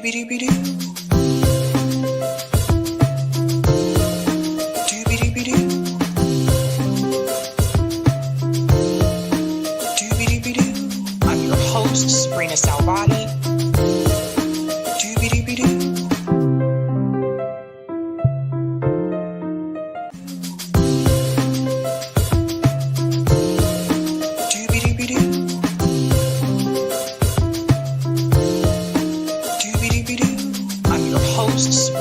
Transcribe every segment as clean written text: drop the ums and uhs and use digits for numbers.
I'm your host, sabrinasalvati. Sabrinasalvati. I'm your host,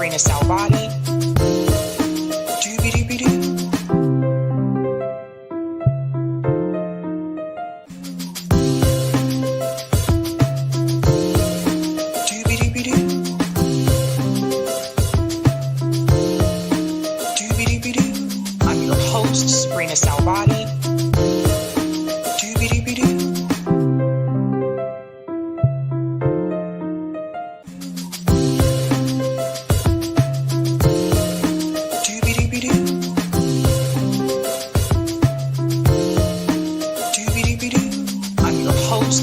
sabrinasalvati.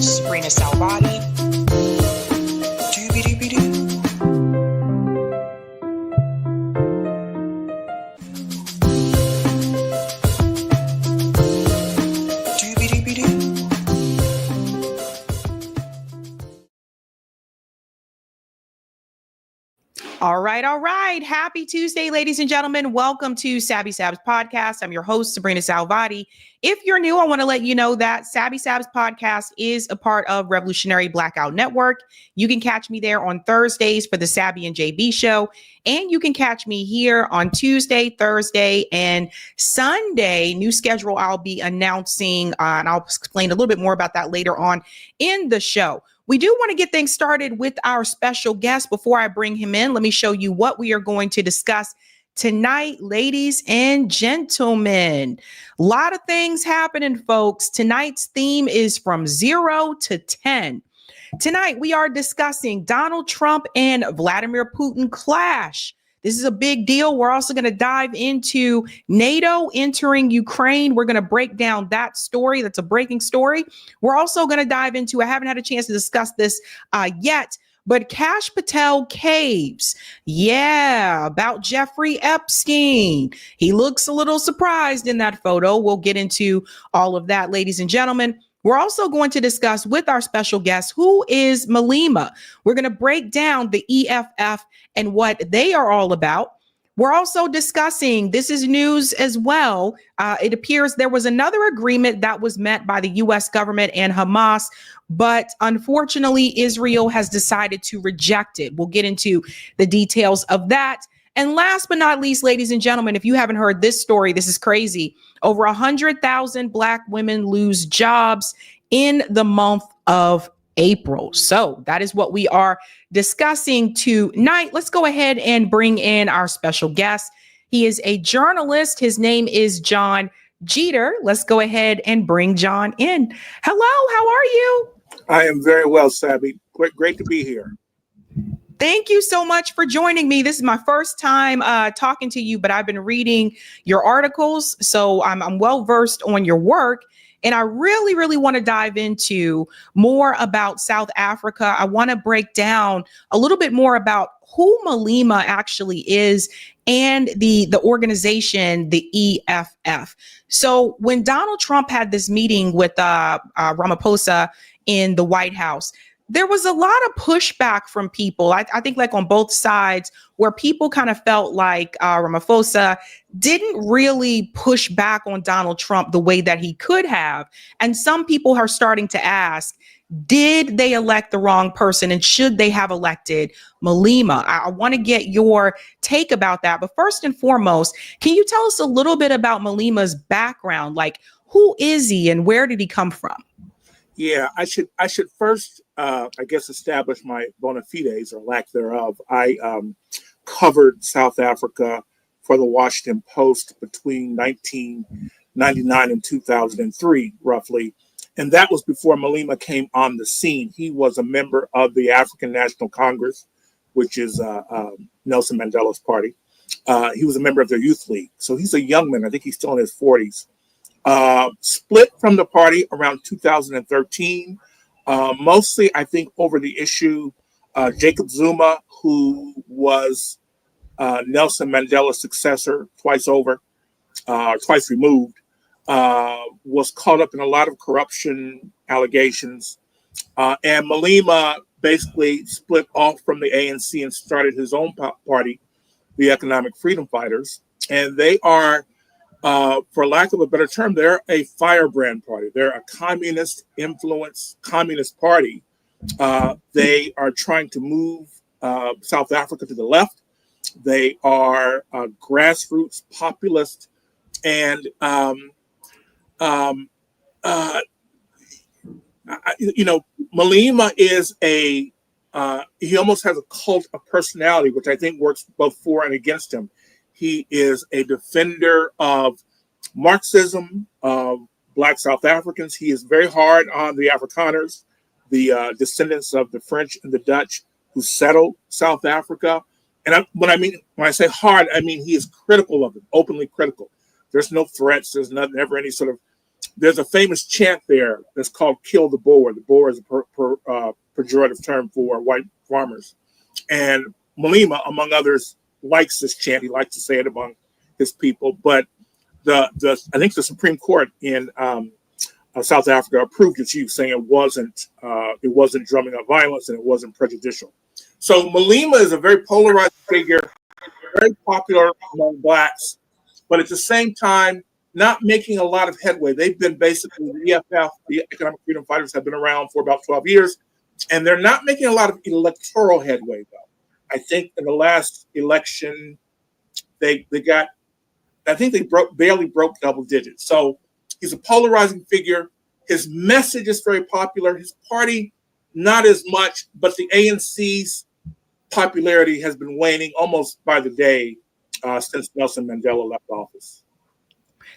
Sabrinasalvati. All right. Happy Tuesday, ladies and gentlemen. Welcome to Sabs podcast. I'm your host, sabrinasalvati. If you're new, I want to let you know that Sabs podcast is a part of Revolutionary Blackout Network. You can catch me there on Thursdays for the Sabby and JB show. And you can catch me here on Tuesday, Thursday, and Sunday. New schedule I'll be announcing, and I'll explain a little bit more about that later on in the show. We do want to get things started with our special guest. Before I bring him in, let me show you what we are going to discuss tonight, ladies and gentlemen. A lot of things happening, folks. Tonight's theme is from 0 to 10. Tonight, we are discussing Donald Trump and Vladimir Putin clash. This is a big deal. We're also going to dive into NATO entering Ukraine. We're going to break down that story. That's a breaking story. We're also going to dive into, I haven't had a chance to discuss this yet, but Kash Patel caves. Yeah, about Jeffrey Epstein. He looks a little surprised in that photo. We'll get into all of that, ladies and gentlemen. We're also going to discuss with our special guest, who is Malema. We're going to break down the EFF and what they are all about. We're also discussing, this is news as well. It appears there was another agreement that was met by the U.S. government and Hamas, but unfortunately, Israel has decided to reject it. We'll get into the details of that. And last but not least, ladies and gentlemen, if you haven't heard this story, this is crazy. Over 100,000 Black women lose jobs in the month of April. So that is what we are discussing tonight. Let's go ahead and bring in our special guest. He is a journalist. His name is John Jeter. Let's go ahead and bring John in. Hello, how are you? I am very well, Sabby. Great to be here. Thank you so much for joining me. This is my first time talking to you, but I've been reading your articles, so I'm well versed on your work. And I really want to dive into more about South Africa. I want to break down a little bit more about who Malema actually is and the organization, the EFF. So when Donald Trump had this meeting with Ramaphosa in the White House, there was a lot of pushback from people. I think like on both sides, where people kind of felt like Ramaphosa didn't really push back on Donald Trump the way that he could have. And some people are starting to ask, did they elect the wrong person, and should they have elected Malema? I want to get your take about that. But first and foremost, can you tell us a little bit about Malema's background? Like, who is he and where did he come from? Yeah, I should first, I guess, establish my bona fides or lack thereof. I covered South Africa for the Washington Post between 1999 and 2003, roughly. And that was before Malema came on the scene. He was a member of the African National Congress, which is Nelson Mandela's party. He was a member of their youth league. So he's a young man. I think he's still in his 40s. Split from the party around 2013, mostly, I think, over the issue Jacob Zuma, who was Nelson Mandela's successor twice removed, was caught up in a lot of corruption allegations. And Malema basically split off from the ANC and started his own party, the Economic Freedom Fighters. And they are, for lack of a better term, they're a firebrand party. They're a communist-influenced communist party. They are trying to move South Africa to the left. They are grassroots populist, and Malema is he almost has a cult of personality, which I think works both for and against him. He is a defender of Marxism, of Black South Africans. He is very hard on the Afrikaners, the descendants of the French and the Dutch who settled South Africa. And when I say hard, I mean he is critical of it, openly critical. There's no threats. There's never any sort of. There's a famous chant there that's called "Kill the Boer." The Boer is a pejorative term for white farmers, and Malema, among others, likes this chant. He likes to say it among his people. But I think the Supreme Court in South Africa approved its use, saying it wasn't drumming up violence and it wasn't prejudicial. So Malema is a very polarized figure, very popular among blacks, but at the same time, not making a lot of headway. They've been basically, the EFF, the Economic Freedom Fighters, have been around for about 12 years, and they're not making a lot of electoral headway, though. I think in the last election, they barely broke double digits. So he's a polarizing figure. His message is very popular. His party, not as much, but the ANC's popularity has been waning almost by the day since Nelson Mandela left office.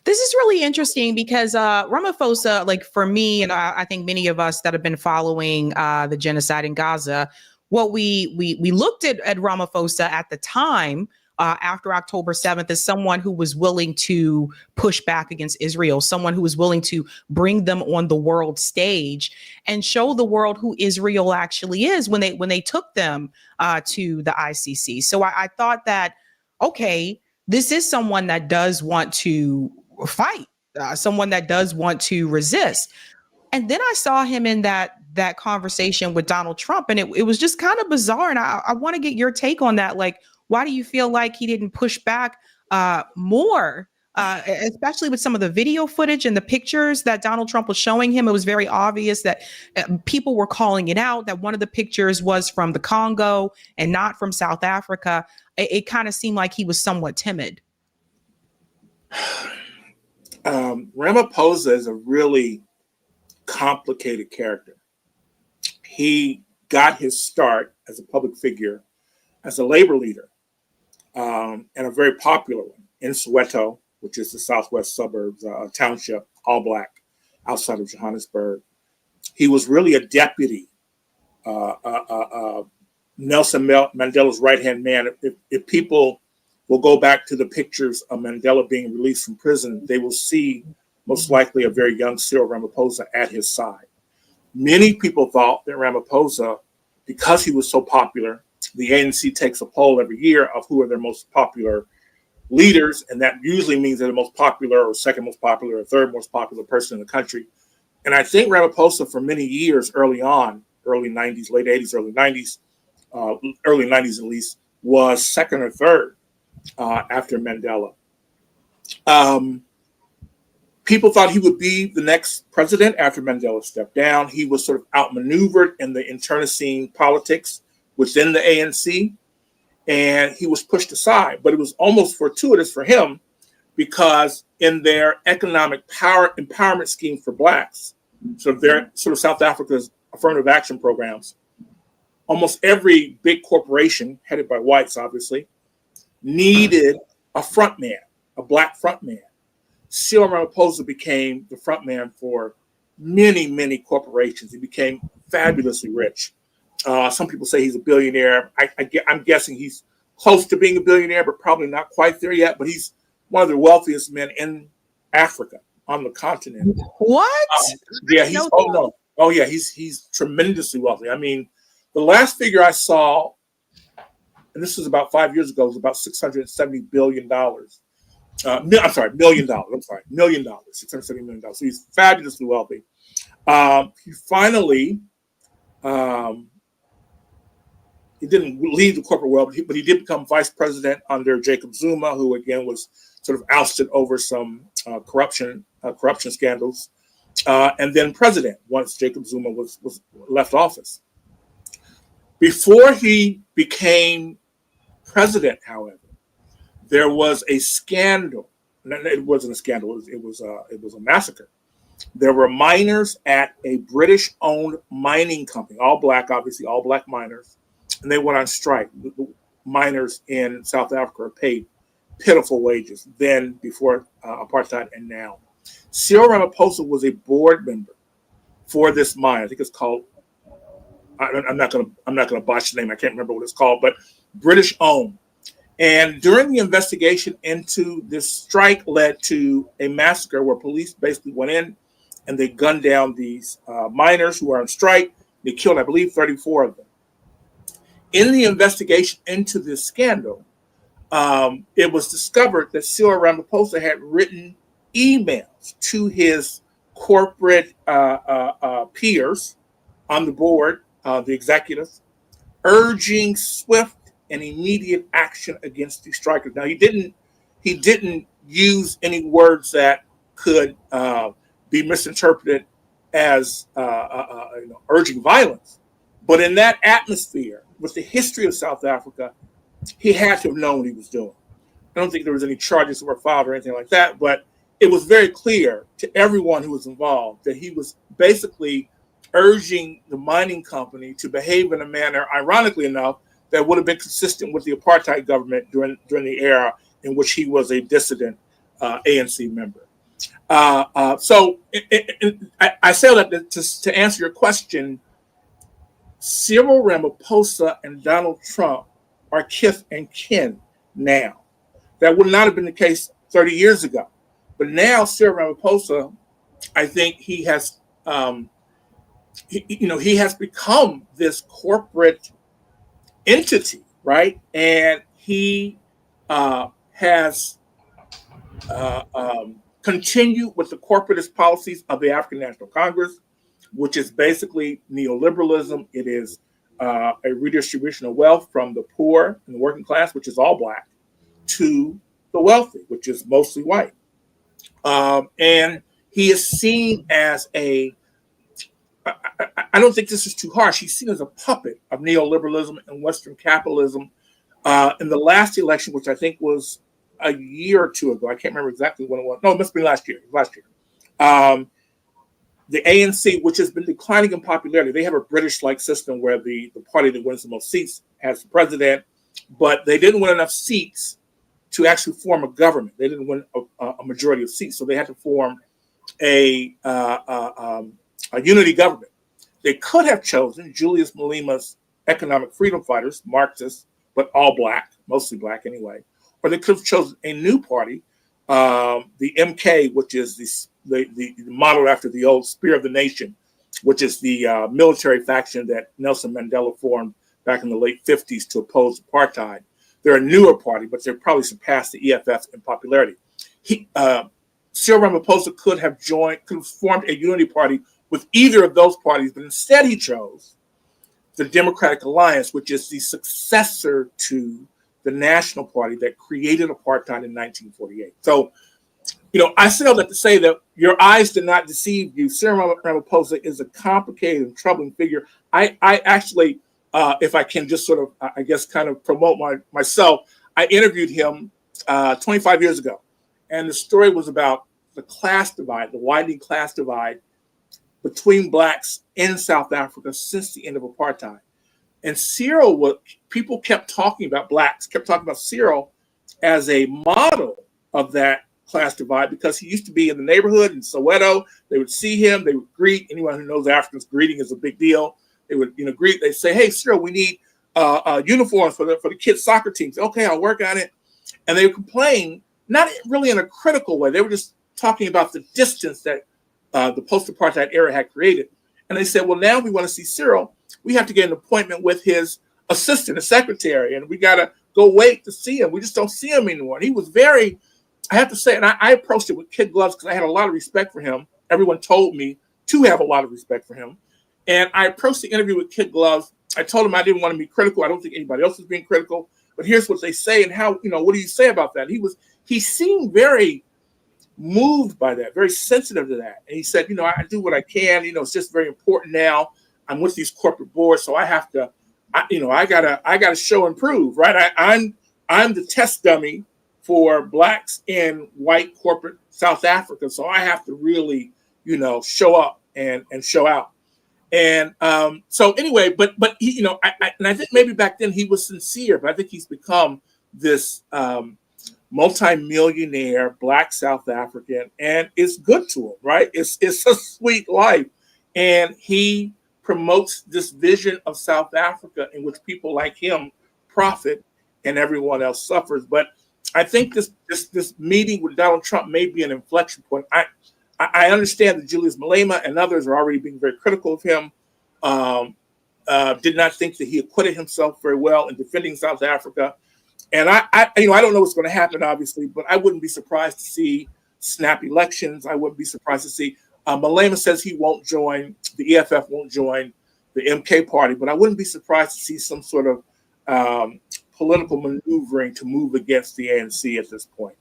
This is really interesting because Ramaphosa, like for me, and I think many of us that have been following the genocide in Gaza, what we looked at Ramaphosa at the time after October 7th as someone who was willing to push back against Israel, someone who was willing to bring them on the world stage and show the world who Israel actually is when they took them to the ICC. So I thought that, okay, this is someone that does want to fight, someone that does want to resist. And then I saw him in that conversation with Donald Trump, and it was just kind of bizarre. And I want to get your take on that. Like, why do you feel like he didn't push back more, especially with some of the video footage and the pictures that Donald Trump was showing him? It was very obvious that people were calling it out, that one of the pictures was from the Congo and not from South Africa. It kind of seemed like he was somewhat timid. Ramaphosa is a really complicated character. He got his start as a public figure, as a labor leader, and a very popular one in Soweto, which is the southwest suburbs, township, all black, outside of Johannesburg. He was really a deputy, Nelson Mandela's right-hand man. If people will go back to the pictures of Mandela being released from prison, they will see most likely a very young Cyril Ramaphosa at his side. Many people thought that Ramaphosa, because he was so popular, the ANC takes a poll every year of who are their most popular leaders, and that usually means they're the most popular or second most popular or third most popular person in the country. And I think Ramaphosa for many years early on, early 90s, late 80s, early 90s, early 90s at least, was second or third after Mandela. People thought he would be the next president after Mandela stepped down. He was sort of outmaneuvered in the internecine politics within the ANC, and he was pushed aside. But it was almost fortuitous for him because in their economic empowerment scheme for blacks, so their sort of South Africa's affirmative action programs, almost every big corporation, headed by whites, obviously, needed a front man, a black front man. Cyril Ramaphosa became the front man for many, many corporations. He became fabulously rich. Some people say he's a billionaire. I'm guessing he's close to being a billionaire, but probably not quite there yet. But he's one of the wealthiest men in Africa, on the continent. What? Yeah, he's tremendously wealthy. I mean, The last figure I saw, and this was about 5 years ago, was about $670 billion. I'm sorry, $1 million. I'm sorry, $1 million, $670 million. So he's fabulously wealthy. He finally, he didn't leave the corporate world, but he did become vice president under Jacob Zuma, who again was sort of ousted over some corruption scandals, and then president once Jacob Zuma was left office. Before he became president, however, there was a scandal. It wasn't a scandal. It was a massacre. There were miners at a British-owned mining company, all black, obviously, all black miners, and they went on strike. The miners in South Africa are paid pitiful wages then, before apartheid, and now. Cyril Ramaphosa was a board member for this mine. I think it's called. I'm not gonna botch the name. I can't remember what it's called, but British-owned. And during the investigation into this strike led to a massacre where police basically went in and they gunned down these miners who were on strike. They killed, I believe, 34 of them. In the investigation into this scandal, it was discovered that Cyril Ramaphosa had written emails to his corporate peers on the board, the executives, urging swift and immediate action against these strikers. Now, he didn't use any words that could be misinterpreted as urging violence, but in that atmosphere, with the history of South Africa, he had to have known what he was doing. I don't think there was any charges that were filed or anything like that, but it was very clear to everyone who was involved that he was basically urging the mining company to behave in a manner, ironically enough, that would have been consistent with the apartheid government during the era in which he was a dissident ANC member. So I say that to answer your question. Cyril Ramaphosa and Donald Trump are kith and kin now. That would not have been the case 30 years ago. But now Cyril Ramaphosa, I think he has, he has become this corporate entity, right? And he has continued with the corporatist policies of the African National Congress, which is basically neoliberalism. It is a redistribution of wealth from the poor and the working class, which is all black, to the wealthy, which is mostly white. And he is seen as I don't think this is too harsh, he's seen as a puppet of neoliberalism and Western capitalism. In the last election, which I think was a year or two ago, I can't remember exactly when it was. No, it must be last year. The ANC, which has been declining in popularity, they have a British-like system where the party that wins the most seats has the president, but they didn't win enough seats to actually form a government. They didn't win a majority of seats, so they had to form a unity government. They could have chosen Julius Malema's economic freedom fighters, Marxists, but all black, mostly black anyway, or they could have chosen a new party, the MK, which is the model after the old Spear of the Nation, which is the military faction that Nelson Mandela formed back in the late 50s to oppose apartheid. They're a newer party, but they've probably surpassed the EFF in popularity. Cyril Ramaphosa could have formed a unity party with either of those parties, but instead he chose the Democratic Alliance, which is the successor to the National Party that created apartheid in 1948. So, I say all that to say that your eyes did not deceive you. Cyril Ramaphosa is a complicated and troubling figure. I actually, if I can just sort of, I guess, kind of promote myself, I interviewed him 25 years ago. And the story was about the class divide, the widening class divide between blacks in South Africa since the end of apartheid. And people kept talking about blacks, kept talking about Cyril as a model of that class divide because he used to be in the neighborhood in Soweto. They would see him, they would greet. Anyone who knows Africans, greeting is a big deal. They would, greet. They'd say, "Hey, Cyril, we need uniforms for the kids' soccer teams." "Okay, I'll work on it." And they would complain, not really in a critical way. They were just talking about the distance that the post-apartheid era had created. And they said, "Well, now we want to see Cyril we have to get an appointment with his assistant, a secretary, and we got to go wait to see him. We just don't see him anymore. And he was very, I have to say, and I approached it with kid gloves because I had a lot of respect for him. Everyone told me to have a lot of respect for him. And I approached the interview with kid gloves. I told him I didn't want to be critical. I don't think anybody else was being critical. But here's what they say and how, what do you say about that? He seemed very moved by that, very sensitive to that. And he said, I do what I can. It's just very important now. I'm with these corporate boards, so I have to, I gotta show and prove, right? I'm the test dummy for blacks in white corporate South Africa, so I have to really, show up and show out. And so anyway, but he, and I think maybe back then he was sincere, but I think he's become this multi-millionaire black South African, and it's good to him, right? It's a sweet life, and he promotes this vision of South Africa in which people like him profit and everyone else suffers. But I think this meeting with Donald Trump may be an inflection point. I understand that Julius Malema and others are already being very critical of him. Did not think that he acquitted himself very well in defending South Africa. And I don't know what's going to happen, obviously, but I wouldn't be surprised to see snap elections. I wouldn't be surprised to see. Malema says he won't join, the EFF won't join the MK party, but I wouldn't be surprised to see some sort of political maneuvering to move against the ANC at this point.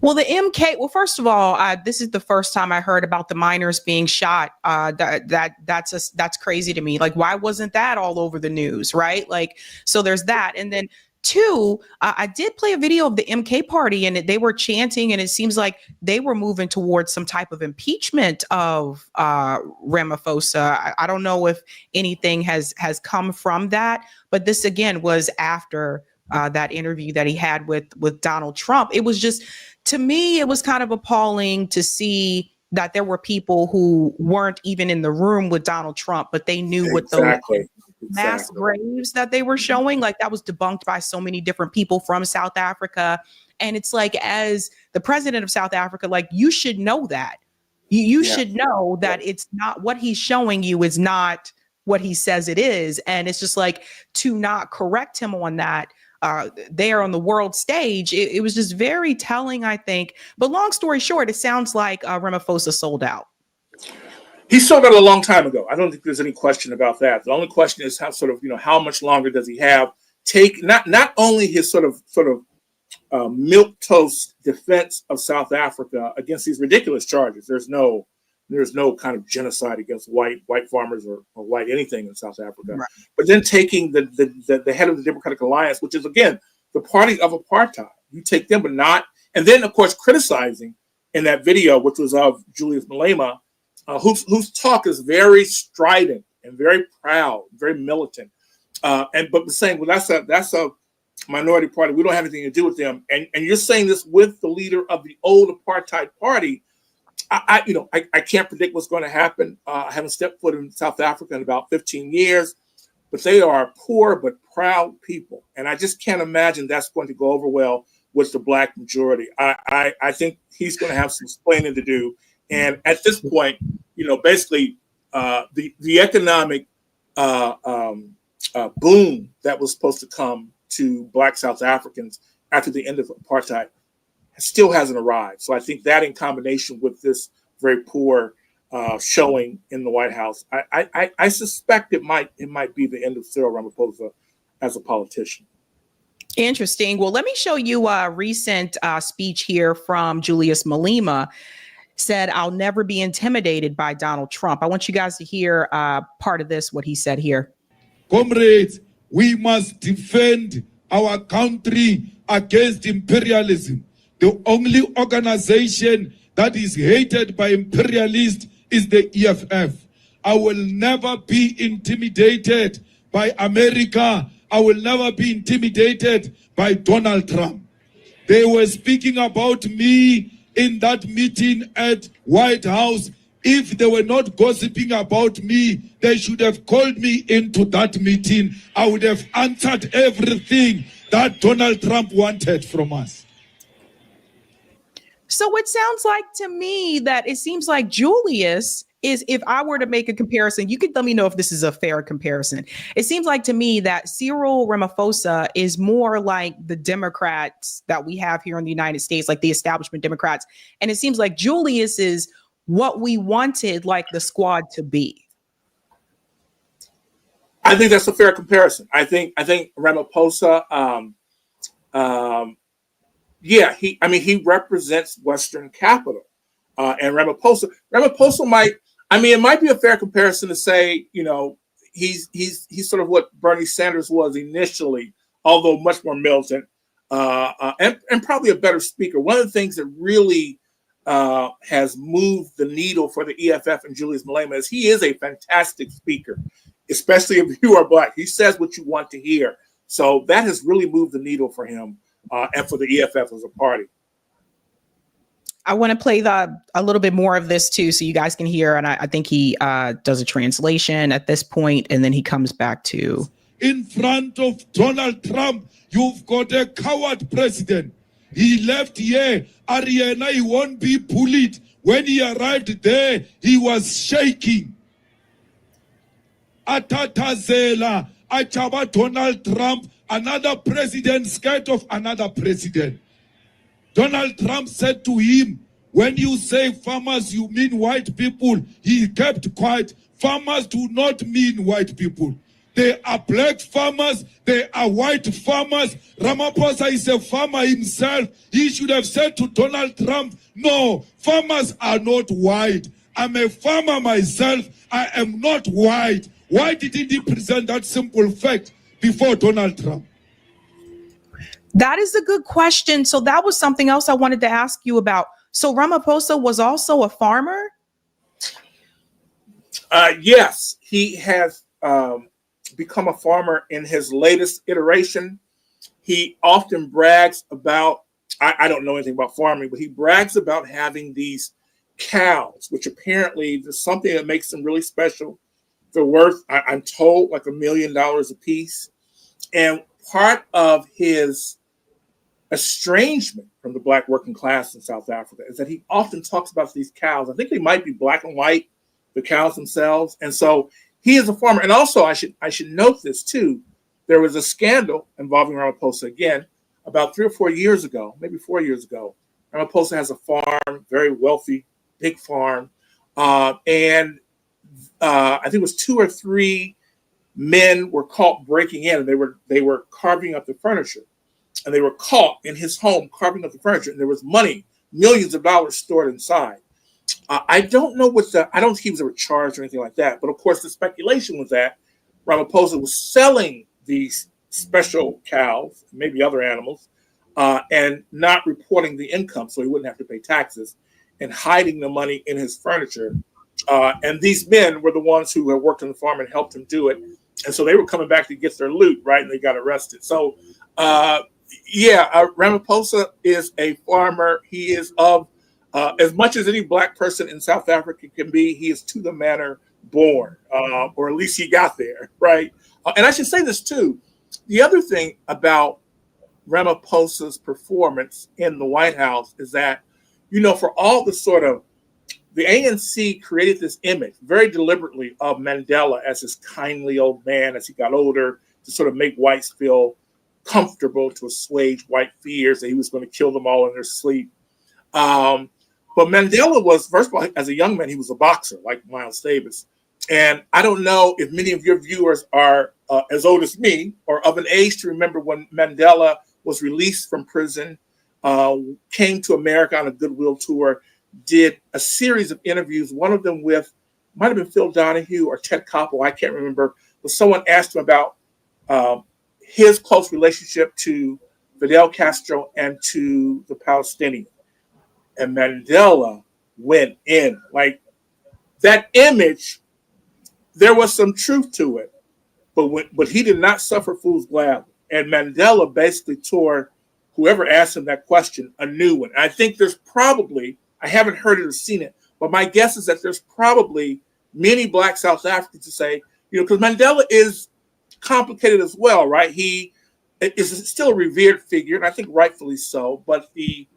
Well, the MK. Well, first of all, this is the first time I heard about the miners being shot. That's crazy to me. Like, why wasn't that all over the news, right? Like, so there's that, and then two, I did play a video of the MK party, and they were chanting, and it seems like they were moving towards some type of impeachment of Ramaphosa. I don't know if anything has come from that, but this again was after that interview that he had with Donald Trump. It was just, to me, it was kind of appalling to see that there were people who weren't even in the room with Donald Trump, but they knew what those mass graves that they were showing, like that was debunked by so many different people from South Africa. And it's like, as the president of South Africa, like, you should know that. You should know that it's not what he's showing you is not what he says it is. And it's just like, to not correct him on that there on the world stage, it was just very telling, I think. But long story short, it sounds like Ramaphosa sold out. He sold out a long time ago. I don't think there's any question about that. The only question is how much longer does he have? Take not only his sort of milquetoast defense of South Africa against these ridiculous charges. There's no kind of genocide against white farmers or white anything in South Africa. Right. But then taking the head of the Democratic Alliance, which is again the party of apartheid, you take them, but not, and then of course criticizing in that video, which was of Julius Malema, whose talk is very strident and very proud, very militant, but saying, well, that's a minority party. We don't have anything to do with them. And you're saying this with the leader of the old apartheid party. I can't predict what's going to happen. I haven't stepped foot in South Africa in about 15 years, but they are poor but proud people, and I just can't imagine that's going to go over well with the black majority. I think he's going to have some explaining to do, and at this point, basically the economic boom that was supposed to come to black South Africans after the end of apartheid still hasn't arrived. So I think that, in combination with this very poor showing in the White House, I suspect it might be the end of Cyril Ramaphosa as a politician. Interesting. Well, let me show you a recent speech here from Julius Malema. Said, "I'll never be intimidated by Donald Trump." I want you guys to hear part of this, what he said here. Comrades, we must defend our country against imperialism. The only organization that is hated by imperialists is the EFF. I will never be intimidated by America. I will never be intimidated by Donald Trump. They were speaking about me in that meeting at White House. If they were not gossiping about me, they should have called me into that meeting. I would have answered everything that Donald Trump wanted from us. So it sounds like to me that it seems like Julius is if I were to make a comparison, you can let me know if this is a fair comparison. It seems like to me that Cyril Ramaphosa is more like the Democrats that we have here in the United States, like the establishment Democrats. And it seems like Julius is what we wanted, like the squad to be. I think that's a fair comparison. I think Ramaphosa, he represents Western capital, and Ramaphosa might. I mean, it might be a fair comparison to say, he's sort of what Bernie Sanders was initially, although much more militant, and probably a better speaker. One of the things that really has moved the needle for the EFF and Julius Malema is he is a fantastic speaker, especially if you are Black. He says what you want to hear. So that has really moved the needle for him and for the EFF as a party. I want to play a little bit more of this too, so you guys can hear. And I think he does a translation at this point, and then he comes back to. In front of Donald Trump, you've got a coward president. He left here, Ariana, he won't be bullied. When he arrived there, he was shaking. Atatazela, Achaba Donald Trump, another president scared of another president. Donald Trump said to him, when you say farmers, you mean white people. He kept quiet. Farmers do not mean white people. They are black farmers. They are white farmers. Ramaphosa is a farmer himself. He should have said to Donald Trump, no, farmers are not white. I'm a farmer myself. I am not white. Why didn't he present that simple fact before Donald Trump? That is a good question. So that was something else I wanted to ask you about. So Ramaphosa was also a farmer? Yes, he has become a farmer in his latest iteration. He often brags about, I don't know anything about farming, but he brags about having these cows, which apparently there's something that makes them really special. They're worth, I'm told, like $1 million a piece. And part of his estrangement from the Black working class in South Africa is that he often talks about these cows. I think they might be black and white, the cows themselves. And so he is a farmer. And also, I should note this too. There was a scandal involving Ramaphosa again about 3 or 4 years ago, maybe 4 years ago. Ramaphosa has a farm, very wealthy, big farm. And I think it was 2 or 3 men were caught breaking in, and they were carving up the furniture. And they were caught in his home carving up the furniture, and there was money, millions of dollars stored inside. I don't know I don't think he was ever charged or anything like that. But of course, the speculation was that Ramaphosa was selling these special cows, maybe other animals, and not reporting the income so he wouldn't have to pay taxes, and hiding the money in his furniture. And these men were the ones who had worked on the farm and helped him do it. And so they were coming back to get their loot, right? And they got arrested. So, Ramaphosa is a farmer. He is of, as much as any Black person in South Africa can be, he is to the manor born, or at least he got there, right? And I should say this too. The other thing about Ramaphosa's performance in the White House is that, for all the sort of, the ANC created this image very deliberately of Mandela as this kindly old man as he got older, to sort of make whites feel comfortable, to assuage white fears that he was going to kill them all in their sleep. But Mandela was, first of all, as a young man, he was a boxer like Miles Davis. And I don't know if many of your viewers are as old as me or of an age to remember when Mandela was released from prison, came to America on a goodwill tour, did a series of interviews, one of them with, might have been Phil Donahue or Ted Koppel, I can't remember, but someone asked him about his close relationship to Fidel Castro and to the Palestinians. And Mandela went in. Like, that image, there was some truth to it, but he did not suffer fools gladly. And Mandela basically tore whoever asked him that question a new one. And I think there's probably, I haven't heard it or seen it, but my guess is that there's probably many Black South Africans to say, because Mandela is complicated as well, right? He is still a revered figure, and I think rightfully so, but the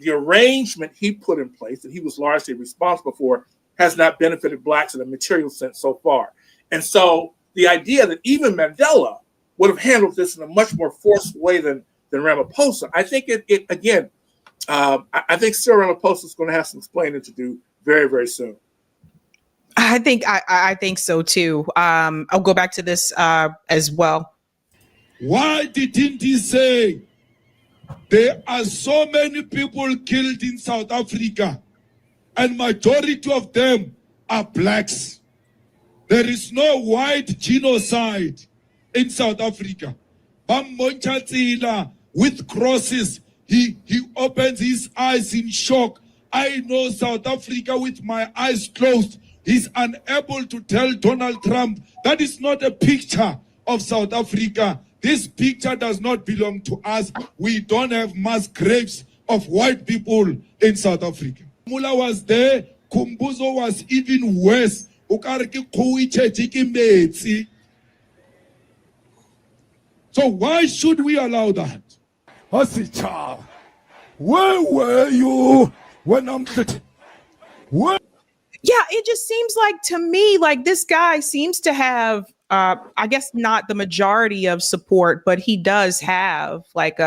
arrangement he put in place that he was largely responsible for has not benefited blacks in a material sense so far. And so the idea that even Mandela would have handled this in a much more forceful way than Ramaphosa, I think it again, I think Cyril Ramaphosa is going to have some explaining to do very, very soon. I think so too. I'll go back to this as well. Why didn't he say there are so many people killed in South Africa and majority of them are blacks? There is no white genocide in South Africa. Bammonchatsila with crosses, he opens his eyes in shock. I know South Africa with my eyes closed. He's unable to tell Donald Trump that is not a picture of South Africa. This picture does not belong to us. We don't have mass graves of white people in South Africa. Mula was there. Kumbuzo was even worse. So why should we allow that? Asicha, where were you when I'm sitting? Where? Yeah, it just seems like to me, like this guy seems to have, I guess not the majority of support, but he does have like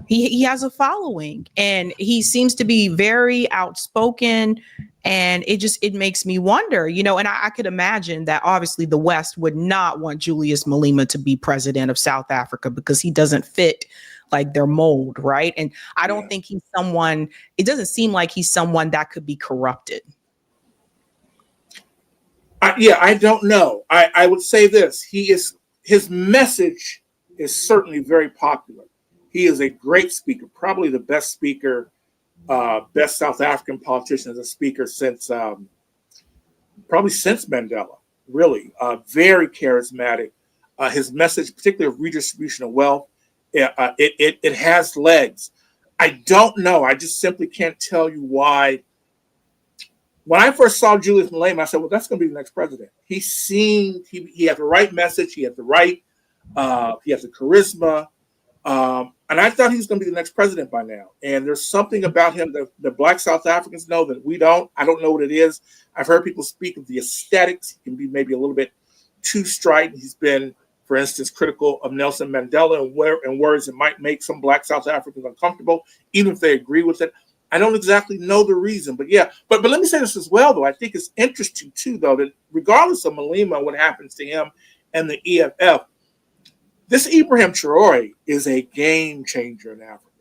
he has a following, and he seems to be very outspoken. And it makes me wonder, and I could imagine that obviously the West would not want Julius Malema to be president of South Africa because he doesn't fit like their mold, right? And I don't think he's someone, it doesn't seem like he's someone that could be corrupted. I don't know. I would say this. His message is certainly very popular. He is a great speaker, probably the best speaker, best South African politician as a speaker since Mandela, really. Very charismatic. His message, particularly of redistribution of wealth, it has legs. I don't know. I just simply can't tell you why. When I first saw Julius Malema, I said, well, that's going to be the next president. He had the right message. He had the charisma. And I thought he was going to be the next president by now. And there's something about him that the Black South Africans know that we don't. I don't know what it is. I've heard people speak of the aesthetics. He can be maybe a little bit too strident. He's been, for instance, critical of Nelson Mandela and words that might make some Black South Africans uncomfortable, even if they agree with it. I don't exactly know the reason, but yeah. But let me say this as well, though. I think it's interesting, too, though, that regardless of Malema, what happens to him and the EFF, this Ibrahim Traore is a game changer in Africa.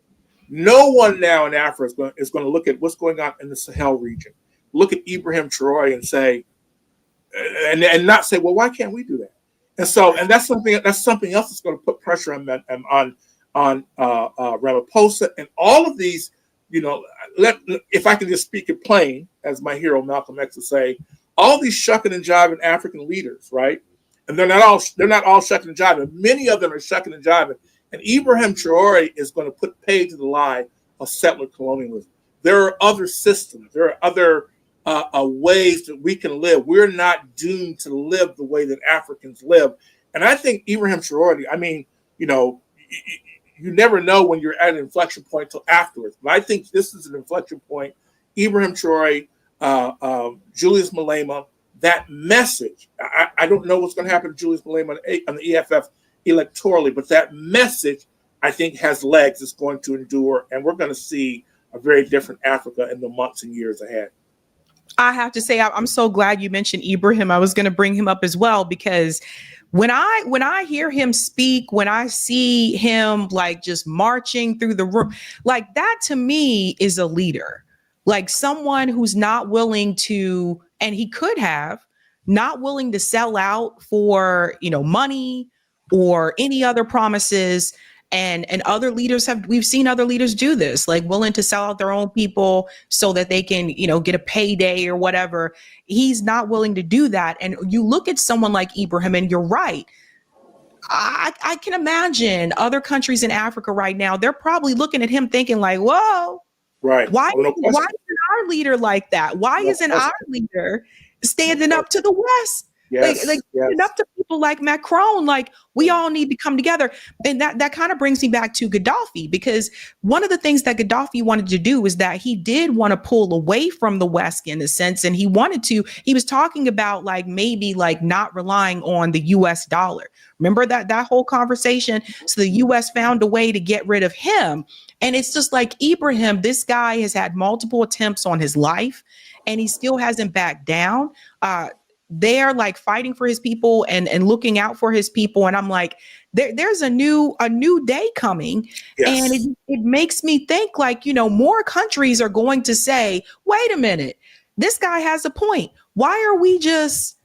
No one now in Africa is going to look at what's going on in the Sahel region, look at Ibrahim Traore and say, and not say, well, why can't we do that? And that's something else that's going to put pressure on Ramaphosa and all of these. If I can just speak it plain, as my hero Malcolm X would say, all these shucking and jiving African leaders, right? And they're not all shucking and jiving. Many of them are shucking and jiving. And Ibrahim Traore is going to put paid to the lie of settler colonialism. There are other systems. There are other ways that we can live. We're not doomed to live the way that Africans live. And I think Ibrahim Traore, you never know when you're at an inflection point till afterwards. But I think this is an inflection point. Ibrahim Traore, Julius Malema, that message. I don't know what's going to happen to Julius Malema on the EFF electorally, but that message, I think, has legs. It's going to endure, and we're going to see a very different Africa in the months and years ahead. I have to say, I'm so glad you mentioned Ibrahim. I was going to bring him up as well, because when I hear him speak, when I see him like just marching through the room, like that to me is a leader, like someone who's not willing to, and he could have, not willing to sell out for, money or any other promises. And other leaders we've seen other leaders do this, like willing to sell out their own people so that they can, get a payday or whatever. He's not willing to do that. And you look at someone like Ibrahim, and you're right. I can imagine other countries in Africa right now, they're probably looking at him thinking like, whoa, right. Why isn't our leader like that? Why isn't our leader standing up to the West? Yes, yes. Up to people like Macron, like we all need to come together. And that kind of brings me back to Gaddafi, because one of the things that Gaddafi wanted to do is that he did want to pull away from the West in a sense. And he was talking about like maybe like not relying on the US dollar. Remember that whole conversation? So the US found a way to get rid of him. And it's just like Ibrahim, this guy has had multiple attempts on his life and he still hasn't backed down. They're like fighting for his people and looking out for his people. And I'm like, there's a new day coming. Yes. And it makes me think like, more countries are going to say, wait a minute, this guy has a point. Why are we just,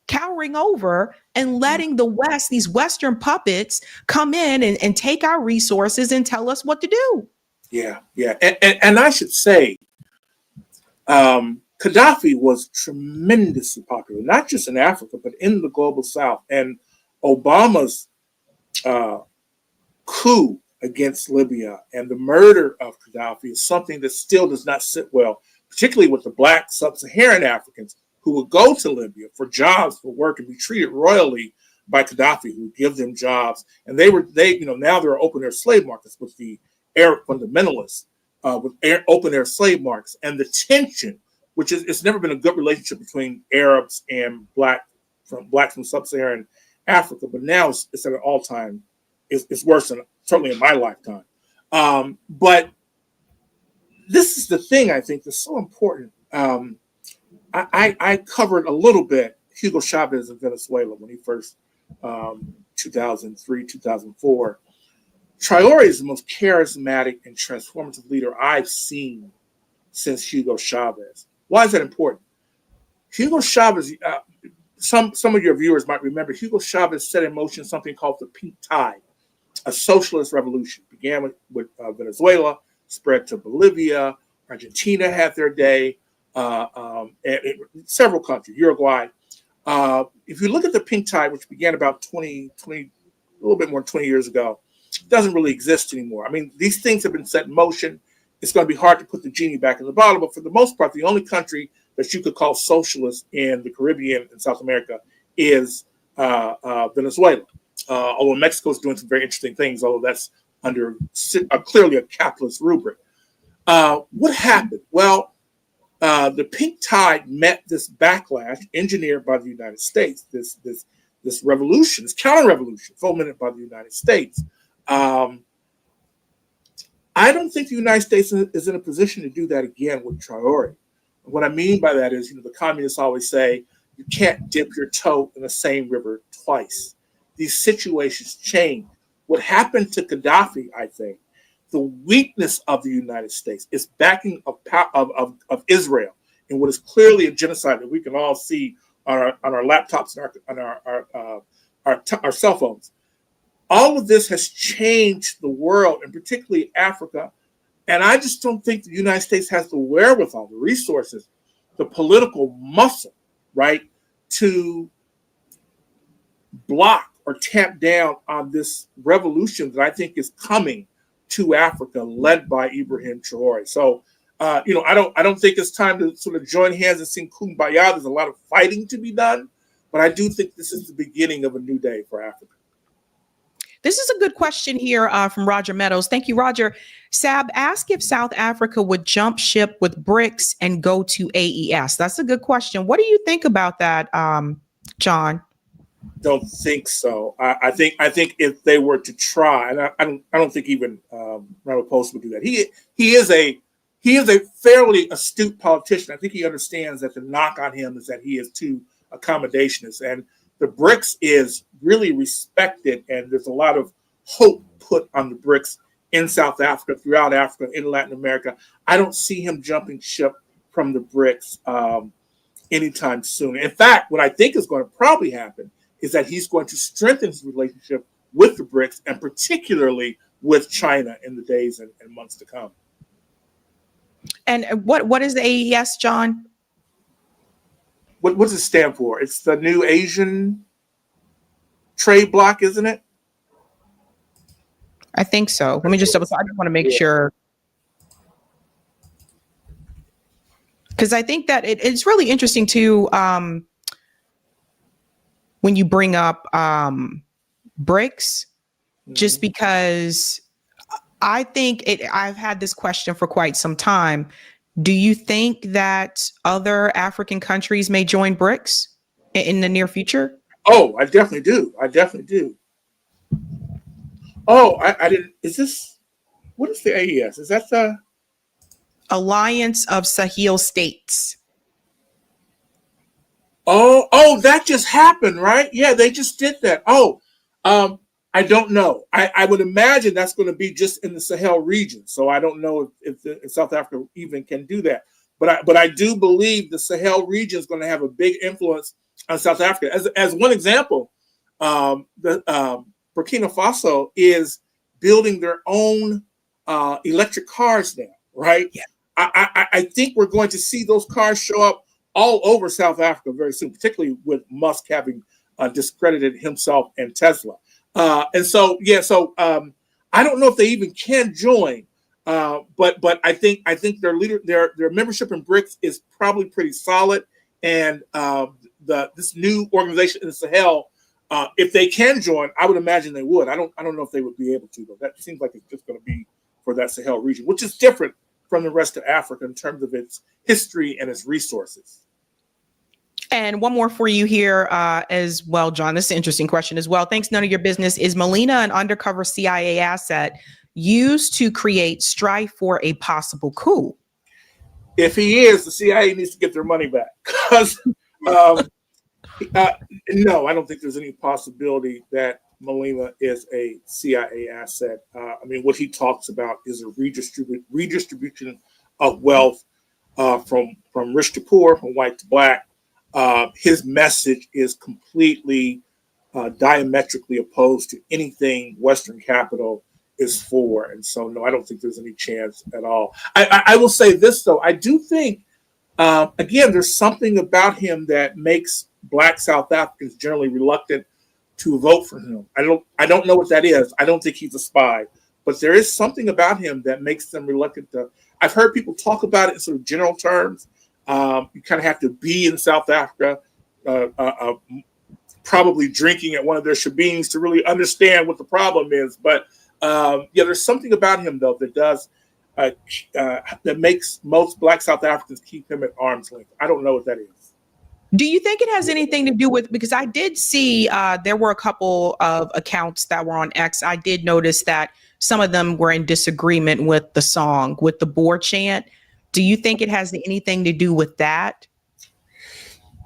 cowering over and letting the West, these Western puppets come in and take our resources and tell us what to do? Yeah. And I should say, Gaddafi was tremendously popular, not just in Africa, but in the global South. And Obama's coup against Libya and the murder of Gaddafi is something that still does not sit well, particularly with the Black sub-Saharan Africans who would go to Libya for jobs, for work, and be treated royally by Gaddafi, who would give them jobs. And now they're open air slave markets with the Arab fundamentalists, with open air slave markets, and the tension, which is, it's never been a good relationship between Arabs and blacks from sub-Saharan Africa, but now it's at an all-time, it's worse than certainly in my lifetime. But this is the thing I think that's so important. I covered a little bit Hugo Chavez in Venezuela when he first, 2003, 2004. Traore is the most charismatic and transformative leader I've seen since Hugo Chavez. Why is that important? Hugo Chavez, some of your viewers might remember, Hugo Chavez set in motion something called the Pink Tide, a socialist revolution. Began with Venezuela, spread to Bolivia, Argentina had their day, and several countries, Uruguay. If you look at the Pink Tide, which began about 20, a little bit more than 20 years ago, it doesn't really exist anymore. I mean, these things have been set in motion. It's going to be hard to put the genie back in the bottle, but for the most part, the only country that you could call socialist in the Caribbean and South America is Venezuela. Although Mexico is doing some very interesting things, although that's under clearly a capitalist rubric. What happened? Well, the Pink Tide met this backlash engineered by the United States, this revolution, this counter-revolution fomented by the United States. I don't think the United States is in a position to do that again with Traore. What I mean by that is, the communists always say, you can't dip your toe in the same river twice. These situations change. What happened to Gaddafi, I think, the weakness of the United States is backing of Israel in what is clearly a genocide that we can all see on our laptops and our cell phones. All of this has changed the world, and particularly Africa. And I just don't think the United States has the wherewithal, the resources, the political muscle, right, to block or tamp down on this revolution that I think is coming to Africa, led by Ibrahim Traore. So, I don't think it's time to sort of join hands and sing Kumbaya. There's a lot of fighting to be done, but I do think this is the beginning of a new day for Africa. This is a good question here from Roger Meadows. Thank you, Roger. Sab, ask if South Africa would jump ship with BRICS and go to AES. That's a good question. What do you think about that, John? Don't think so. I think if they were to try, and I don't think even Ramaphosa would do that. He is a fairly astute politician. I think he understands that the knock on him is that he is too accommodationist, and the BRICS is really respected, and there's a lot of hope put on the BRICS in South Africa, throughout Africa, in Latin America. I don't see him jumping ship from the BRICS anytime soon. In fact, what I think is going to probably happen is that he's going to strengthen his relationship with the BRICS, and particularly with China in the days and months to come. And what is the AES, John? What does it stand for? It's the new Asian trade bloc, isn't it? I think so. Let me just double check. I just want to make sure. Because I think that it's really interesting too. when you bring up BRICS, just because I think I've had this question for quite some time. Do you think that other African countries may join BRICS in the near future? Oh, I definitely do. I definitely do. Oh, I didn't. Is this, what is the AES? Is that the Alliance of Sahel States? Oh, that just happened, right? Yeah, they just did that. I don't know. I would imagine that's going to be just in the Sahel region. So I don't know if South Africa even can do that. But I do believe the Sahel region is going to have a big influence on South Africa. As one example, the Burkina Faso is building their own electric cars now, right? Yeah. I think we're going to see those cars show up all over South Africa very soon, particularly with Musk having discredited himself and Tesla. So I don't know if they even can join, but I think their membership in BRICS is probably pretty solid, and this new organization in the Sahel, if they can join, I would imagine they would. I don't know if they would be able to, though. That seems like it's just going to be for that Sahel region, which is different from the rest of Africa in terms of its history and its resources. And one more for you here as well, John. This is an interesting question as well. Thanks, none of your business. Is Malema an undercover CIA asset used to create strife for a possible coup? If he is, the CIA needs to get their money back. Because no, I don't think there's any possibility that Malema is a CIA asset. What he talks about is a redistribution of wealth from rich to poor, from white to black. His message is completely diametrically opposed to anything Western capital is for. And so, no, I don't think there's any chance at all. I will say this, though. I do think, again, there's something about him that makes Black South Africans generally reluctant to vote for him. I don't know what that is. I don't think he's a spy. But there is something about him that makes them reluctant to. I've heard people talk about it in sort of general terms. You kind of have to be in South Africa, probably drinking at one of their shebeens to really understand what the problem is. But there's something about him, though, that does that makes most Black South Africans keep him at arm's length. I don't know what that is. Do you think it has anything to do with, because I did see there were a couple of accounts that were on X. I did notice that some of them were in disagreement with the song, with the Boer chant. Do you think it has anything to do with that?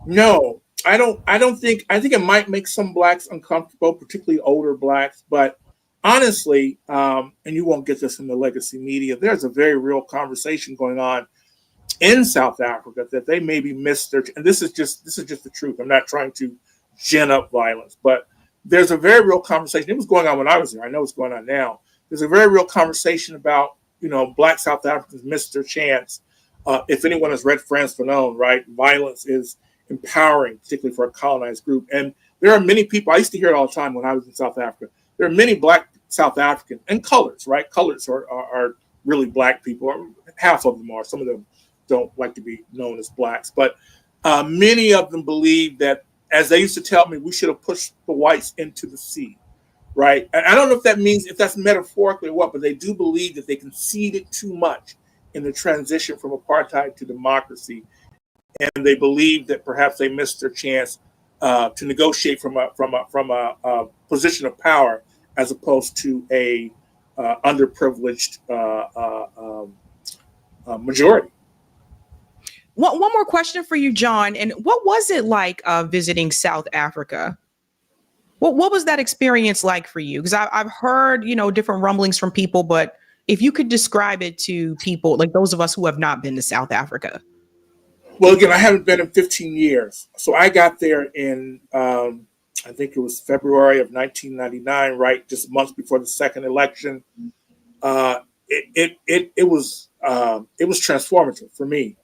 No, I don't think. I think it might make some Blacks uncomfortable, particularly older Blacks. But honestly, and you won't get this in the legacy media, there's a very real conversation going on in South Africa that they maybe missed their. And this is just the truth. I'm not trying to gin up violence, but there's a very real conversation. It was going on when I was there. I know it's going on now. There's a very real conversation about, Black South Africans missed their chance. If anyone has read Frantz Fanon, right, violence is empowering, particularly for a colonized group. And there are many people, I used to hear it all the time when I was in South Africa. There are many Black South African and colors, right? Colors are really Black people. Half of them are. Some of them don't like to be known as Blacks. But many of them believe that, as they used to tell me, we should have pushed the whites into the sea. Right. And I don't know if that's metaphorically or what, but they do believe that they conceded too much in the transition from apartheid to democracy. And they believe that perhaps they missed their chance to negotiate from a position of power as opposed to a underprivileged majority. One more question for you, John. And what was it like visiting South Africa? What was that experience like for you? Because I've heard, different rumblings from people, but if you could describe it to people, like those of us who have not been to South Africa. Well, again, I haven't been in 15 years. So I got there in, I think it was February of 1999, right? Just months before the second election. It was transformative for me.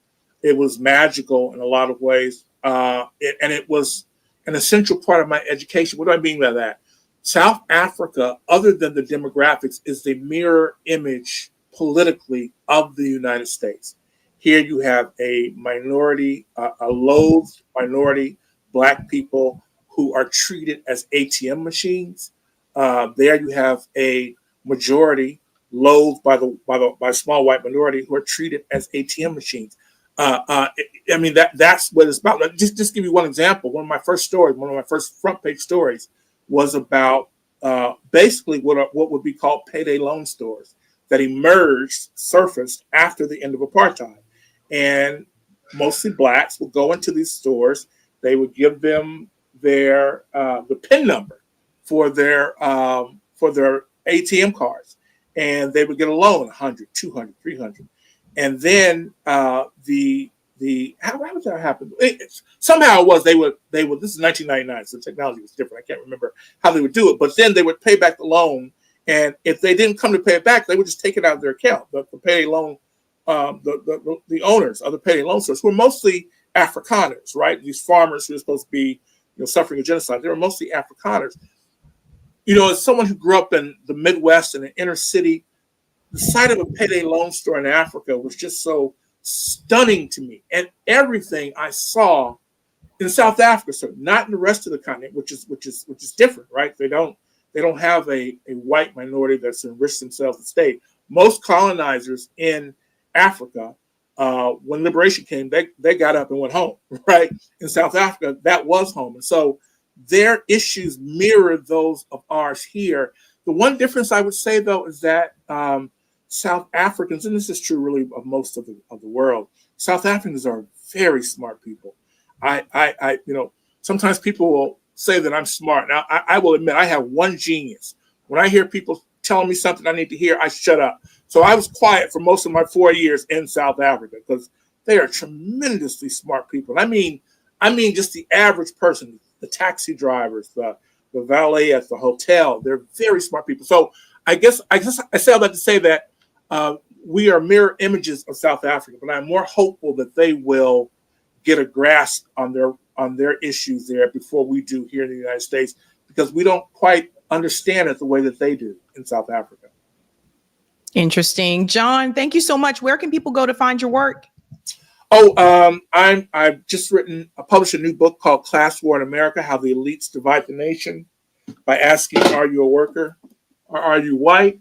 It was magical in a lot of ways. And it was an essential part of my education. What do I mean by that? South Africa, other than the demographics, is the mirror image politically of the United States. Here you have a minority, a loathed minority, Black people who are treated as ATM machines. There you have a majority loathed by a small white minority who are treated as ATM machines. I mean, that's what it's about. Just give you one example. One of my first front page stories was about basically what would be called payday loan stores that surfaced after the end of apartheid. And mostly blacks would go into these stores. They would give them their the PIN number for their ATM cards, and they would get a loan, 100, 200, 300. And then how would that happen? Somehow it was they would. This is 1999, so technology was different. I can't remember how they would do it, but then they would pay back the loan, and if they didn't come to pay it back, they would just take it out of their account. The payday loan, the owners of the payday loan stores were mostly Afrikaners, right? These farmers who were supposed to be, suffering a genocide. They were mostly Afrikaners. As someone who grew up in the Midwest and an inner city, the sight of a payday loan store in Africa was just so stunning to me. And everything I saw in South Africa, so not in the rest of the continent, which is different, right? They don't have a white minority that's enriched themselves in the state. Most colonizers in Africa, when liberation came, they got up and went home, right? In South Africa, that was home. And so their issues mirror those of ours here. The one difference I would say, though, is that South Africans, and this is true really of most of the world, South Africans are very smart people. I sometimes people will say that I'm smart. Now, I will admit I have one genius. When I hear people telling me something I need to hear, I shut up. So I was quiet for most of my 4 years in South Africa because they are tremendously smart people. I mean, just the average person, the taxi drivers, the valet at the hotel, they're very smart people. So I guess I say all that to say that we are mirror images of South Africa, but I'm more hopeful that they will get a grasp on their issues there before we do here in the United States, because we don't quite understand it the way that they do in South Africa. Interesting. John, thank you so much. Where can people go to find your work? I've just published a new book called Class War in America, How the Elites Divide the Nation, by asking, are you a worker or are you white?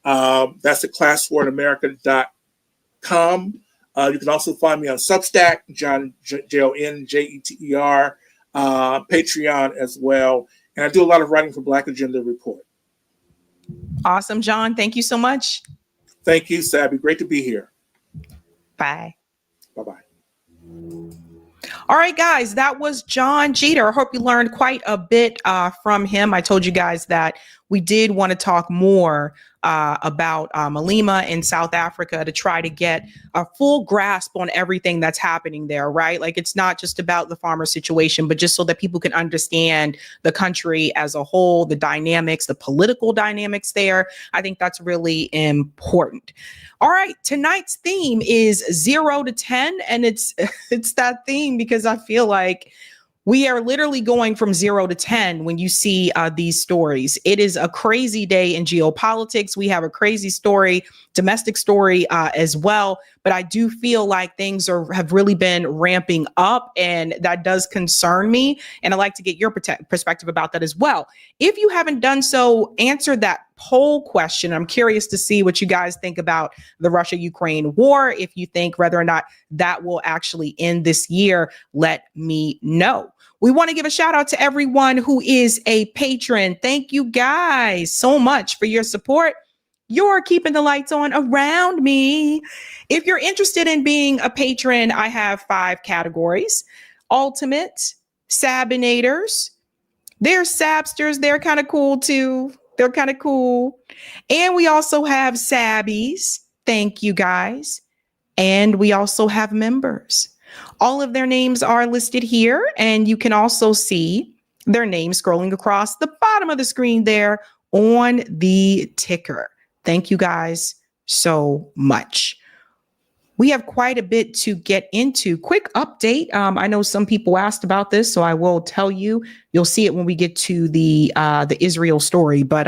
That's at classwarinamerica.com. You can also find me on Substack, John, JONJETER, Patreon as well. And I do a lot of writing for Black Agenda Report. Awesome, John. Thank you so much. Thank you, Sabby. Great to be here. Bye. Bye-bye. All right, guys, that was John Jeter. I hope you learned quite a bit from him. I told you guys that we did want to talk more about Malema in South Africa to try to get a full grasp on everything that's happening there, right? Like, it's not just about the farmer situation, but just so that people can understand the country as a whole, the dynamics, the political dynamics there. I think that's really important. All right, tonight's theme is 0 to 10, and it's that theme because I feel like we are literally going from 0 to 10 when you see these stories. It is a crazy day in geopolitics. We have a crazy story, domestic story as well. But I do feel like things have really been ramping up, and that does concern me. And I'd like to get your perspective about that as well. If you haven't done so, answer that poll question. I'm curious to see what you guys think about the Russia-Ukraine war. If you think whether or not that will actually end this year, let me know. We want to give a shout out to everyone who is a patron. Thank you guys so much for your support. You're keeping the lights on around me. If you're interested in being a patron, I have 5 categories. Ultimate, Sabinators. There's Sabsters. They're kind of cool too. They're kind of cool. And we also have Sabbies. Thank you guys. And we also have members. All of their names are listed here, and you can also see their names scrolling across the bottom of the screen there on the ticker. Thank you guys so much. We have quite a bit to get into. Quick update. I know some people asked about this, so I will tell you. You'll see it when we get to the Israel story. But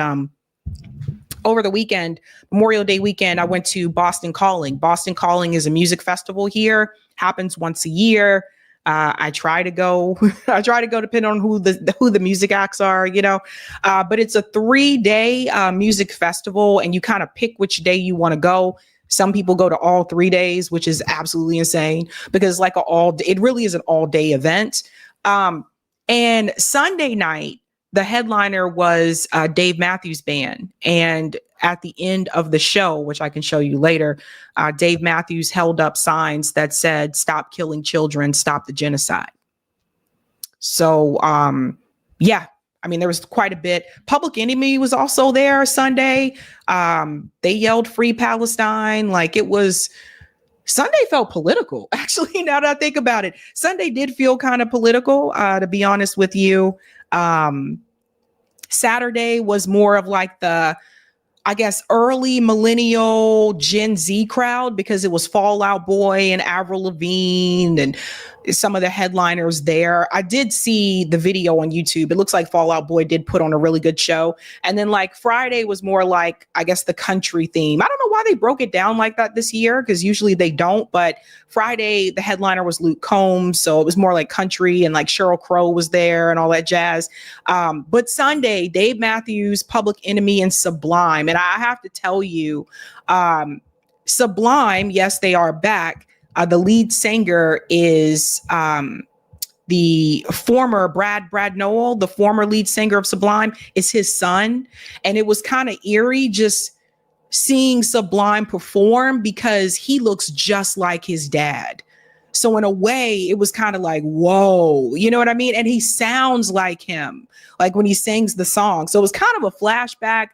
over the weekend, Memorial Day weekend, I went to Boston Calling. Boston Calling is a music festival here. Happens once a year. I try to go, depending on who the music acts are, but it's a 3-day music festival, and you kind of pick which day you want to go. Some people go to all 3 days, which is absolutely insane because it really is an all day event. And Sunday night, the headliner was Dave Matthews Band. And at the end of the show, which I can show you later, Dave Matthews held up signs that said, "Stop killing children, stop the genocide." So, yeah, I mean, there was quite a bit. Public Enemy was also there Sunday. They yelled "Free Palestine." Sunday felt political. Actually, now that I think about it, Sunday did feel kind of political, to be honest with you. Saturday was more of the, I guess, early millennial Gen Z crowd, because it was Fall Out Boy and Avril Lavigne and some of the headliners there. I did see the video on YouTube. It looks like Fall Out Boy did put on a really good show. And then Friday was more I guess, the country theme. I don't know why they broke it down like that this year, because usually they don't. But Friday, the headliner was Luke Combs. So it was more country, and Sheryl Crow was there and all that jazz. But Sunday, Dave Matthews, Public Enemy, and Sublime. And I have to tell you, Sublime, yes, they are back. The lead singer is the former Brad Noel, the former lead singer of Sublime, is his son. And it was kind of eerie just seeing Sublime perform, because he looks just like his dad. So in a way, it was kind of whoa, you know what I mean? And he sounds like him, when he sings the song. So it was kind of a flashback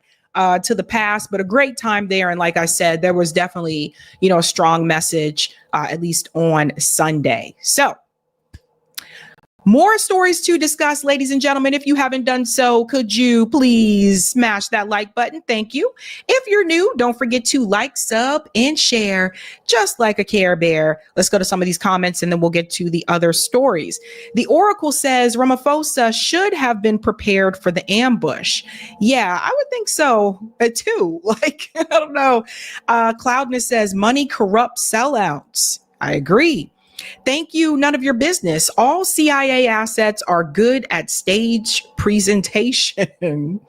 to the past, but a great time there. And like I said, there was definitely, a strong message, at least on Sunday. So more stories to discuss, ladies and gentlemen. If you haven't done so, could you please smash that like button? Thank you. If you're new, don't forget to like, sub, and share, just like a Care Bear. Let's go to some of these comments, and then we'll get to the other stories. The Oracle says Ramaphosa should have been prepared for the ambush. Yeah, I would think so too. I don't know. Cloudness says money corrupts sellouts. I agree. Thank you. None of your business. All CIA assets are good at stage presentation.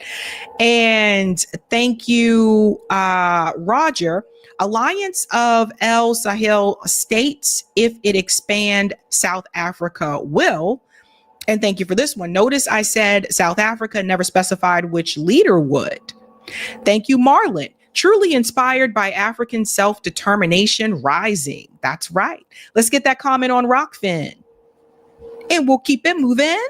And thank you, Roger. Alliance of El Sahel states, if it expand, South Africa will. And thank you for this one. Notice I said South Africa, never specified which leader would. Thank you, Marlon. Truly inspired by African self-determination rising. That's right. Let's get that comment on Rockfin. And we'll keep it moving.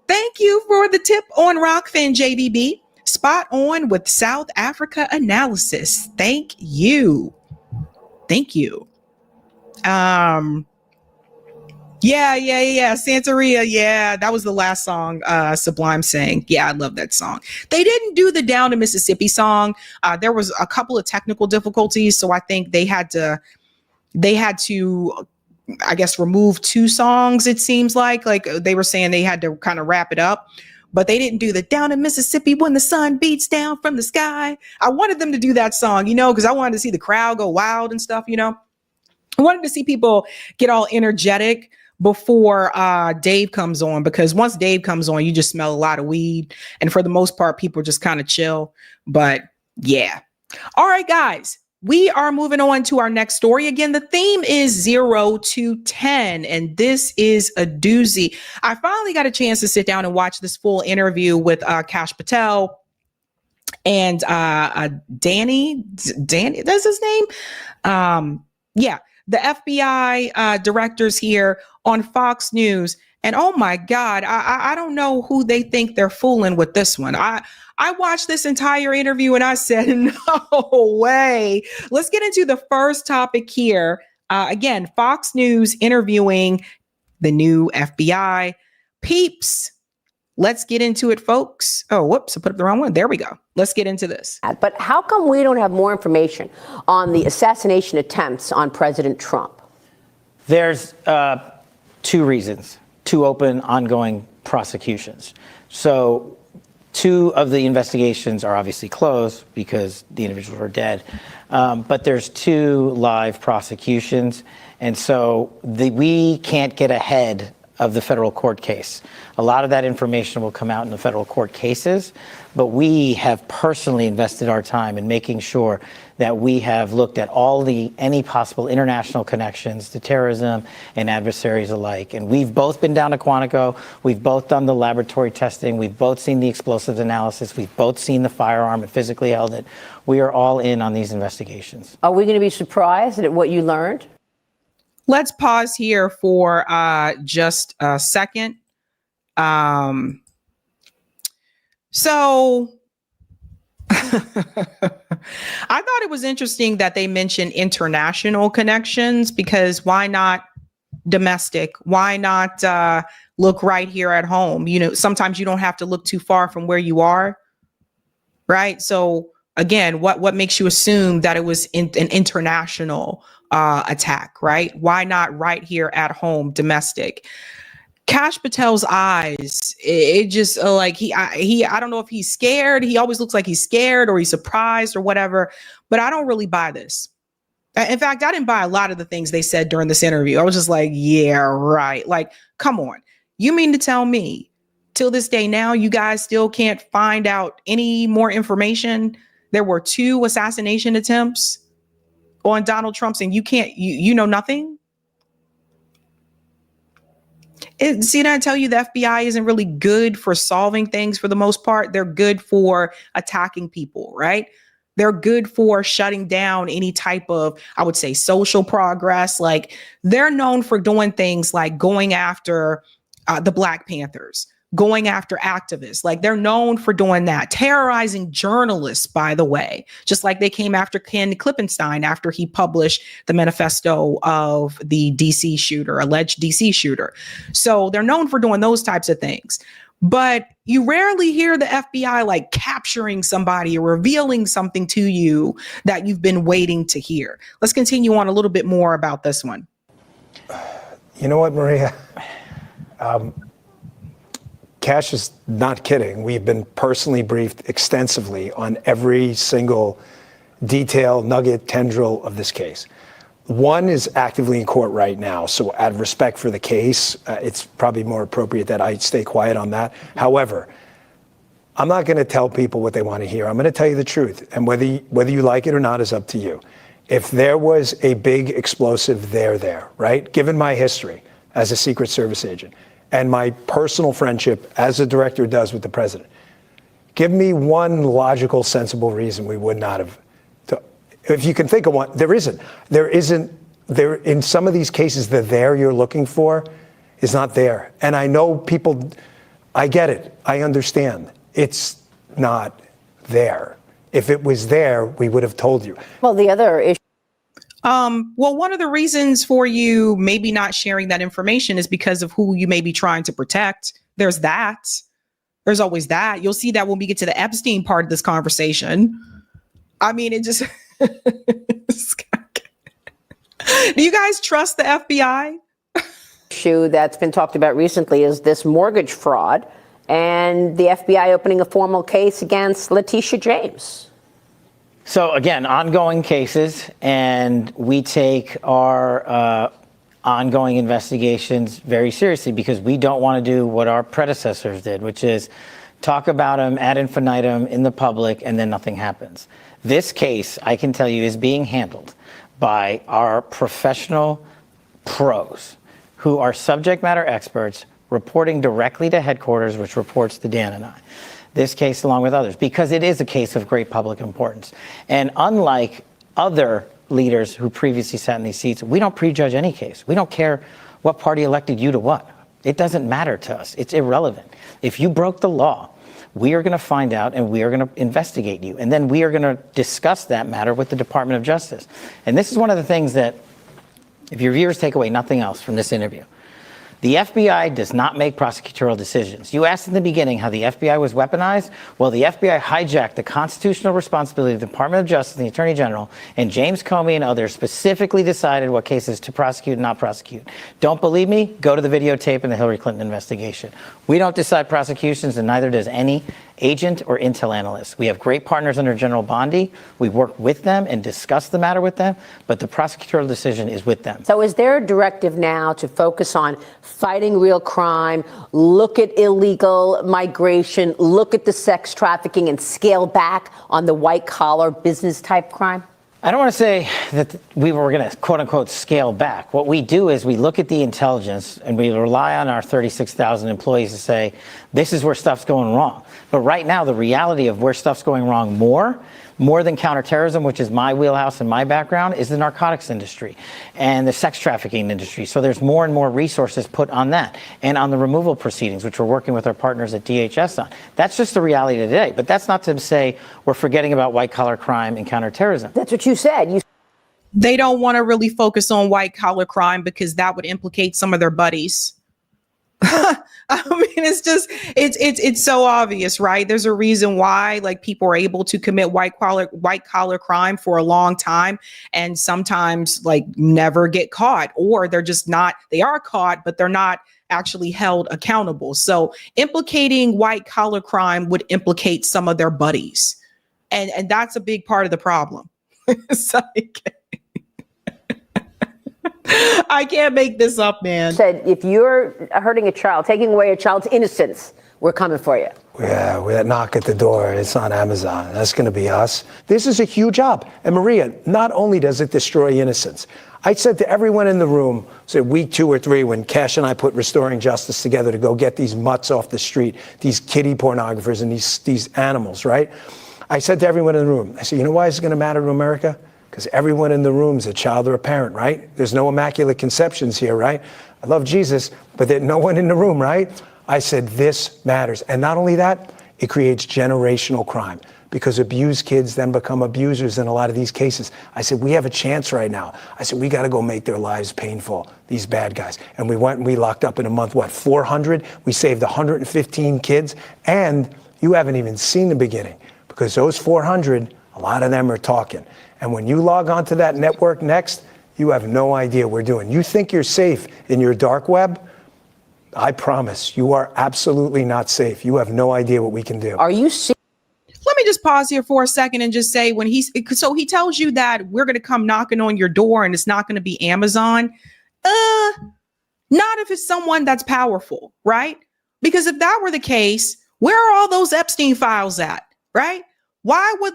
Thank you for the tip on Rockfin, JBB. Spot on with South Africa analysis. Thank you. Thank you. Yeah. Santeria. Yeah, that was the last song Sublime sang. Yeah, I love that song. They didn't do the Down to Mississippi song. There was a couple of technical difficulties, so I think they had to, I guess, remove 2 songs, it seems like they were saying they had to kind of wrap it up. But they didn't do the Down in Mississippi when the sun beats down from the sky. I wanted them to do that song, because I wanted to see the crowd go wild and stuff, I wanted to see people get all energetic before Dave comes on, because once Dave comes on, you just smell a lot of weed. And for the most part, people just kind of chill. But yeah. All right, guys, we are moving on to our next story. Again, the theme is 0 to 10, and this is a doozy. I finally got a chance to sit down and watch this full interview with Kash Patel and Danny, that's his name. Yeah. The FBI directors here on Fox News. And oh my God, I don't know who they think they're fooling with this one. I watched this entire interview and I said, no way. Let's get into the first topic here. Again, Fox News interviewing the new FBI peeps. Let's get into it, folks. Oh, whoops, I put up the wrong one. There we go. Let's get into this. But how come we don't have more information on the assassination attempts on President Trump? There's 2 reasons, 2 open, ongoing prosecutions. So 2 of the investigations are obviously closed because the individuals are dead. But there's 2 live prosecutions. And so we can't get ahead of the federal court case. A lot of that information will come out in the federal court cases, but we have personally invested our time in making sure that we have looked at any possible international connections to terrorism and adversaries alike. And we've both been down to Quantico. We've both done the laboratory testing. We've both seen the explosives analysis. We've both seen the firearm and physically held it. We are all in on these investigations. Are we going to be surprised at what you learned? Let's pause here for just a second. So I thought it was interesting that they mentioned international connections, because why not domestic? Why not look right here at home? You know, sometimes you don't have to look too far from where you are, right? So again, what makes you assume that it was an international attack, right? Why not right here at home, domestic? Kash Patel's eyes, it just like I don't know if he's scared. He always looks like he's scared or he's surprised or whatever, but I don't really buy this. In fact, I didn't buy a lot of the things they said during this interview. I was just like, yeah, right. Like, come on. You mean to tell me till this day now, you guys still can't find out any more information? There were 2 assassination attempts on Donald Trump's, and you know nothing? See, I tell you, the FBI isn't really good for solving things for the most part. They're good for attacking people, right? They're good for shutting down any type of, I would say, social progress. Like, they're known for doing things like going after the Black Panthers, going after activists. Like, they're known for doing that, terrorizing journalists, by the way, just like they came after Ken Klippenstein after he published the manifesto of the DC shooter, alleged DC shooter. So they're known for doing those types of things. But you rarely hear the FBI like capturing somebody or revealing something to you that you've been waiting to hear. Let's continue on a little bit more about this one. You know what, Maria? Kash is not kidding. We've been personally briefed extensively on every single detail, nugget, tendril of this case. One is actively in court right now, so out of respect for the case, it's probably more appropriate that I stay quiet on that. However, I'm not going to tell people what they want to hear. I'm going to tell you the truth, and whether you like it or not is up to you. If there was a big explosive there, right? Given my history as a Secret Service agent and my personal friendship as a director does with the president, give me one logical, sensible reason we would not have. If you can think of one, there isn't. There in some of these cases, the there you're looking for is not there. And I know people, I get it. I understand. It's not there. If it was there, we would have told you. Well, the other issue. Well, one of the reasons for you maybe not sharing that information is because of who you may be trying to protect. There's that. There's always that. You'll see that when we get to the Epstein part of this conversation. I mean, it just... Do you guys trust the FBI? Issue that's been talked about recently is this mortgage fraud and the FBI opening a formal case against Letitia James. So again, ongoing cases, and we take our ongoing investigations very seriously because we don't want to do what our predecessors did, which is talk about them ad infinitum in the public and then nothing happens. This case, I can tell you, is being handled by our professional pros who are subject matter experts reporting directly to headquarters, which reports to Dan and I. This case, along with others, because it is a case of great public importance. And unlike other leaders who previously sat in these seats, we don't prejudge any case. We don't care what party elected you to what. It doesn't matter to us. It's irrelevant. If you broke the law, we are going to find out and we are going to investigate you. And then we are going to discuss that matter with the Department of Justice. And this is one of the things that, if your viewers take away nothing else from this interview, the FBI does not make prosecutorial decisions. You asked in the beginning how the FBI was weaponized. Well, the FBI hijacked the constitutional responsibility of the Department of Justice and the Attorney General, and James Comey and others specifically decided what cases to prosecute and not prosecute. Don't believe me? Go to the videotape in the Hillary Clinton investigation. We don't decide prosecutions, and neither does any agent or intel analyst. We have great partners under General Bondi. We work with them and discuss the matter with them, but the prosecutorial decision is with them. So is there a directive now to focus on fighting real crime, look at illegal migration, look at the sex trafficking, and scale back on the white-collar business-type crime? I don't want to say that we were going to, quote unquote, scale back. What we do is we look at the intelligence and we rely on our 36,000 employees to say, this is where stuff's going wrong. But right now, the reality of where stuff's going wrong more than counterterrorism, which is my wheelhouse and my background, is the narcotics industry and the sex trafficking industry. So there's more and more resources put on that and on the removal proceedings, which we're working with our partners at DHS on. That's just the reality today. But that's not to say we're forgetting about white collar crime and counterterrorism. That's what you said. They don't want to really focus on white collar crime because that would implicate some of their buddies. I mean, it's so obvious, right? There's a reason why like people are able to commit white collar crime for a long time and sometimes like never get caught, or they are caught, but they're not actually held accountable. So implicating white collar crime would implicate some of their buddies. And that's a big part of the problem. It's like, I can't make this up, man. Said if you're hurting a child, taking away a child's innocence, we're coming for you. Yeah, we had a knock at the door. It's on Amazon. That's going to be us. This is a huge job. And Maria, not only does it destroy innocence, I said to everyone in the room, say week 2 or 3, when Kash and I put Restoring Justice together to go get these mutts off the street, these kiddie pornographers and these animals, right? I said to everyone in the room, I said, you know why it's going to matter to America? Because everyone in the room is a child or a parent, right? There's no immaculate conceptions here, right? I love Jesus, but there's no one in the room, right? I said, this matters. And not only that, it creates generational crime because abused kids then become abusers in a lot of these cases. I said, we have a chance right now. I said, we got to go make their lives painful, these bad guys. And we went and we locked up in a month, 400? We saved 115 kids. And you haven't even seen the beginning because those 400, a lot of them are talking. And when you log onto that network next, you have no idea what we're doing. You think you're safe in your dark web? I promise you are absolutely not safe. You have no idea what we can do. Are you serious? Let me just pause here for a second and just say so he tells you that we're going to come knocking on your door and it's not going to be Amazon. Not if it's someone that's powerful, right? Because if that were the case, where are all those Epstein files at, right? Why were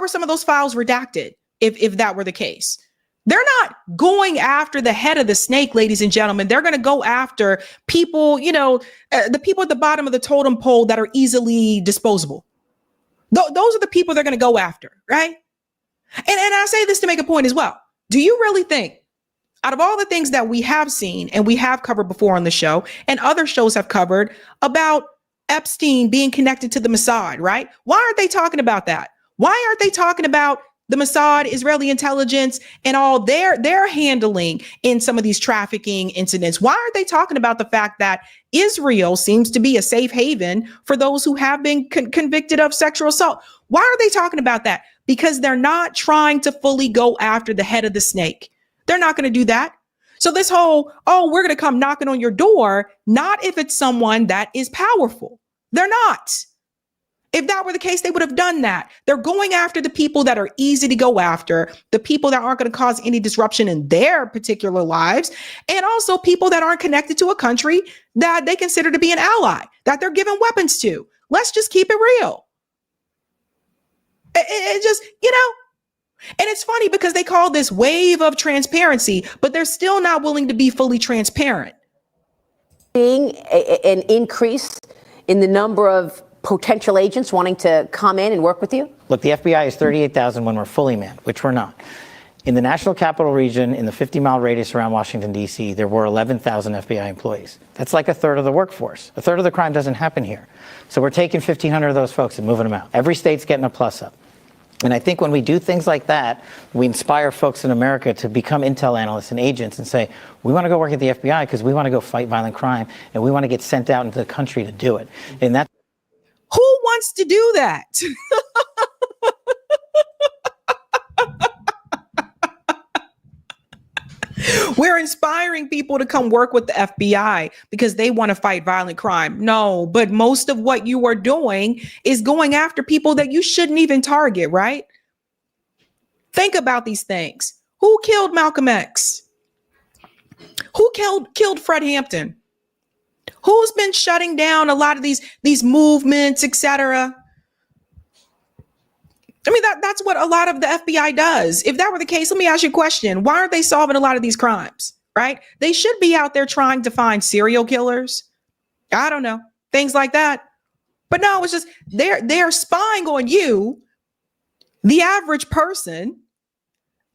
some of those files redacted if that were the case? They're not going after the head of the snake, ladies and gentlemen. They're going to go after people, the people at the bottom of the totem pole that are easily disposable. Those are the people they're going to go after, right? And I say this to make a point as well. Do you really think, out of all the things that we have seen and we have covered before on the show and other shows have covered about Epstein being connected to the Mossad, right? Why aren't they talking about that? Why aren't they talking about the Mossad, Israeli intelligence, and all they're handling in some of these trafficking incidents? Why aren't they talking about the fact that Israel seems to be a safe haven for those who have been convicted of sexual assault? Why are they talking about that? Because they're not trying to fully go after the head of the snake. They're not going to do that. So this whole, we're going to come knocking on your door, not if it's someone that is powerful. They're not. If that were the case, they would have done that. They're going after the people that are easy to go after, the people that aren't going to cause any disruption in their particular lives, and also people that aren't connected to a country that they consider to be an ally, that they're giving weapons to. Let's just keep it real. It just, and it's funny because they call this wave of transparency, but they're still not willing to be fully transparent. Being an increase in the number of potential agents wanting to come in and work with you? Look, the FBI is 38,000 when we're fully manned, which we're not. In the National Capital Region, in the 50-mile radius around Washington, D.C., there were 11,000 FBI employees. That's like a third of the workforce. A third of the crime doesn't happen here. So we're taking 1,500 of those folks and moving them out. Every state's getting a plus up. And I think when we do things like that, we inspire folks in America to become intel analysts and agents and say, we want to go work at the FBI because we want to go fight violent crime and we want to get sent out into the country to do it. And that's who wants to do that? We're inspiring people to come work with the FBI because they want to fight violent crime. No, but most of what you are doing is going after people that you shouldn't even target, right? Think about these things. Who killed Malcolm X? Who killed Fred Hampton? Who's been shutting down a lot of these movements, etc.? I mean, that's what a lot of the FBI does. If that were the case, let me ask you a question. Why aren't they solving a lot of these crimes, right? They should be out there trying to find serial killers. I don't know, things like that. But no, it's just they're spying on you, the average person.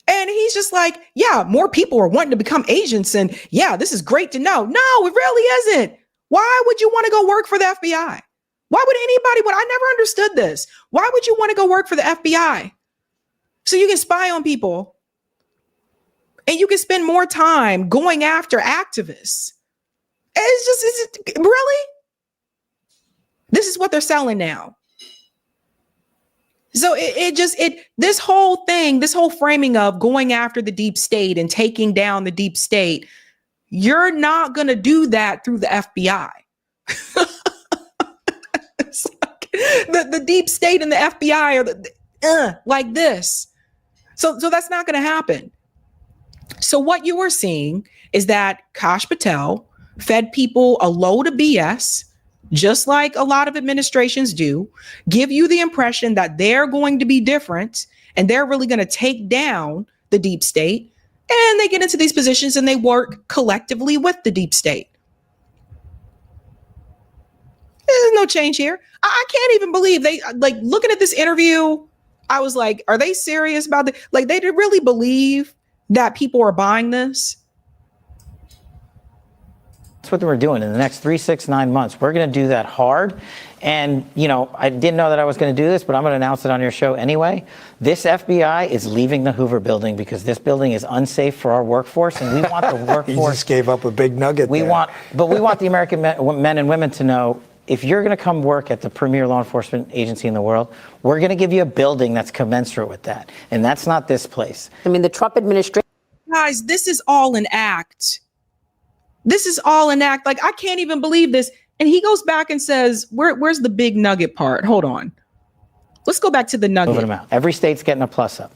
And he's just like, yeah, more people are wanting to become agents. And yeah, this is great to know. No, it really isn't. Why would you want to go work for the FBI? Why would anybody want? I never understood this. Why would you want to go work for the FBI? So you can spy on people and you can spend more time going after activists. It's really? This is what they're selling now. So this whole thing, this whole framing of going after the deep state and taking down the deep state, you're not going to do that through the FBI. The deep state and the FBI are like this. So that's not going to happen. So what you are seeing is that Kash Patel fed people a load of BS, just like a lot of administrations do, give you the impression that they're going to be different and they're really going to take down the deep state. And they get into these positions and they work collectively with the deep state. There's no change here. I can't even believe they, like, looking at this interview, I was like, are they serious about it? Like, they did really believe that people are buying this? That's what we're doing in the next 3, 6, 9 months. We're going to do that hard. And, you know, I didn't know that I was going to do this, but I'm going to announce it on your show anyway. This FBI is leaving the Hoover building because this building is unsafe for our workforce. And we want the workforce. You just gave up a big nugget. We want the American men and women to know, if you're going to come work at the premier law enforcement agency in the world, we're going to give you a building that's commensurate with that. And that's not this place. I mean, the Trump administration. Guys, this is all an act. This is all an act. Like, I can't even believe this. And he goes back and says, where's the big nugget part? Hold on. Let's go back to the nugget. Moving them out. Every state's getting a plus up.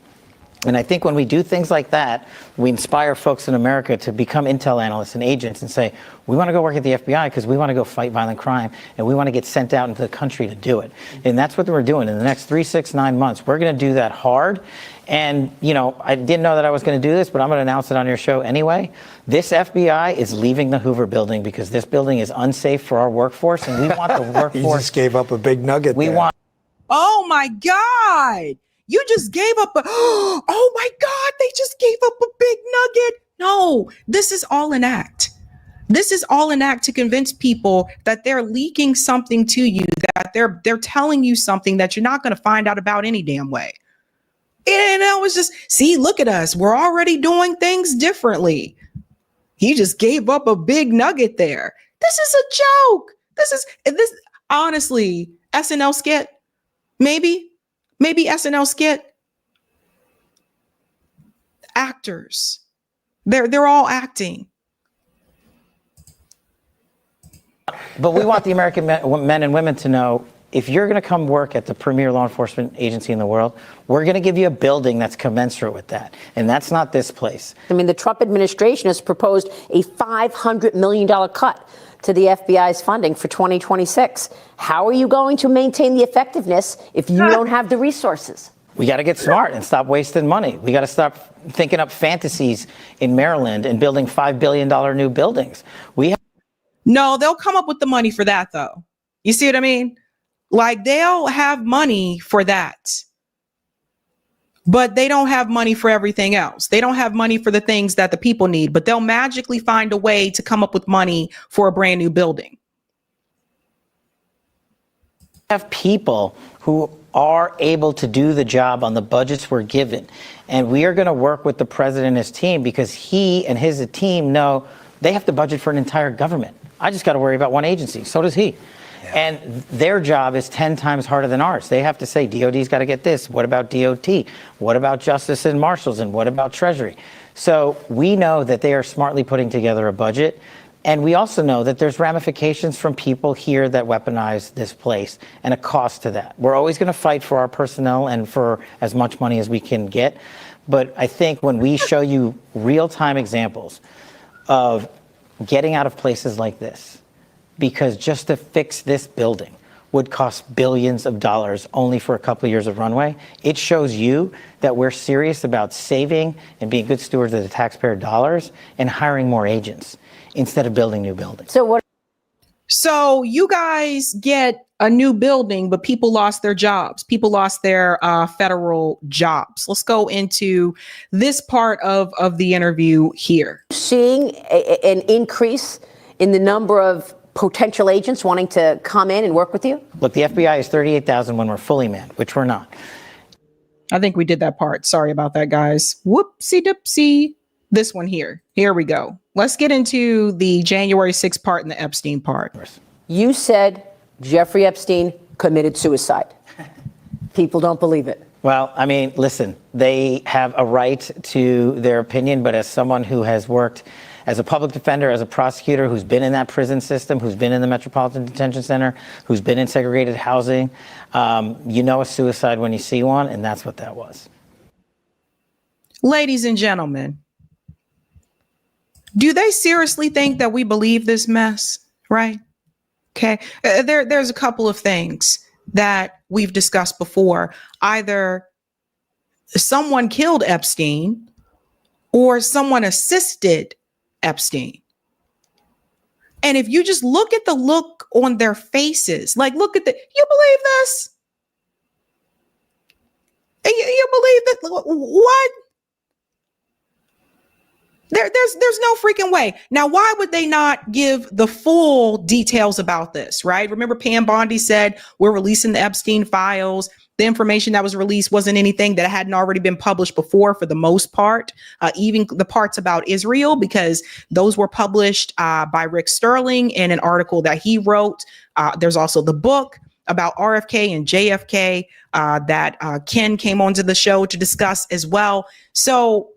And I think when we do things like that, we inspire folks in America to become intel analysts and agents and say, we want to go work at the FBI because we want to go fight violent crime and we want to get sent out into the country to do it. And that's what we're doing in the next 3, 6, 9 months. We're going to do that hard. And, you know, I didn't know that I was going to do this, but I'm going to announce it on your show anyway. This FBI is leaving the Hoover building because this building is unsafe for our workforce. And we want the workforce. You just gave up a big nugget. Oh, my God. You just gave up oh my God, they just gave up a big nugget. No, this is all an act. This is all an act to convince people that they're leaking something to you, that they're telling you something that you're not going to find out about any damn way. And I was just, see, look at us. We're already doing things differently. He just gave up a big nugget there. This is a joke. This honestly, SNL skit, maybe SNL skit. Actors. They're all acting. But we want the American men and women to know, if you're going to come work at the premier law enforcement agency in the world, we're going to give you a building that's commensurate with that. And that's not this place. I mean, the Trump administration has proposed a $500 million cut to the FBI's funding for 2026. How are you going to maintain the effectiveness if you don't have the resources? We got to get smart and stop wasting money. We got to stop thinking up fantasies in Maryland and building $5 billion new buildings. No, they'll come up with the money for that, though. You see what I mean? Like, they'll have money for that. But they don't have money for everything else. They don't have money for the things that the people need, but they'll magically find a way to come up with money for a brand new building. Have people who are able to do the job on the budgets we're given. And we are going to work with the president and his team because he and his team know they have to budget for an entire government. I just got to worry about one agency. So does he. And their job is 10 times harder than ours. They have to say, DOD's got to get this. What about DOT? What about Justice and Marshals? And what about Treasury? So we know that they are smartly putting together a budget. And we also know that there's ramifications from people here that weaponize this place and a cost to that. We're always going to fight for our personnel and for as much money as we can get. But I think when we show you real-time examples of getting out of places like this, because just to fix this building would cost billions of dollars only for a couple of years of runway, it shows you that we're serious about saving and being good stewards of the taxpayer dollars and hiring more agents instead of building new buildings. So you guys get a new building, but people lost their jobs. People lost their federal jobs. Let's go into this part of the interview here. Seeing an increase in the number of potential agents wanting to come in and work with you? Look, the FBI is 38,000 when we're fully manned, which we're not. I think we did that part. Sorry about that, guys. Whoopsie doopsie. This one here. Here we go. Let's get into the January 6th part and the Epstein part. You said Jeffrey Epstein committed suicide. People don't believe it. Well, I mean, listen, they have a right to their opinion, but as someone who has worked as a public defender, as a prosecutor, who's been in that prison system, who's been in the Metropolitan Detention Center, who's been in segregated housing, you know a suicide when you see one, and that's what that was. Ladies and gentlemen, do they seriously think that we believe this mess? Right? Okay. There's a couple of things that we've discussed before. Either someone killed Epstein or someone assisted Epstein. And if you just look at the look on their faces, like, look at you believe this? You believe that? What? There's no freaking way. Now, why would they not give the full details about this, right? Remember, Pam Bondi said, we're releasing the Epstein files. The information that was released wasn't anything that hadn't already been published before for the most part, even the parts about Israel, because those were published by Rick Sterling in an article that he wrote. There's also the book about RFK and JFK that Ken came onto the show to discuss as well. So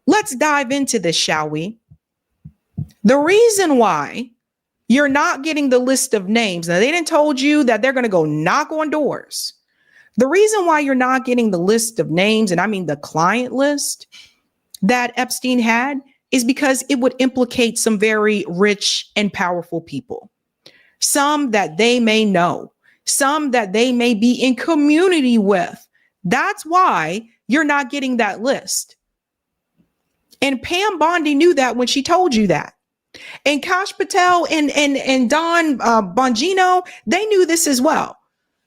let's dive into this, shall we? The reason why you're not getting the list of names, now they didn't told you that they're going to go knock on doors. The reason why you're not getting the list of names, and I mean the client list that Epstein had, is because it would implicate some very rich and powerful people. Some that they may know, some that they may be in community with. That's why you're not getting that list. And Pam Bondi knew that when she told you that. And Kash Patel and Don Bongino, they knew this as well.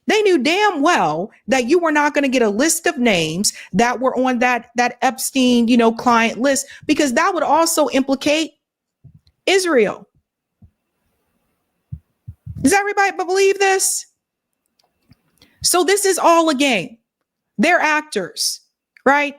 They knew damn well that you were not going to get a list of names that were on that Epstein, client list, because that would also implicate Israel. Does everybody believe this? So this is all a game. They're actors, right?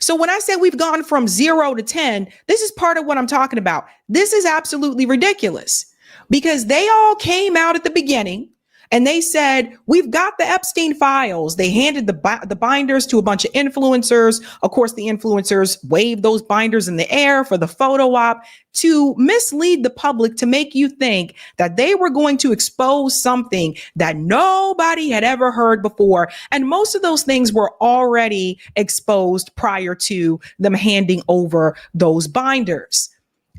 So when I say we've gone from 0 to 10, this is part of what I'm talking about. This is absolutely ridiculous because they all came out at the beginning and they said, we've got the Epstein files. They handed the binders to a bunch of influencers. Of course, the influencers waved those binders in the air for the photo op to mislead the public, to make you think that they were going to expose something that nobody had ever heard before. And most of those things were already exposed prior to them handing over those binders.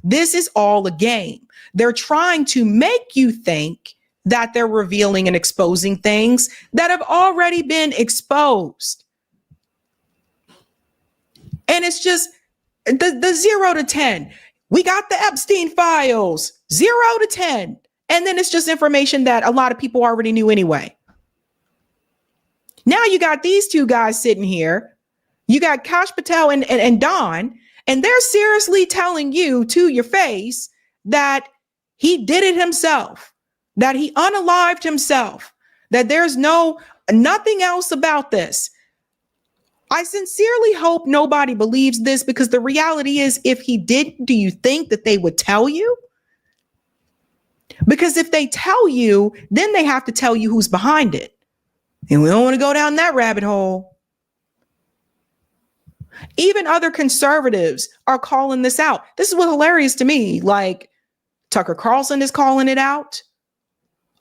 This is all a game. They're trying to make you think that they're revealing and exposing things that have already been exposed. And it's just the 0 to 10. We got the Epstein files, 0 to 10. And then it's just information that a lot of people already knew anyway. Now you got these two guys sitting here. You got Kash Patel and Don, and they're seriously telling you to your face that he did it himself, that he unalived himself, that there's nothing else about this. I sincerely hope nobody believes this, because the reality is, if he did, do you think that they would tell you? Because if they tell you, then they have to tell you who's behind it. And we don't want to go down that rabbit hole. Even other conservatives are calling this out. This is what's hilarious to me. Like Tucker Carlson is calling it out.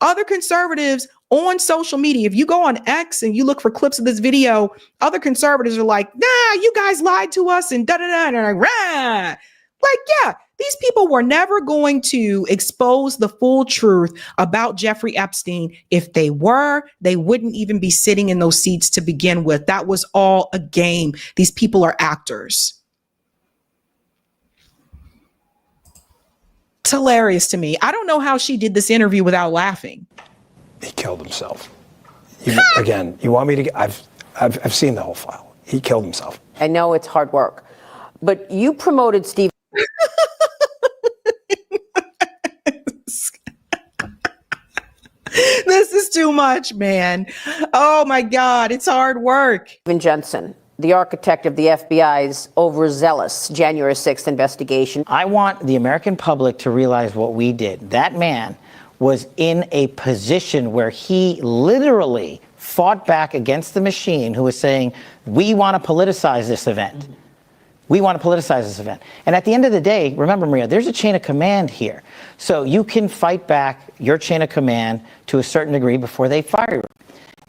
Other conservatives on social media, if you go on X and you look for clips of this video, other conservatives are like, nah, you guys lied to us and da-da-da, and rah. Like, yeah, these people were never going to expose the full truth about Jeffrey Epstein. If they were, they wouldn't even be sitting in those seats to begin with. That was all a game. These people are actors. It's hilarious to me. I don't know how she did this interview without laughing. He killed himself. Again, you want me to? I've seen the whole file. He killed himself. I know it's hard work, but you promoted Steve. This is too much, man. Oh my God, it's hard work. Stephen Jensen, the architect of the FBI's overzealous January 6th investigation. I want the American public to realize what we did. That man was in a position where he literally fought back against the machine who was saying, we want to politicize this event. We want to politicize this event. And at the end of the day, remember, Maria, there's a chain of command here. So you can fight back your chain of command to a certain degree before they fire you.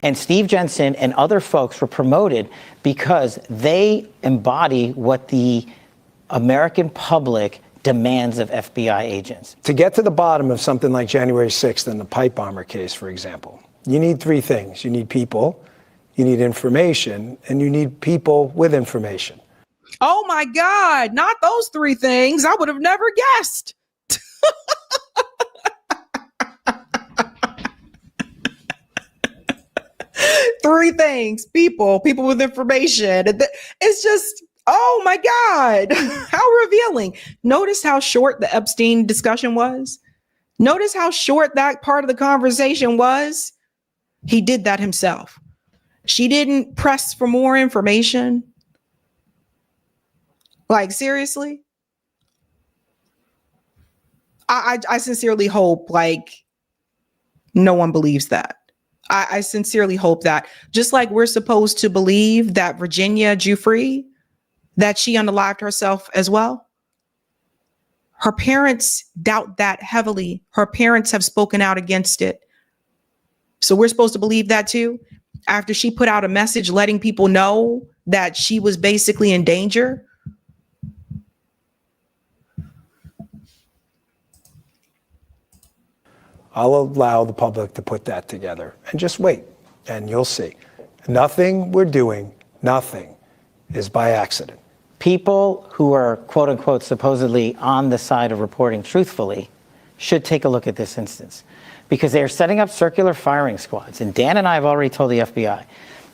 And Steve Jensen and other folks were promoted because they embody what the American public demands of FBI agents. To get to the bottom of something like January 6th and the pipe bomber case, for example, you need three things. You need people, you need information, and you need people with information. Oh my God, not those three things. I would have never guessed. Three things: people with information. It's just, oh my God, how revealing. Notice how short the Epstein discussion was. Notice how short that part of the conversation was. He did that himself. She didn't press for more information. Like, seriously? I sincerely hope, like, no one believes that. I sincerely hope that, just like we're supposed to believe that Virginia Giuffre, that she unalived herself as well. Her parents doubt that heavily. Her parents have spoken out against it. So we're supposed to believe that too, after she put out a message letting people know that she was basically in danger. I'll allow the public to put that together and just wait, and you'll see. Nothing we're doing, nothing is by accident. People who are, quote unquote, supposedly on the side of reporting truthfully should take a look at this instance, because they are setting up circular firing squads. And Dan and I have already told the FBI,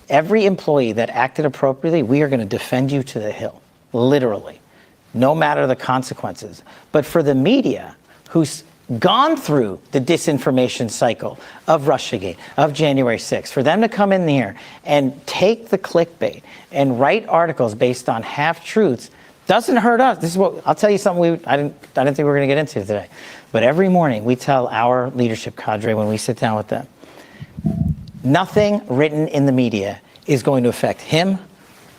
every employee that acted appropriately, we are going to defend you to the hill, literally, no matter the consequences. But for the media, who's gone through the disinformation cycle of Russiagate, of January 6th, for them to come in here and take the clickbait and write articles based on half-truths doesn't hurt us. This is what, I'll tell you something I didn't think we were going to get into today. But every morning we tell our leadership cadre when we sit down with them, nothing written in the media is going to affect him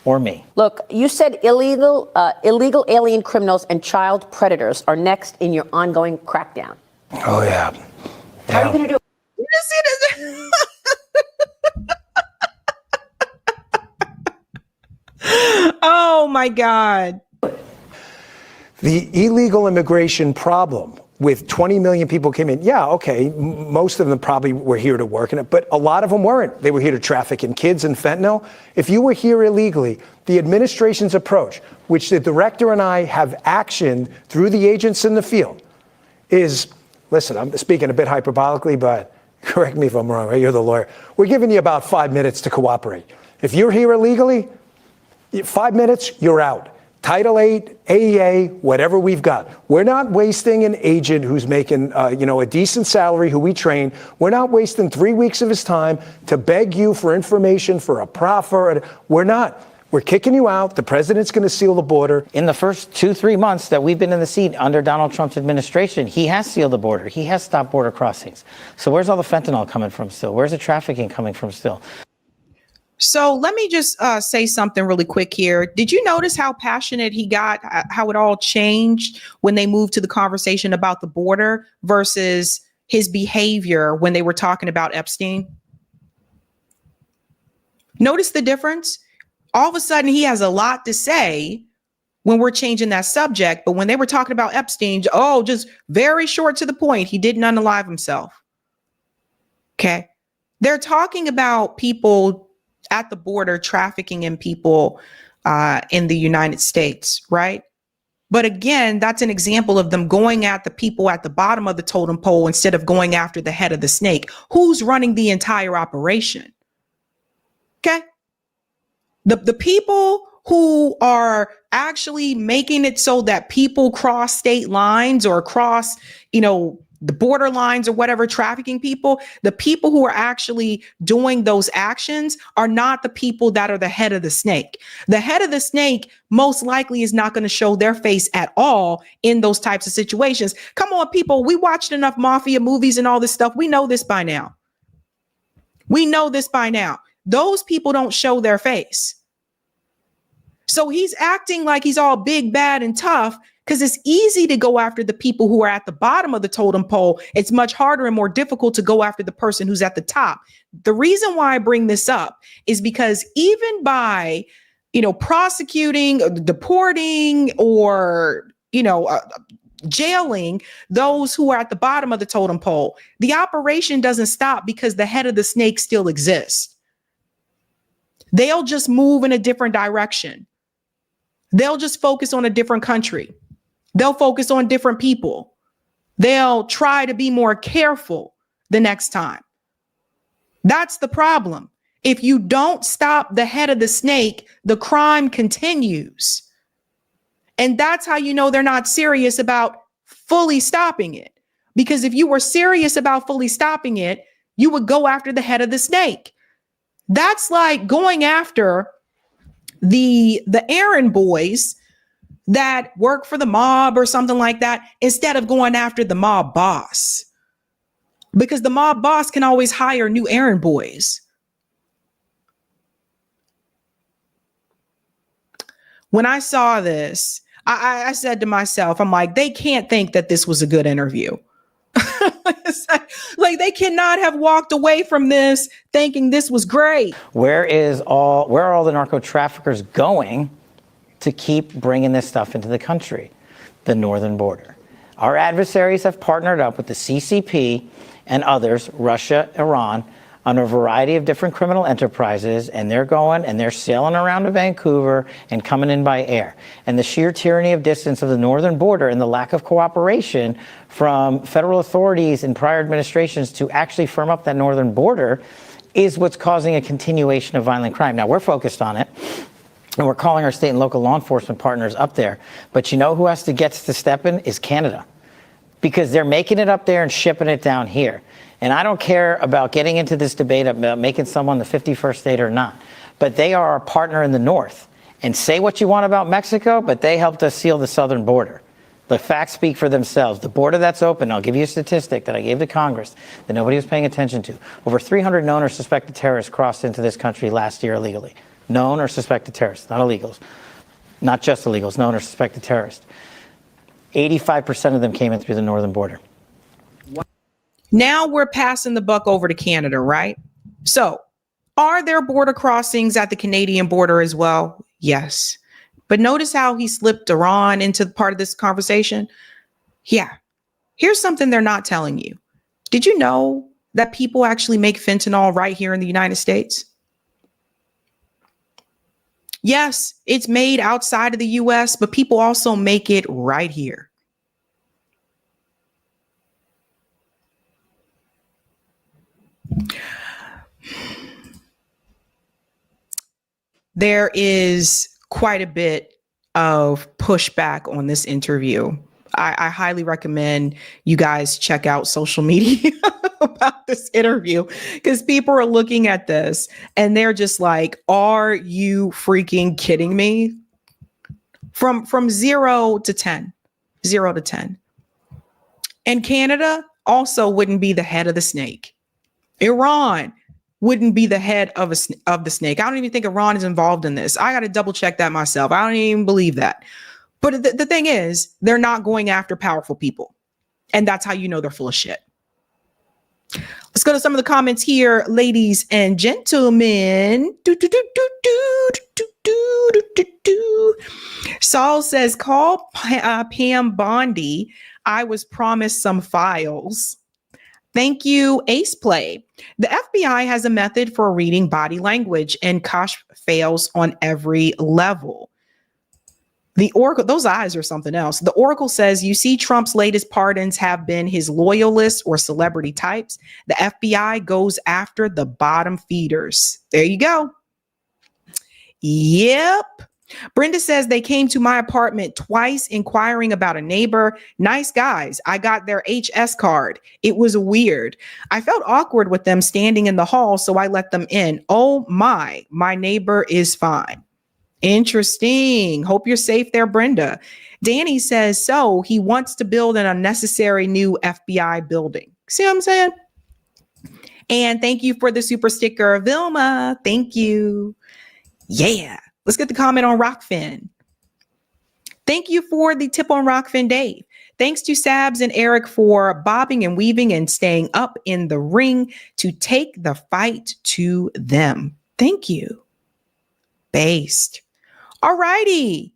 or me. Look, you said illegal alien criminals and child predators are next in your ongoing crackdown. Oh, yeah. How are you going to do it? Oh my God. The illegal immigration problem with 20 million people came in. Yeah, okay, most of them probably were here to work in it, but a lot of them weren't. They were here to traffic in kids and fentanyl. If you were here illegally, the administration's approach, which the director and I have actioned through the agents in the field, is, listen, I'm speaking a bit hyperbolically, but correct me if I'm wrong, right? You're the lawyer. We're giving you about 5 minutes to cooperate. If you're here illegally, 5 minutes, you're out. Title 8, AEA, whatever we've got. We're not wasting an agent who's making, a decent salary, who we train. We're not wasting 3 weeks of his time to beg you for information for a proffer. We're not. We're kicking you out. The president's going to seal the border. In the first 2-3 months that we've been in the seat under Donald Trump's administration, he has sealed the border. He has stopped border crossings. So where's all the fentanyl coming from still? Where's the trafficking coming from still? So let me just say something really quick here. Did you notice how passionate he got, how it all changed when they moved to the conversation about the border versus his behavior when they were talking about Epstein? Notice the difference? All of a sudden, he has a lot to say when we're changing that subject. But when they were talking about Epstein, just very short to the point. He didn't unalive himself. Okay. They're talking about people at the border trafficking in people in the United States, right? But again, that's an example of them going at the people at the bottom of the totem pole instead of going after the head of the snake. Who's running the entire operation? Okay. The people who are actually making it so that people cross state lines or cross, the border lines or whatever, trafficking people, the people who are actually doing those actions are not the people that are the head of the snake. The head of the snake most likely is not going to show their face at all in those types of situations. Come on, people. We watched enough mafia movies and all this stuff. We know this by now. Those people don't show their face. So he's acting like he's all big, bad, and tough because it's easy to go after the people who are at the bottom of the totem pole. It's much harder and more difficult to go after the person who's at the top. The reason why I bring this up is because even by, prosecuting, or deporting, or, jailing those who are at the bottom of the totem pole, the operation doesn't stop because the head of the snake still exists. They'll just move in a different direction. They'll just focus on a different country. They'll focus on different people. They'll try to be more careful the next time. That's the problem. If you don't stop the head of the snake, the crime continues. And that's how you know they're not serious about fully stopping it. Because if you were serious about fully stopping it, you would go after the head of the snake. That's like going after the errand boys that work for the mob or something like that, instead of going after the mob boss, because the mob boss can always hire new errand boys. When I saw this, I said to myself, I'm like, they can't think that this was a good interview. Like they cannot have walked away from this thinking this was great. Where are all the narco traffickers going to keep bringing this stuff into the country? The northern border. Our adversaries have partnered up with the CCP and others, Russia, Iran, on a variety of different criminal enterprises, and they're sailing around to Vancouver and coming in by air. And the sheer tyranny of distance of the northern border and the lack of cooperation from federal authorities in prior administrations to actually firm up that northern border is what's causing a continuation of violent crime. Now, we're focused on it, and we're calling our state and local law enforcement partners up there. But you know who has to get to step in is Canada, because they're making it up there and shipping it down here. And I don't care about getting into this debate about making someone the 51st state or not, but they are our partner in the north. And say what you want about Mexico, but they helped us seal the southern border. The facts speak for themselves. The border that's open, I'll give you a statistic that I gave to Congress that nobody was paying attention to. Over 300 known or suspected terrorists crossed into this country last year illegally. Known or suspected terrorists, not illegals. Not just illegals, known or suspected terrorists. 85% of them came in through the northern border. Now we're passing the buck over to Canada, right? So are there border crossings at the Canadian border as well? Yes. But notice how he slipped Iran into part of this conversation. Yeah. Here's something they're not telling you. Did you know that people actually make fentanyl right here in the United States? Yes, it's made outside of the US, but people also make it right here. There is quite a bit of pushback on this interview. I highly recommend you guys check out social media about this interview because people are looking at this and they're just like, are you freaking kidding me? From 0 to 10, 0 to 10. And Canada also wouldn't be the head of the snake. Iran wouldn't be the head of the snake. I don't even think Iran is involved in this. I got to double check that myself. I don't even believe that. But the thing is, they're not going after powerful people. And that's how you know they're full of shit. Let's go to some of the comments here, ladies and gentlemen. Saul says, call Pam Bondi. I was promised some files. Thank you, Ace Play. The FBI has a method for reading body language, and Kash fails on every level. The Oracle, those eyes are something else. The Oracle says, you see, Trump's latest pardons have been his loyalists or celebrity types. The FBI goes after the bottom feeders. There you go. Yep. Brenda says they came to my apartment twice inquiring about a neighbor. Nice guys. I got their HS card. It was weird. I felt awkward with them standing in the hall, so I let them in. Oh my neighbor is fine. Interesting. Hope you're safe there, Brenda. Danny says, so he wants to build an unnecessary new FBI building. See what I'm saying? And thank you for the super sticker, Vilma. Thank you. Yeah. Let's get the comment on Rockfin. Thank you for the tip on Rockfin, Dave. Thanks to Sabs and Eric for bobbing and weaving and staying up in the ring to take the fight to them. Thank you. Based. All righty.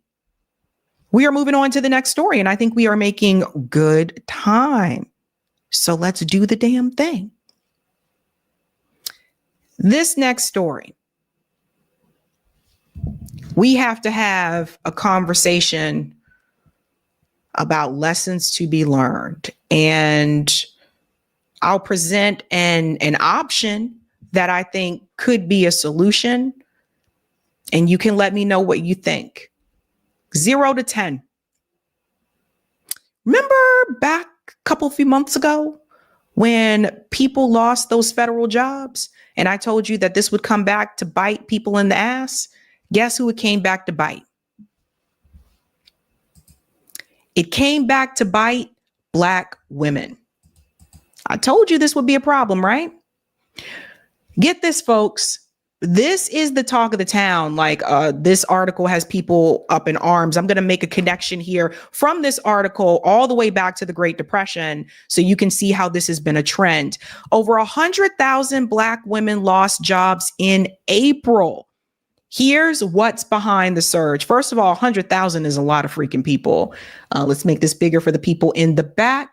We are moving on to the next story, and I think we are making good time. So let's do the damn thing. This next story. We have to have a conversation about lessons to be learned. And I'll present an option that I think could be a solution. And you can let me know what you think. 0 to 10. Remember back a few months ago when people lost those federal jobs? And I told you that this would come back to bite people in the ass. Guess who it came back to bite? It came back to bite Black women. I told you this would be a problem, right? Get this, folks. This is the talk of the town. Like this article has people up in arms. I'm going to make a connection here from this article all the way back to the Great Depression so you can see how this has been a trend. Over 100,000 Black women lost jobs in April. Here's what's behind the surge. First of all, 100,000 is a lot of freaking people. Let's make this bigger for the people in the back.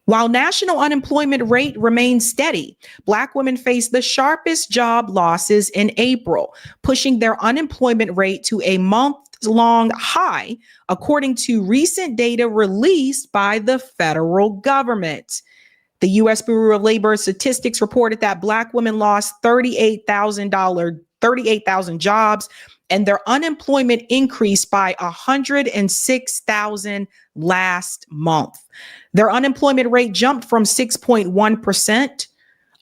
While national unemployment rate remains steady, Black women face the sharpest job losses in April, pushing their unemployment rate to a month-long high, according to recent data released by the federal government. The U.S. Bureau of Labor Statistics reported that Black women lost 38,000 jobs, and their unemployment increased by 106,000 last month. Their unemployment rate jumped from 6.1%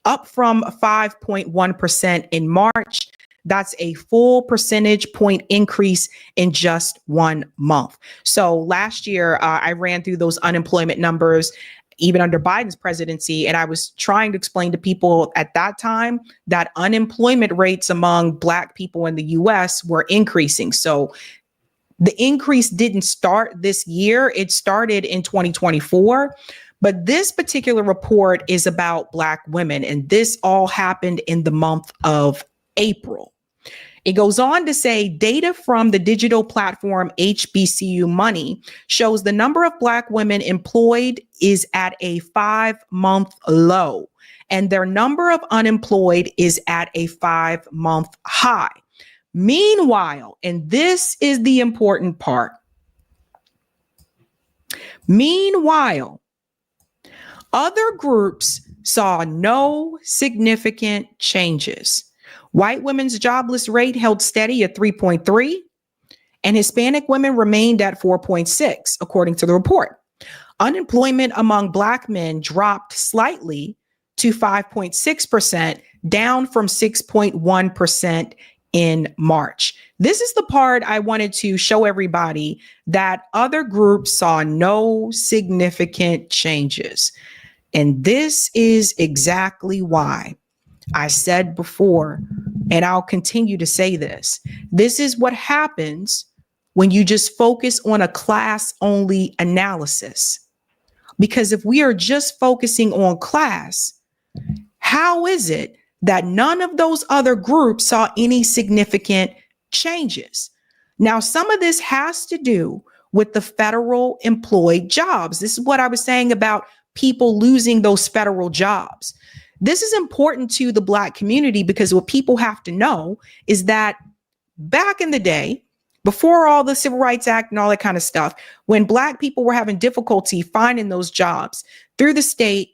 up from 5.1% in March. That's a full percentage point increase in just 1 month. So last year, I ran through those unemployment numbers, even under Biden's presidency. And I was trying to explain to people at that time that unemployment rates among Black people in the US were increasing. So the increase didn't start this year. It started in 2024. But this particular report is about Black women. And this all happened in the month of April. It goes on to say data from the digital platform HBCU Money shows the number of Black women employed is at a 5-month low, and their number of unemployed is at a 5-month high. Meanwhile, and this is the important part, meanwhile, other groups saw no significant changes. White women's jobless rate held steady at 3.3, and Hispanic women remained at 4.6, according to the report. Unemployment among Black men dropped slightly to 5.6%, down from 6.1% in March. This is the part I wanted to show everybody, that other groups saw no significant changes. And this is exactly why I said before, and I'll continue to say this. This is what happens when you just focus on a class-only analysis. Because if we are just focusing on class, how is it that none of those other groups saw any significant changes? Now, some of this has to do with the federal employed jobs. This is what I was saying about people losing those federal jobs. This is important to the Black community, because what people have to know is that back in the day, before all the Civil Rights Act and all that kind of stuff, when Black people were having difficulty finding those jobs through the state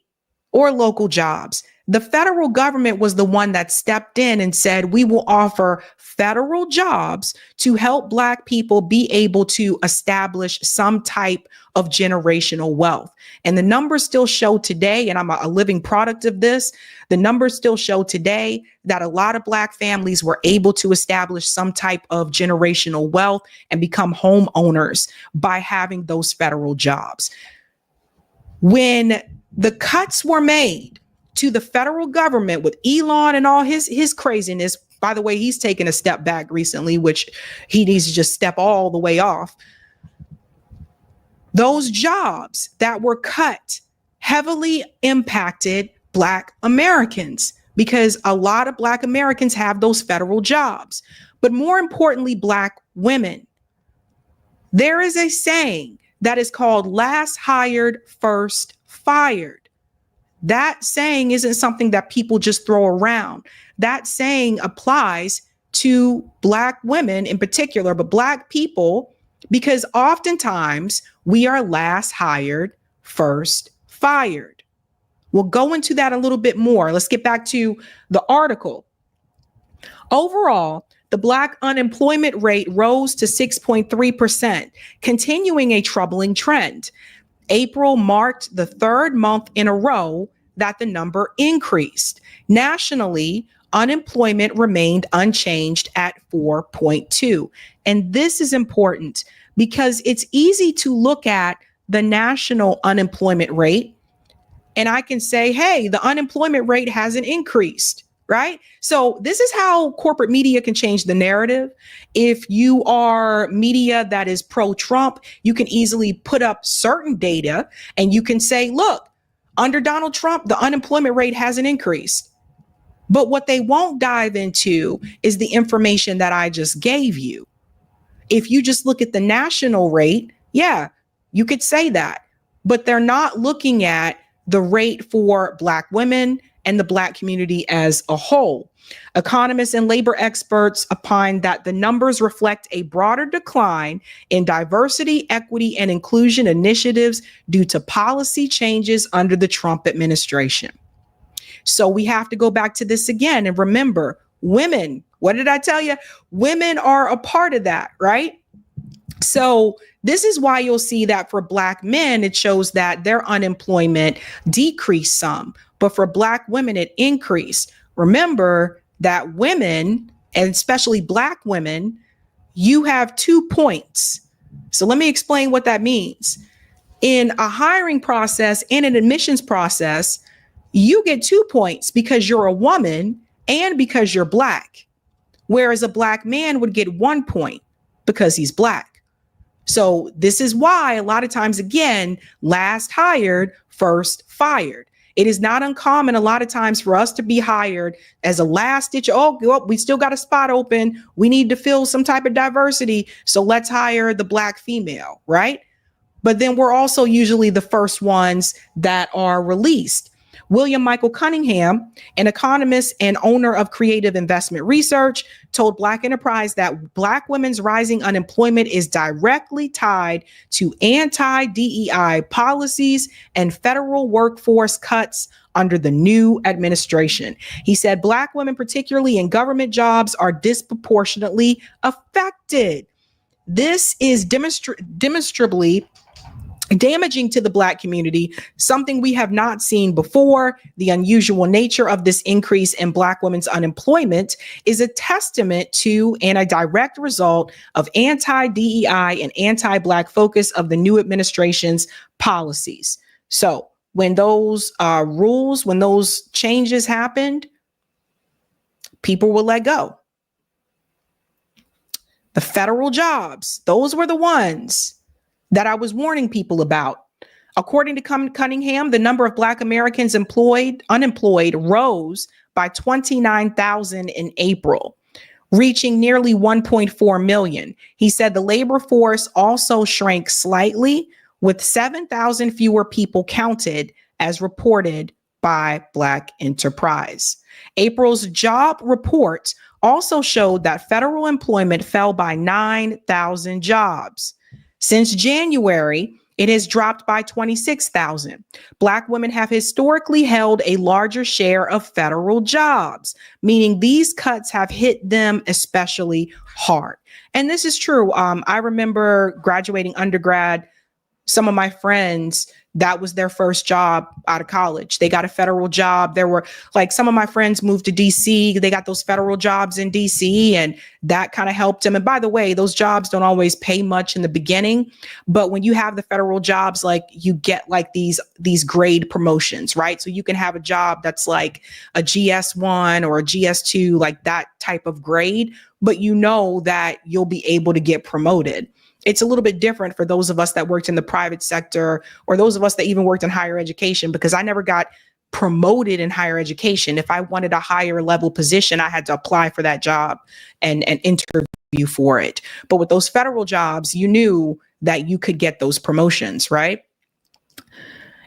or local jobs, the federal government was the one that stepped in and said, we will offer federal jobs to help Black people be able to establish some type of generational wealth. And the numbers still show today, and I'm a living product of this, the numbers still show today that a lot of Black families were able to establish some type of generational wealth and become homeowners by having those federal jobs. When the cuts were made to the federal government with Elon and all his craziness, by the way, he's taken a step back recently, which he needs to just step all the way off. Those jobs that were cut heavily impacted Black Americans, because a lot of Black Americans have those federal jobs. But more importantly, Black women. There is a saying that is called last hired, first fired. That saying isn't something that people just throw around. That saying applies to Black women in particular, but Black people, because oftentimes we are last hired, first fired. We'll go into that a little bit more. Let's get back to the article. Overall, the Black unemployment rate rose to 6.3%, continuing a troubling trend. April marked the third month in a row that the number increased. Nationally, unemployment remained unchanged at 4.2. And this is important because it's easy to look at the national unemployment rate and I can say, hey, the unemployment rate hasn't increased, right? So this is how corporate media can change the narrative. If you are media that is pro-Trump, you can easily put up certain data and you can say, look, under Donald Trump, the unemployment rate hasn't increased. But what they won't dive into is the information that I just gave you. If you just look at the national rate, yeah, you could say that, but they're not looking at the rate for Black women and the Black community as a whole. Economists and labor experts opine that the numbers reflect a broader decline in diversity, equity, and inclusion initiatives due to policy changes under the Trump administration. So we have to go back to this again and remember, women, what did I tell you? Women are a part of that, right? So this is why you'll see that for Black men, it shows that their unemployment decreased some, but for Black women, it increased. Remember that women, and especially Black women, you have 2 points. So let me explain what that means. In a hiring process and an admissions process, you get 2 points because you're a woman and because you're Black, whereas a Black man would get 1 point because he's Black. So this is why a lot of times, again, last hired, first fired. It is not uncommon a lot of times for us to be hired as a last ditch. Oh, we still got a spot open. We need to fill some type of diversity. So let's hire the Black female, right? But then we're also usually the first ones that are released. William Michael Cunningham, an economist and owner of Creative Investment Research, told Black Enterprise that Black women's rising unemployment is directly tied to anti-DEI policies and federal workforce cuts under the new administration. He said Black women, particularly in government jobs, are disproportionately affected. This is demonstrably damaging to the Black community, something we have not seen before. The unusual nature of this increase in Black women's unemployment is a testament to and a direct result of anti-DEI and anti-Black focus of the new administration's policies. So when those rules, when those changes happened, people will let go. The federal jobs, those were the ones that I was warning people about. According to Cunningham, the number of Black Americans unemployed rose by 29,000 in April, reaching nearly 1.4 million. He said the labor force also shrank slightly, with 7,000 fewer people counted, as reported by Black Enterprise. April's job report also showed that federal employment fell by 9,000 jobs. Since January, it has dropped by 26,000. Black women have historically held a larger share of federal jobs, meaning these cuts have hit them especially hard. And this is true. I remember graduating undergrad, some of my friends, that was their first job out of college. They got a federal job. There were like some of my friends moved to DC. They got those federal jobs in DC, and that kind of helped them. And by the way, those jobs don't always pay much in the beginning, but when you have the federal jobs, like you get like these grade promotions, right? So you can have a job that's like a GS1 or a GS2, like that type of grade, but you know that you'll be able to get promoted. It's a little bit different for those of us that worked in the private sector, or those of us that even worked in higher education, because I never got promoted in higher education. If I wanted a higher level position, I had to apply for that job and interview for it. But with those federal jobs, you knew that you could get those promotions, right?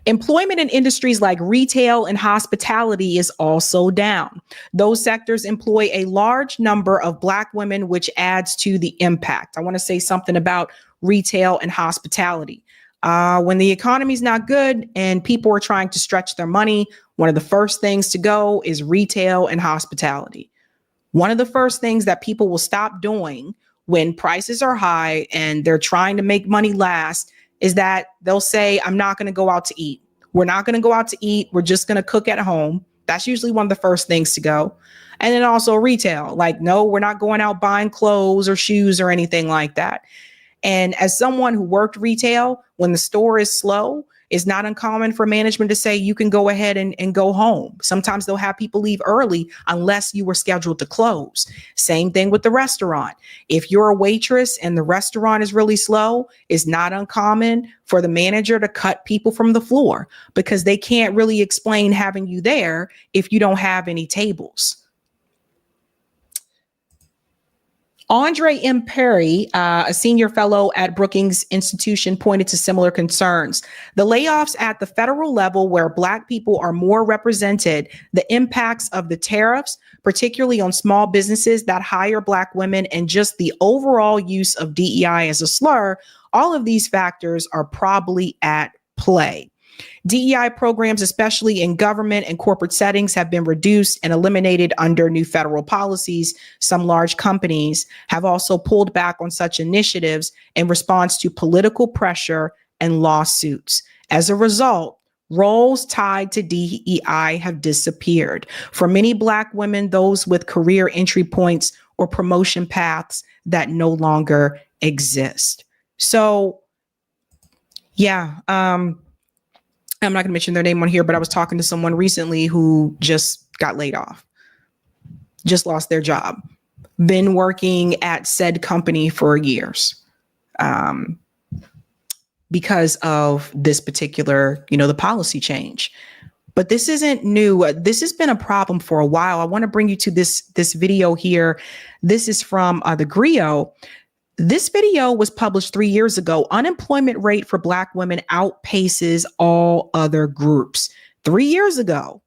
Employment in industries like retail and hospitality is also down. Those sectors employ a large number of Black women, which adds to the impact. I want to say something about retail and hospitality. When the economy's not good and people are trying to stretch their money, one of the first things to go is retail and hospitality. One of the first things that people will stop doing when prices are high and they're trying to make money last is that they'll say, I'm not going to go out to eat. We're not going to go out to eat. We're just going to cook at home. That's usually one of the first things to go. And then also retail, like, no, we're not going out buying clothes or shoes or anything like that. And as someone who worked retail, when the store is slow, it's not uncommon for management to say you can go ahead and go home. Sometimes they'll have people leave early unless you were scheduled to close. Same thing with the restaurant. If you're a waitress and the restaurant is really slow, it's not uncommon for the manager to cut people from the floor because they can't really explain having you there if you don't have any tables. Andre M. Perry, a senior fellow at Brookings Institution, pointed to similar concerns. The layoffs at the federal level, where Black people are more represented, the impacts of the tariffs, particularly on small businesses that hire Black women, and just the overall use of DEI as a slur, all of these factors are probably at play. DEI programs, especially in government and corporate settings, have been reduced and eliminated under new federal policies. Some large companies have also pulled back on such initiatives in response to political pressure and lawsuits. As a result, roles tied to DEI have disappeared. For many Black women, those with career entry points or promotion paths that no longer exist. So, yeah, I'm not going to mention their name on here, but I was talking to someone recently who just got laid off, just lost their job, been working at said company for years because of this particular, the policy change. But this isn't new. This has been a problem for a while. I want to bring you to this video here. This is from the Griot. This video was published 3 years ago. Unemployment rate for Black women outpaces all other groups. 3 years ago,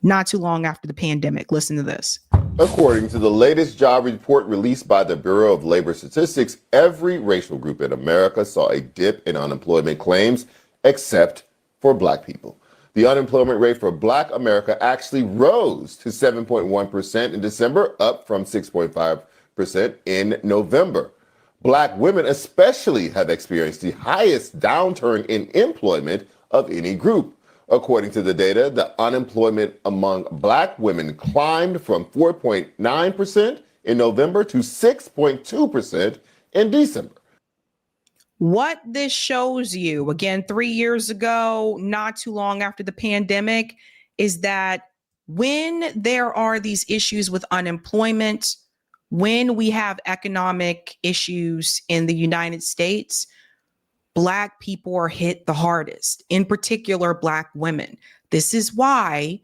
not too long after the pandemic. Listen to this. According to the latest job report released by the Bureau of Labor Statistics, every racial group in America saw a dip in unemployment claims except for Black people. The unemployment rate for Black America actually rose to 7.1% in December, up from 6.5% in November. Black women especially have experienced the highest downturn in employment of any group. According to the data, the unemployment among Black women climbed from 4.9% in November to 6.2% in December. What this shows you, again, 3 years ago, not too long after the pandemic, is that when there are these issues with unemployment, when we have economic issues in the United States, Black people are hit the hardest, in particular, Black women. This is why,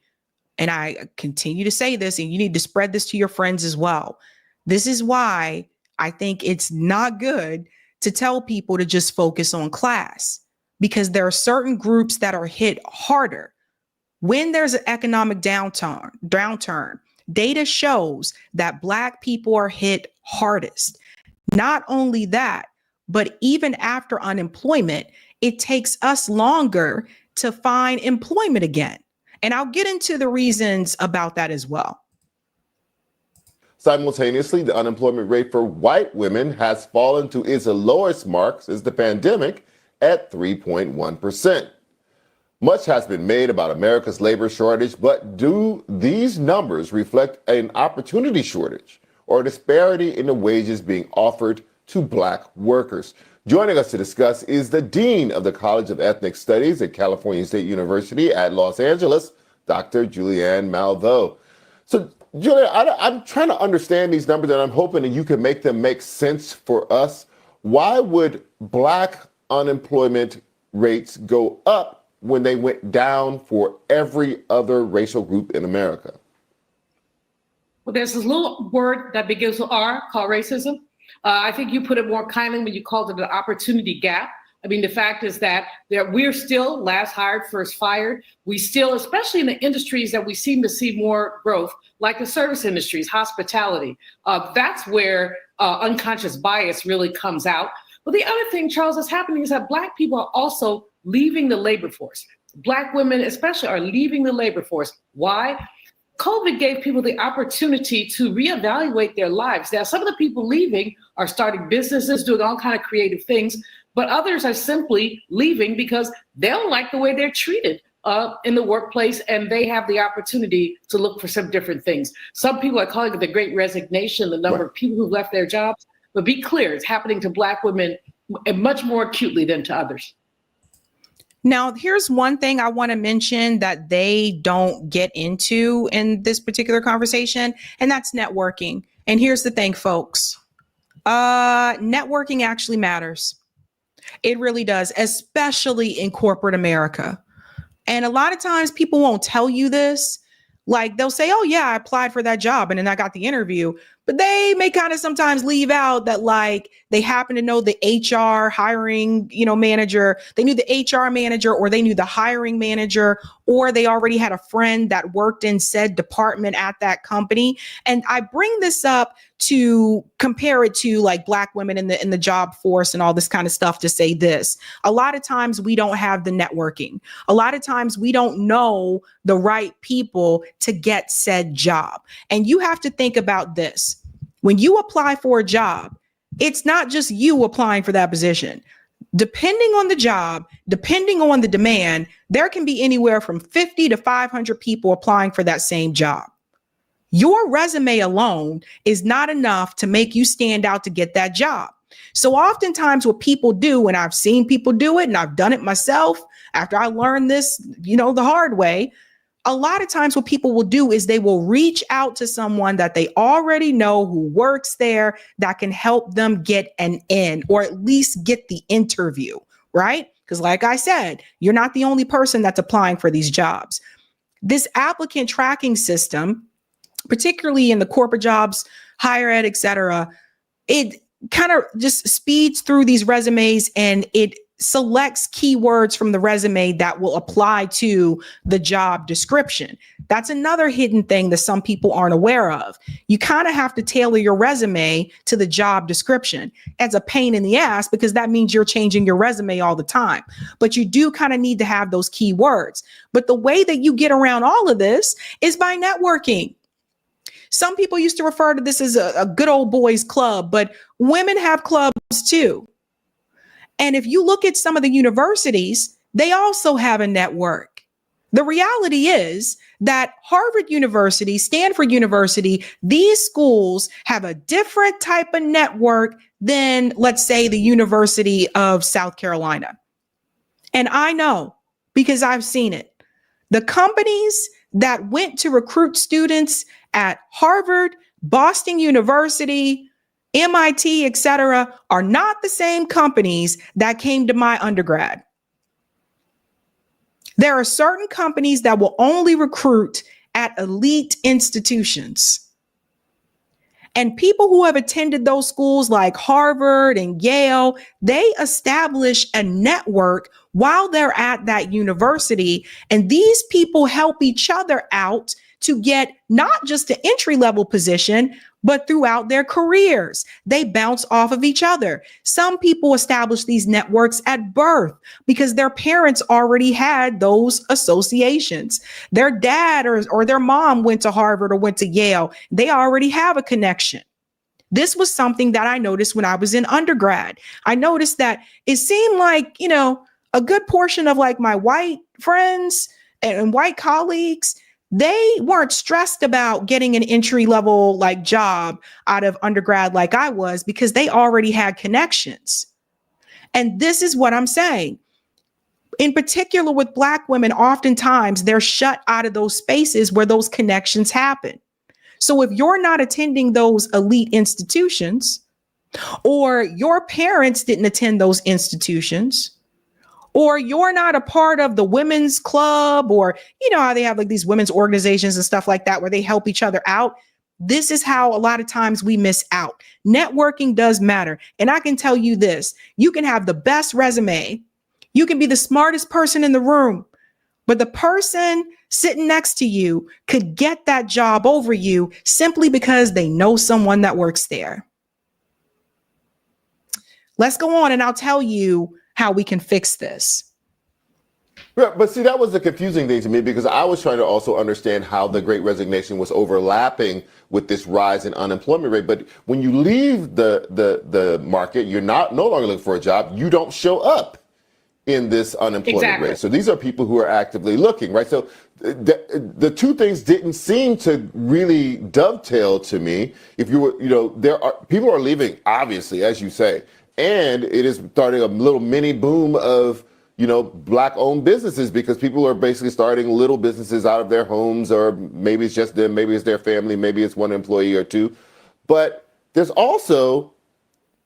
and I continue to say this, and you need to spread this to your friends as well. This is why I think it's not good to tell people to just focus on class, because there are certain groups that are hit harder. When there's an economic downturn, data shows that Black people are hit hardest. Not only that, but even after unemployment, it takes us longer to find employment again. And I'll get into the reasons about that as well. Simultaneously, the unemployment rate for white women has fallen to its lowest mark since the pandemic at 3.1%. Much has been made about America's labor shortage, but do these numbers reflect an opportunity shortage or a disparity in the wages being offered to Black workers? Joining us to discuss is the Dean of the College of Ethnic Studies at California State University at Los Angeles, Dr. Julianne Malveaux. So, Julia, I'm trying to understand these numbers, and I'm hoping that you can make them make sense for us. Why would Black unemployment rates go up when they went down for every other racial group in America? Well, there's this little word that begins with R called racism. I think you put it more kindly when you called it an opportunity gap. I mean, the fact is that we're still last hired, first fired. We still, especially in the industries that we seem to see more growth, like the service industries, hospitality, that's where unconscious bias really comes out. But the other thing, Charles, that's happening is that Black people are also leaving the labor force. Black women especially are leaving the labor force. Why? COVID gave people the opportunity to reevaluate their lives. Now, some of the people leaving are starting businesses, doing all kinds of creative things, but others are simply leaving because they don't like the way they're treated in the workplace, and they have the opportunity to look for some different things. Some people are calling it the Great Resignation, the number of people who left their jobs. But be clear, it's happening to Black women much more acutely than to others. Now, here's one thing I want to mention that they don't get into in this particular conversation, and that's networking. And here's the thing, folks. Networking actually matters. It really does, especially in corporate America. And a lot of times people won't tell you this. Like, they'll say, oh, yeah, I applied for that job and then I got the interview. But they may kind of sometimes leave out that, like, they happen to know the HR hiring, manager. They knew the HR manager, or they knew the hiring manager, or they already had a friend that worked in said department at that company. And I bring this up to compare it to, like, Black women in the job force and all this kind of stuff, to say this. A lot of times we don't have the networking. A lot of times we don't know the right people to get said job. And you have to think about this. When you apply for a job, it's not just you applying for that position. Depending on the job, depending on the demand, there can be anywhere from 50 to 500 people applying for that same job. Your resume alone is not enough to make you stand out to get that job. So oftentimes what people do, and I've seen people do it and I've done it myself after I learned this, the hard way, a lot of times what people will do is they will reach out to someone that they already know who works there that can help them get an in, or at least get the interview, right? Because like I said, you're not the only person that's applying for these jobs. This applicant tracking system, particularly in the corporate jobs, higher ed, et cetera, it kind of just speeds through these resumes and it selects keywords from the resume that will apply to the job description. That's another hidden thing that some people aren't aware of. You kind of have to tailor your resume to the job description. It's a pain in the ass because that means you're changing your resume all the time. But you do kind of need to have those keywords. But the way that you get around all of this is by networking. Some people used to refer to this as a good old boys club, but women have clubs too. And if you look at some of the universities, they also have a network. The reality is that Harvard University, Stanford University, these schools have a different type of network than, let's say, the University of South Carolina. And I know because I've seen it. The companies that went to recruit students at Harvard, Boston University, MIT, et cetera, are not the same companies that came to my undergrad. There are certain companies that will only recruit at elite institutions. And people who have attended those schools like Harvard and Yale, they establish a network while they're at that university. And these people help each other out to get not just an entry-level position, but throughout their careers. They bounce off of each other. Some people establish these networks at birth because their parents already had those associations. Their dad or their mom went to Harvard or went to Yale. They already have a connection. This was something that I noticed when I was in undergrad. I noticed that it seemed like, a good portion of like my white friends and white colleagues, they weren't stressed about getting an entry level like job out of undergrad like I was because they already had connections. And this is what I'm saying. In particular with Black women, oftentimes they're shut out of those spaces where those connections happen. So if you're not attending those elite institutions, or your parents didn't attend those institutions, or you're not a part of the women's club, or how they have like these women's organizations and stuff like that where they help each other out. This is how a lot of times we miss out. Networking does matter. And I can tell you this, you can have the best resume. You can be the smartest person in the room, but the person sitting next to you could get that job over you simply because they know someone that works there. Let's go on and I'll tell you how we can fix this. Yeah, but see, that was the confusing thing to me because I was trying to also understand how the Great Resignation was overlapping with this rise in unemployment rate. But when you leave the market, you're no longer looking for a job. You don't show up in this unemployment rate. So these are people who are actively looking, right? So the two things didn't seem to really dovetail to me. If you were, people are leaving, obviously, as you say. And it is starting a little mini boom of, Black-owned businesses because people are basically starting little businesses out of their homes, or maybe it's just them, maybe it's their family, maybe it's one employee or two. But there's also,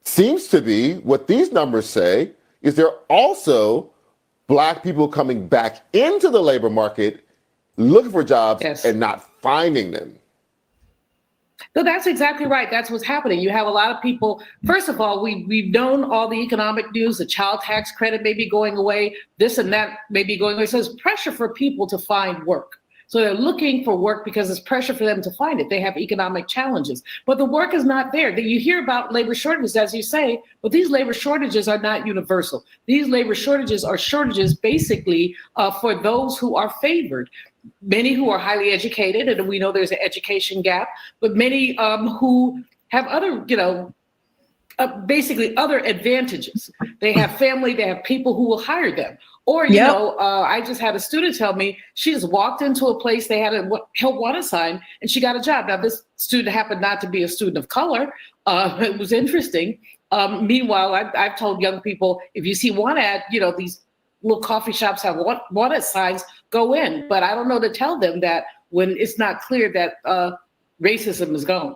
seems to be, what these numbers say, is there also Black people coming back into the labor market looking for jobs and not finding them. No, that's exactly right. That's what's happening. You have a lot of people. First of all, we've known all the economic news. The child tax credit may be going away. This and that may be going away. So there's pressure for people to find work. So they're looking for work because there's pressure for them to find it. They have economic challenges, but the work is not there. You hear about labor shortages, as you say, but these labor shortages are not universal. These labor shortages are shortages basically for those who are favored. Many who are highly educated, and we know there's an education gap, but many who have other, basically other advantages. They have family, they have people who will hire them. Or, I just had a student tell me she just walked into a place, they had a help wanted sign, and she got a job. Now, this student happened not to be a student of color. It was interesting. Meanwhile, I've told young people, if you see one ad, these little coffee shops have wanted signs, go in. But I don't know to tell them that when it's not clear that racism is gone.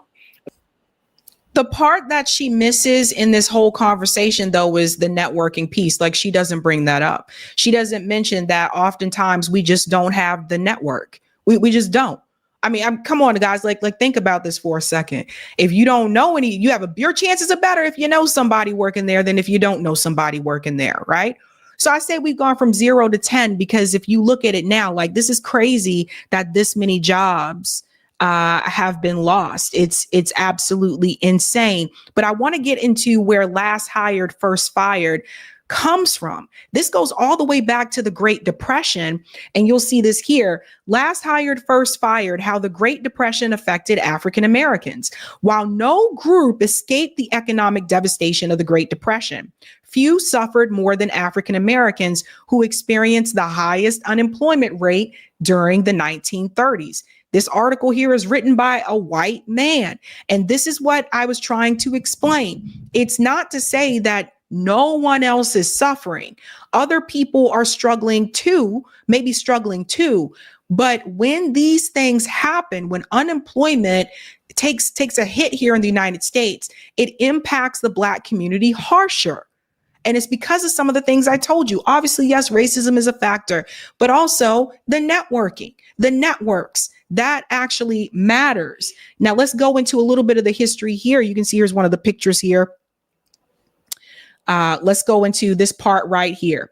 The part that she misses in this whole conversation, though, is the networking piece. Like, she doesn't bring that up. She doesn't mention that oftentimes we just don't have the network. We just don't. I mean, come on, guys, like think about this for a second. If you don't know your chances are better if you know somebody working there than if you don't know somebody working there, right? So I say we've gone from 0 to 10 because if you look at it now, like, this is crazy that this many jobs have been lost. It's absolutely insane. But I want to get into where last hired, first fired. comes from. This goes all the way back to the Great Depression, and you'll see this here. Last hired, first fired, how the Great Depression affected African Americans. While no group escaped the economic devastation of the Great Depression, few suffered more than African Americans, who experienced the highest unemployment rate during the 1930s. This article here is written by a white man, and this is what I was trying to explain. It's not to say that no one else is suffering. Other people are struggling too, maybe struggling too. But when these things happen, when unemployment takes a hit here in the United States, it impacts the Black community harsher. And it's because of some of the things I told you. Obviously, yes, racism is a factor, but also the networking, the networks, that actually matters. Now, let's go into a little bit of the history here. You can see here's one of the pictures here. Let's go into this part right here.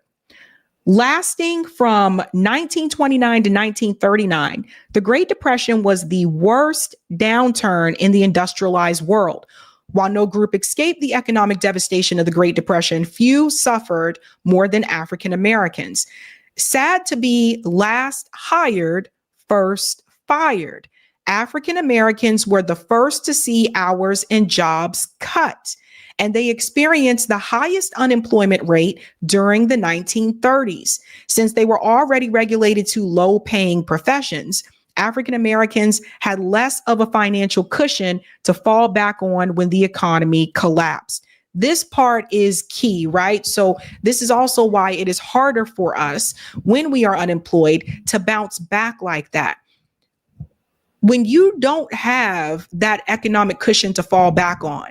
Lasting from 1929 to 1939, the Great Depression was the worst downturn in the industrialized world. While no group escaped the economic devastation of the Great Depression, few suffered more than African Americans. Sad to be last hired, first fired. African Americans were the first to see hours and jobs cut, and they experienced the highest unemployment rate during the 1930s. Since they were already regulated to low-paying professions, African Americans had less of a financial cushion to fall back on when the economy collapsed. This part is key, right? So this is also why it is harder for us when we are unemployed to bounce back like that. When you don't have that economic cushion to fall back on,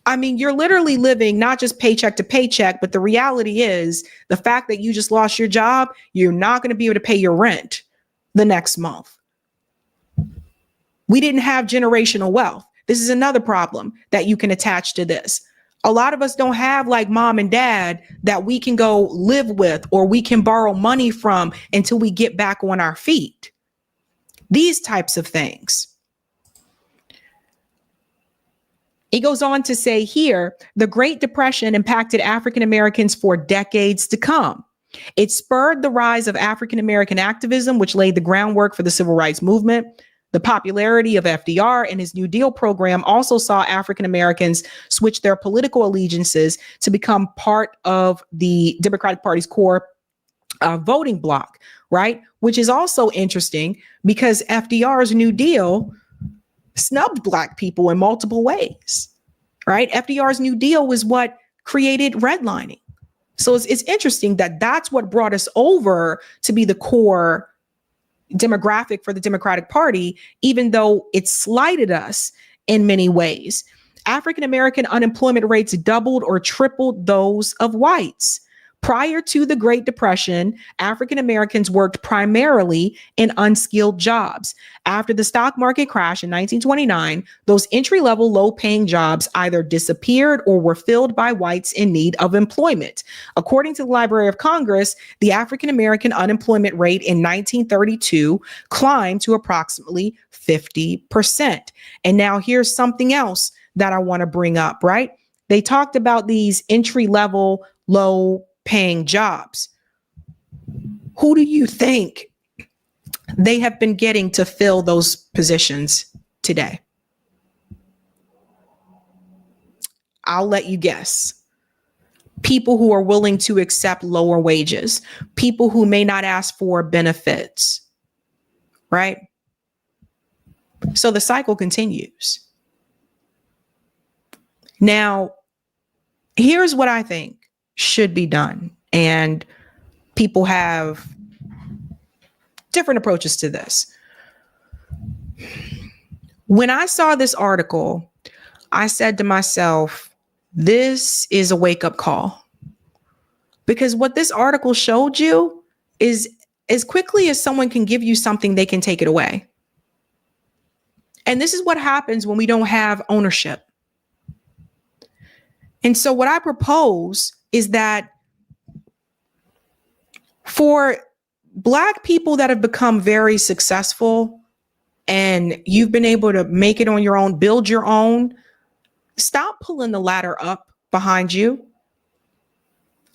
I mean, you're literally living not just paycheck to paycheck, but the reality is the fact that you just lost your job, you're not going to be able to pay your rent the next month. We didn't have generational wealth. This is another problem that you can attach to this. A lot of us don't have like mom and dad that we can go live with or we can borrow money from until we get back on our feet. These types of things. It goes on to say here, the Great Depression impacted African Americans for decades to come. It spurred the rise of African American activism, which laid the groundwork for the civil rights movement. The popularity of FDR and his New Deal program also saw African Americans switch their political allegiances to become part of the Democratic Party's core voting bloc, right? Which is also interesting because FDR's New Deal snubbed Black people in multiple ways, right? FDR's New Deal was what created redlining. So it's interesting that that's what brought us over to be the core demographic for the Democratic Party, even though it slighted us in many ways. African American unemployment rates doubled or tripled those of whites. Prior to the Great Depression, African Americans worked primarily in unskilled jobs. After the stock market crash in 1929, those entry-level, low-paying jobs either disappeared or were filled by whites in need of employment. According to the Library of Congress, the African American unemployment rate in 1932 climbed to approximately 50%. And now here's something else that I want to bring up, right? They talked about these entry-level, low-paying jobs. Who do you think they have been getting to fill those positions today? I'll let you guess. People who are willing to accept lower wages, people who may not ask for benefits, right? So the cycle continues. Now, here's what I think should be done. And people have different approaches to this. When I saw this article, I said to myself, this is a wake-up call. Because what this article showed you is as quickly as someone can give you something, they can take it away. And this is what happens when we don't have ownership. And so what I propose is that for Black people that have become very successful and you've been able to make it on your own, build your own, stop pulling the ladder up behind you.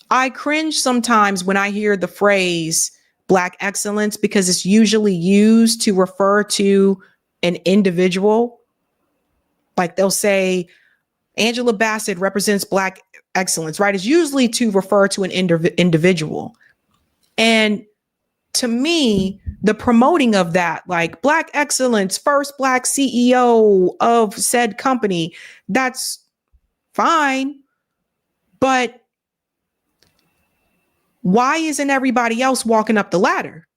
I cringe sometimes when I hear the phrase Black excellence because it's usually used to refer to an individual. Like they'll say Angela Bassett represents Black excellence, right? It's usually to refer to an individual. And to me, the promoting of that, like Black excellence, first Black CEO of said company, that's fine. But why isn't everybody else walking up the ladder?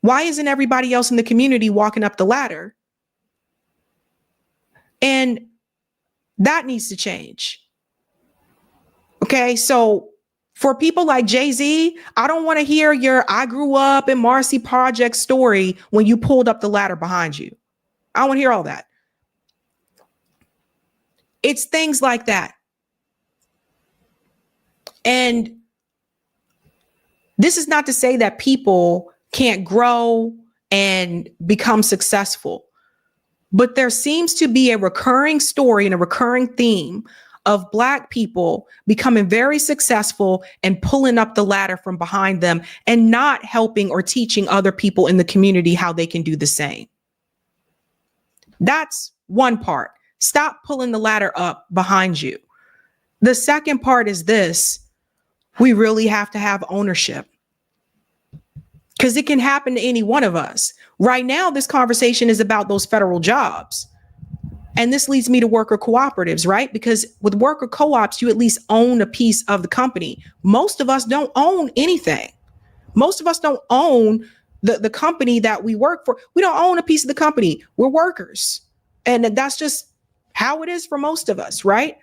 Why isn't everybody else in the community walking up the ladder? And that needs to change. Okay, so for people like Jay-Z, I don't want to hear your I grew up in Marcy Project story when you pulled up the ladder behind you. I don't want to hear all that. It's things like that. And this is not to say that people can't grow and become successful, but there seems to be a recurring story and a recurring theme of Black people becoming very successful and pulling up the ladder from behind them and not helping or teaching other people in the community how they can do the same. That's one part. Stop pulling the ladder up behind you. The second part is this. We really have to have ownership because it can happen to any one of us. Right now, this conversation is about those federal jobs. And this leads me to worker cooperatives, right? Because with worker co-ops, you at least own a piece of the company. Most of us don't own anything. Most of us don't own the company that we work for. We don't own a piece of the company. We're workers. And that's just how it is for most of us, right?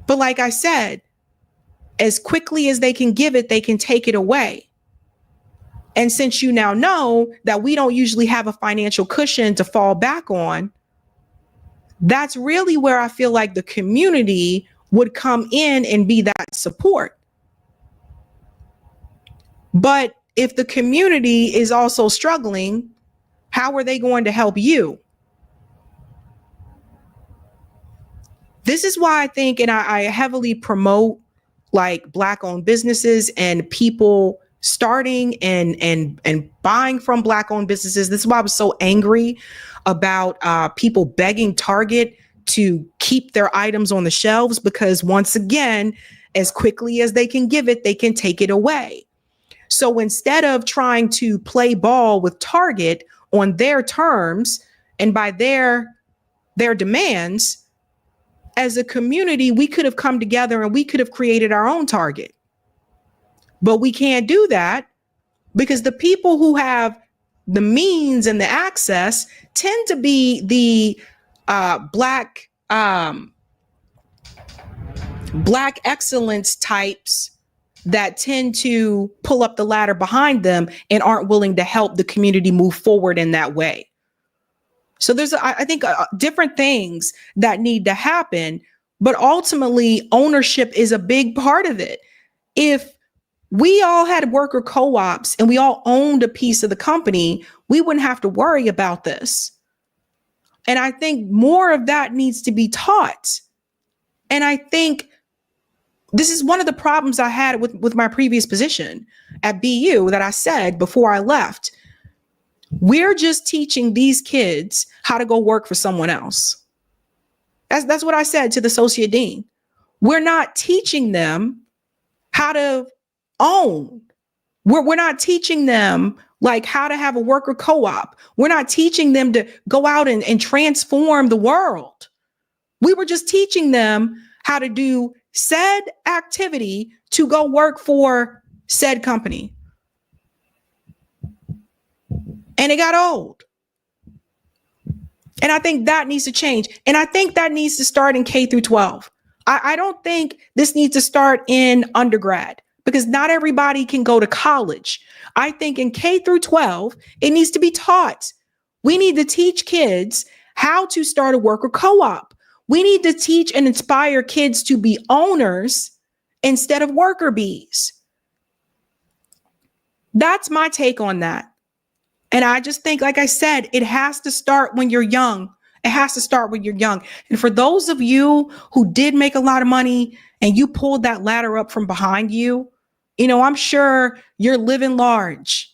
But like I said, as quickly as they can give it, they can take it away. And since you now know that we don't usually have a financial cushion to fall back on, that's really where I feel like the community would come in and be that support. But if the community is also struggling, how are they going to help you? This is why I think, and I heavily promote like Black-owned businesses and people starting and buying from Black-owned businesses. This is why I was so angry about people begging Target to keep their items on the shelves, because once again, as quickly as they can give it, they can take it away. So instead of trying to play ball with Target on their terms and by their demands, as a community, we could have come together and we could have created our own Target. But we can't do that because the people who have the means and the access tend to be the Black excellence types that tend to pull up the ladder behind them and aren't willing to help the community move forward in that way. So there's, I think, different things that need to happen, but ultimately ownership is a big part of it. If we all had worker co-ops and we all owned a piece of the company, we wouldn't have to worry about this. And I think more of that needs to be taught. And I think this is one of the problems I had with my previous position at BU that I said before I left. We're just teaching these kids how to go work for someone else. That's what I said to the associate dean. We're not teaching them how to own. We're not teaching them like how to have a worker co-op. We're not teaching them to go out and transform the world. We were just teaching them how to do said activity to go work for said company. And it got old. And I think that needs to change. And I think that needs to start in K through 12. I don't think this needs to start in undergrad because not everybody can go to college. I think in K through 12, it needs to be taught. We need to teach kids how to start a worker co-op. We need to teach and inspire kids to be owners instead of worker bees. That's my take on that. And I just think, like I said, it has to start when you're young It has to start when you're young. And for those of you who did make a lot of money and you pulled that ladder up from behind you, I'm sure you're living large.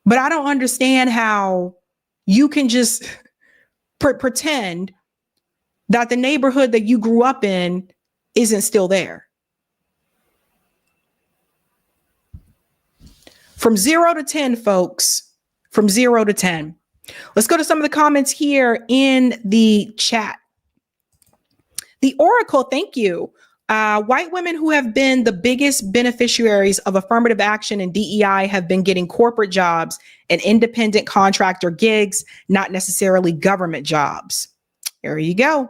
But I don't understand how you can just pretend that the neighborhood that you grew up in isn't still there. From 0 to 10, folks, from 0 to 10. Let's go to some of the comments here in the chat. The Oracle, thank you. White women who have been the biggest beneficiaries of affirmative action and DEI have been getting corporate jobs and independent contractor gigs, not necessarily government jobs. There you go.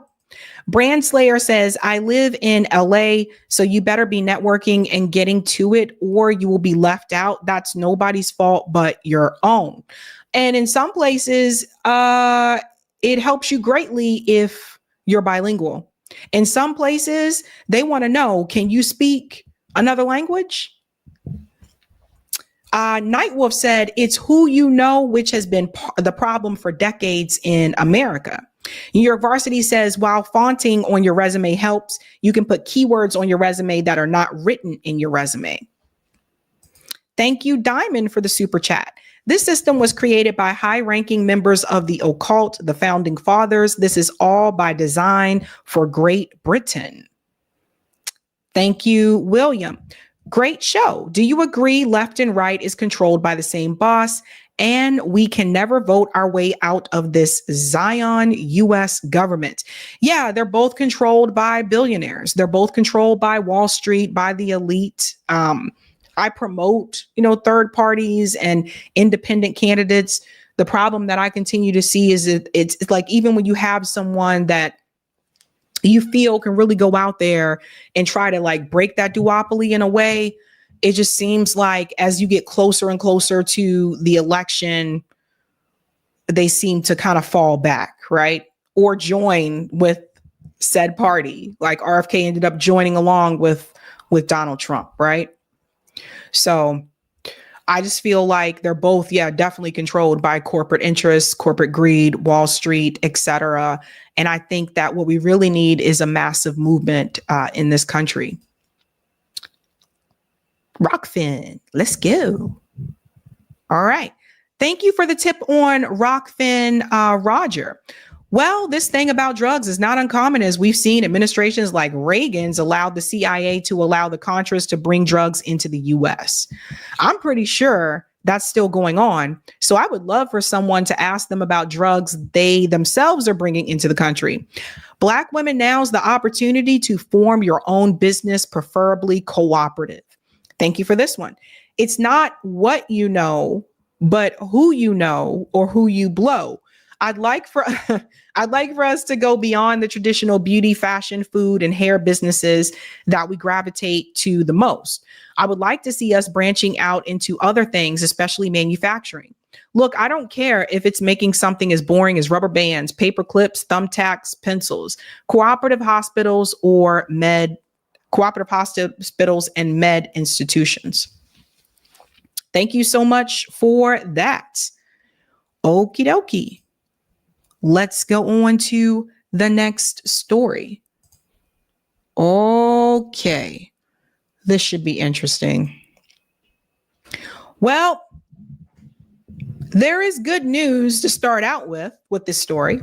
Brand Slayer says, I live in LA, so you better be networking and getting to it or you will be left out. That's nobody's fault but your own. And in some places, it helps you greatly if you're bilingual. In some places, they want to know, can you speak another language? Nightwolf said, it's who you know, which has been the problem for decades in America. New York Varsity says, while fonting on your resume helps, you can put keywords on your resume that are not written in your resume. Thank you, Diamond, for the super chat. This system was created by high-ranking members of the occult, the founding fathers. This is all by design for Great Britain. Thank you, William. Great show. Do you agree left and right is controlled by the same boss and we can never vote our way out of this Zion U.S. government? Yeah, they're both controlled by billionaires. They're both controlled by Wall Street, by the elite. I promote, third parties and independent candidates. The problem that I continue to see is it's like, even when you have someone that you feel can really go out there and try to like break that duopoly in a way, it just seems like as you get closer and closer to the election, they seem to kind of fall back, right? Or join with said party. Like RFK ended up joining along with Donald Trump, right? So I just feel like they're both, definitely controlled by corporate interests, corporate greed, Wall Street, etc. And I think that what we really need is a massive movement in this country. Rockfin, let's go. All right. Thank you for the tip on Rockfin, Roger. Well, this thing about drugs is not uncommon, as we've seen administrations like Reagan's allowed the CIA to allow the Contras to bring drugs into the U.S. I'm pretty sure that's still going on. So I would love for someone to ask them about drugs they themselves are bringing into the country. Black women, now's the opportunity to form your own business, preferably cooperative. Thank you for this one. It's not what you know, but who you know or who you blow. I'd like for us to go beyond the traditional beauty, fashion, food, and hair businesses that we gravitate to the most. I would like to see us branching out into other things, especially manufacturing. Look, I don't care if it's making something as boring as rubber bands, paper clips, thumbtacks, pencils, cooperative hospitals and med institutions. Thank you so much for that. Okie dokie. Let's go on to the next story. Okay. This should be interesting. Well, there is good news to start out with this story.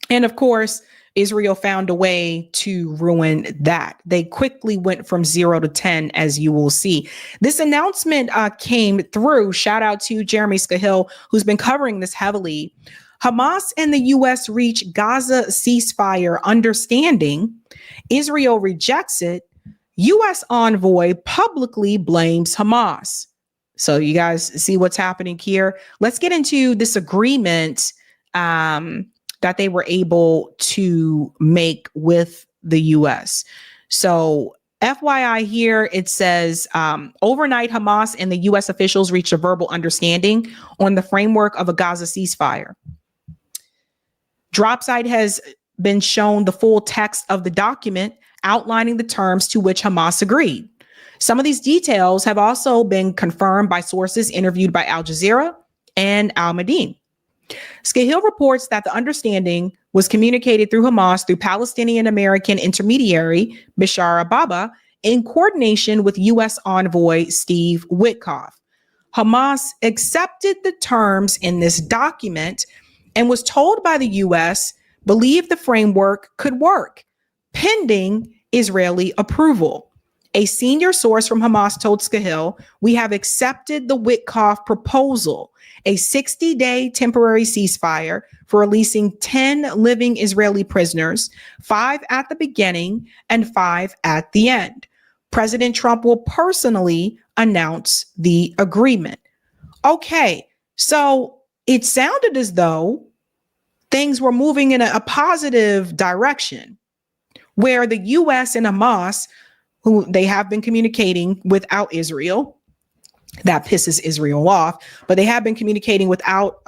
And of course, Israel found a way to ruin that. They quickly went from 0 to 10, as you will see. This announcement came through. Shout out to Jeremy Scahill, who's been covering this heavily. Hamas and the U.S. reach Gaza ceasefire understanding. Israel rejects it. U.S. envoy publicly blames Hamas. So you guys see what's happening here. Let's get into this agreement that they were able to make with the U.S. So FYI here, it says overnight Hamas and the U.S. officials reached a verbal understanding on the framework of a Gaza ceasefire. Dropsite has been shown the full text of the document outlining the terms to which Hamas agreed. Some of these details have also been confirmed by sources interviewed by Al Jazeera and Al Madin. Scahill reports that the understanding was communicated through Hamas through Palestinian American intermediary Bashar Ababa in coordination with U.S. envoy Steve Witkoff. Hamas accepted the terms in this document and was told by the U.S. believed the framework could work, pending Israeli approval. A senior source from Hamas told Scahill, "We have accepted the Witkoff proposal, a 60-day temporary ceasefire for releasing 10 living Israeli prisoners, 5 at the beginning and 5 at the end. President Trump will personally announce the agreement." Okay, so it sounded as though things were moving in a positive direction, where the U.S. and Hamas, who they have been communicating without Israel, that pisses Israel off, but they have been communicating without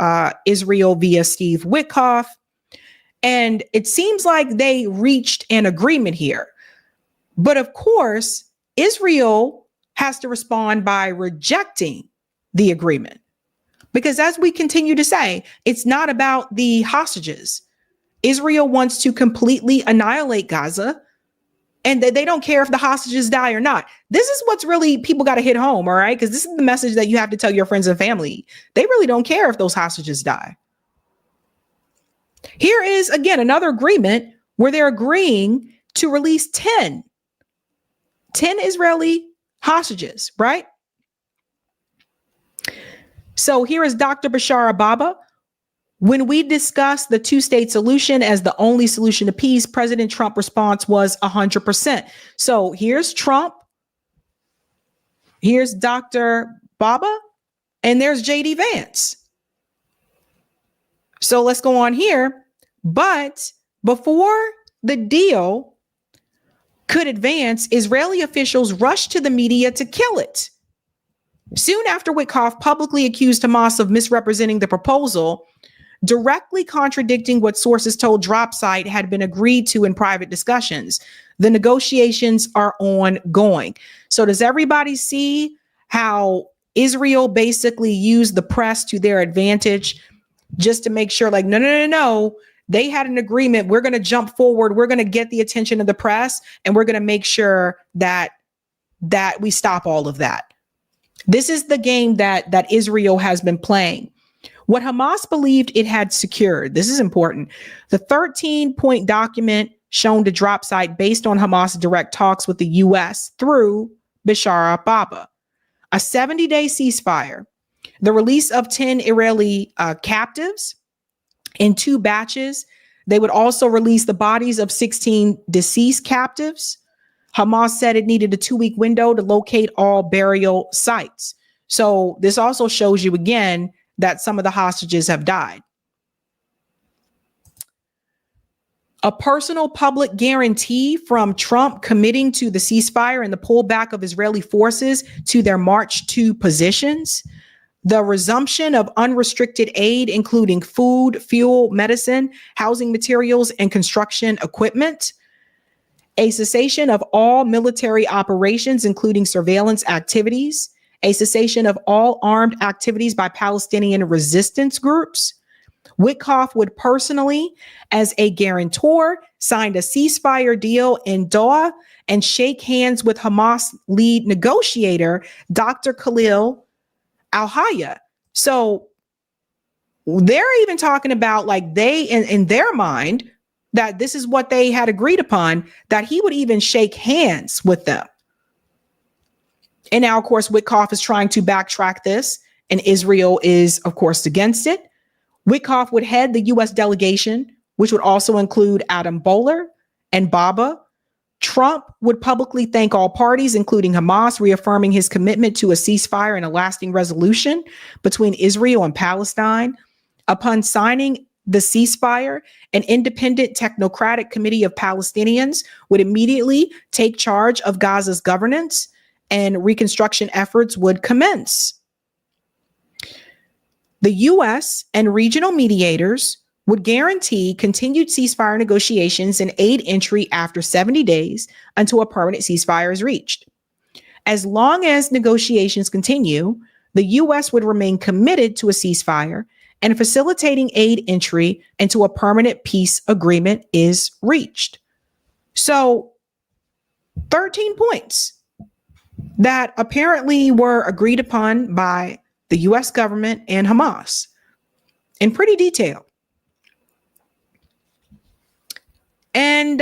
Israel via Steve Witkoff. And it seems like they reached an agreement here. But of course, Israel has to respond by rejecting the agreement. Because as we continue to say, it's not about the hostages. Israel wants to completely annihilate Gaza, and they don't care if the hostages die or not. This is what's really, people got to hit home, all right? Because this is the message that you have to tell your friends and family. They really don't care if those hostages die. Here is, again, another agreement where they're agreeing to release 10 Israeli hostages, right? So here is Dr. Bashar Ababa. When we discussed the two-state solution as the only solution to peace, President Trump's response was 100%. So here's Trump, here's Dr. Baba, and there's J.D. Vance. So let's go on here. But before the deal could advance, Israeli officials rushed to the media to kill it. Soon after, Witkoff publicly accused Hamas of misrepresenting the proposal, directly contradicting what sources told DropSite had been agreed to in private discussions. The negotiations are ongoing. So does everybody see how Israel basically used the press to their advantage just to make sure, like, no. They had an agreement. We're going to jump forward. We're going to get the attention of the press, and we're going to make sure that we stop all of that. This is the game that Israel has been playing. What Hamas believed it had secured, this is important, the 13-point document shown to DropSite based on Hamas' direct talks with the U.S. through Bashar Ababa, a 70-day ceasefire, the release of 10 Israeli captives in 2 batches. They would also release the bodies of 16 deceased captives. Hamas said it needed a 2-week window to locate all burial sites. So this also shows you again that some of the hostages have died. A personal public guarantee from Trump committing to the ceasefire and the pullback of Israeli forces to their March 2 positions. The resumption of unrestricted aid, including food, fuel, medicine, housing materials, and construction equipment. A cessation of all military operations, including surveillance activities. A cessation of all armed activities by Palestinian resistance groups. Witkoff would personally, as a guarantor, sign a ceasefire deal in Doha and shake hands with Hamas lead negotiator, Dr. Khalil Al-Hayya. So they're even talking about, like, they, in their mind, that this is what they had agreed upon, that he would even shake hands with them. And now, of course, Witkoff is trying to backtrack this, and Israel is, of course, against it. Witkoff would head the U.S. delegation, which would also include Adam Boehler and Baba. Trump would publicly thank all parties, including Hamas, reaffirming his commitment to a ceasefire and a lasting resolution between Israel and Palestine. Upon signing the ceasefire, an independent technocratic committee of Palestinians would immediately take charge of Gaza's governance, and reconstruction efforts would commence. The U.S. and regional mediators would guarantee continued ceasefire negotiations and aid entry after 70 days until a permanent ceasefire is reached. As long as negotiations continue, the U.S. would remain committed to a ceasefire and facilitating aid entry into a permanent peace agreement is reached. So 13 points that apparently were agreed upon by the US government and Hamas in pretty detail. And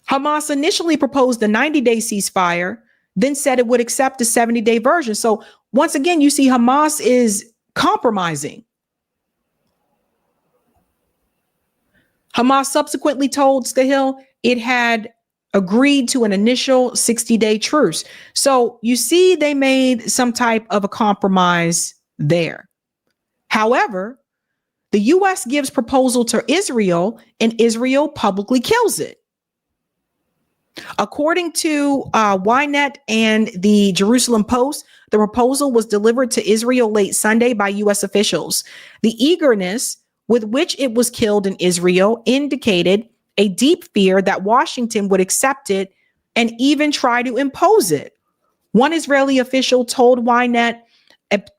Hamas initially proposed a 90-day ceasefire, then said it would accept a 70-day version. So once again, you see Hamas is compromising. Hamas subsequently told Scahill it had agreed to an initial 60-day truce. So you see they made some type of a compromise there. However, the U.S. gives proposal to Israel and Israel publicly kills it. According to Ynet and the Jerusalem Post, the proposal was delivered to Israel late Sunday by U.S. officials. The eagerness with which it was killed in Israel indicated a deep fear that Washington would accept it and even try to impose it. One Israeli official told Ynet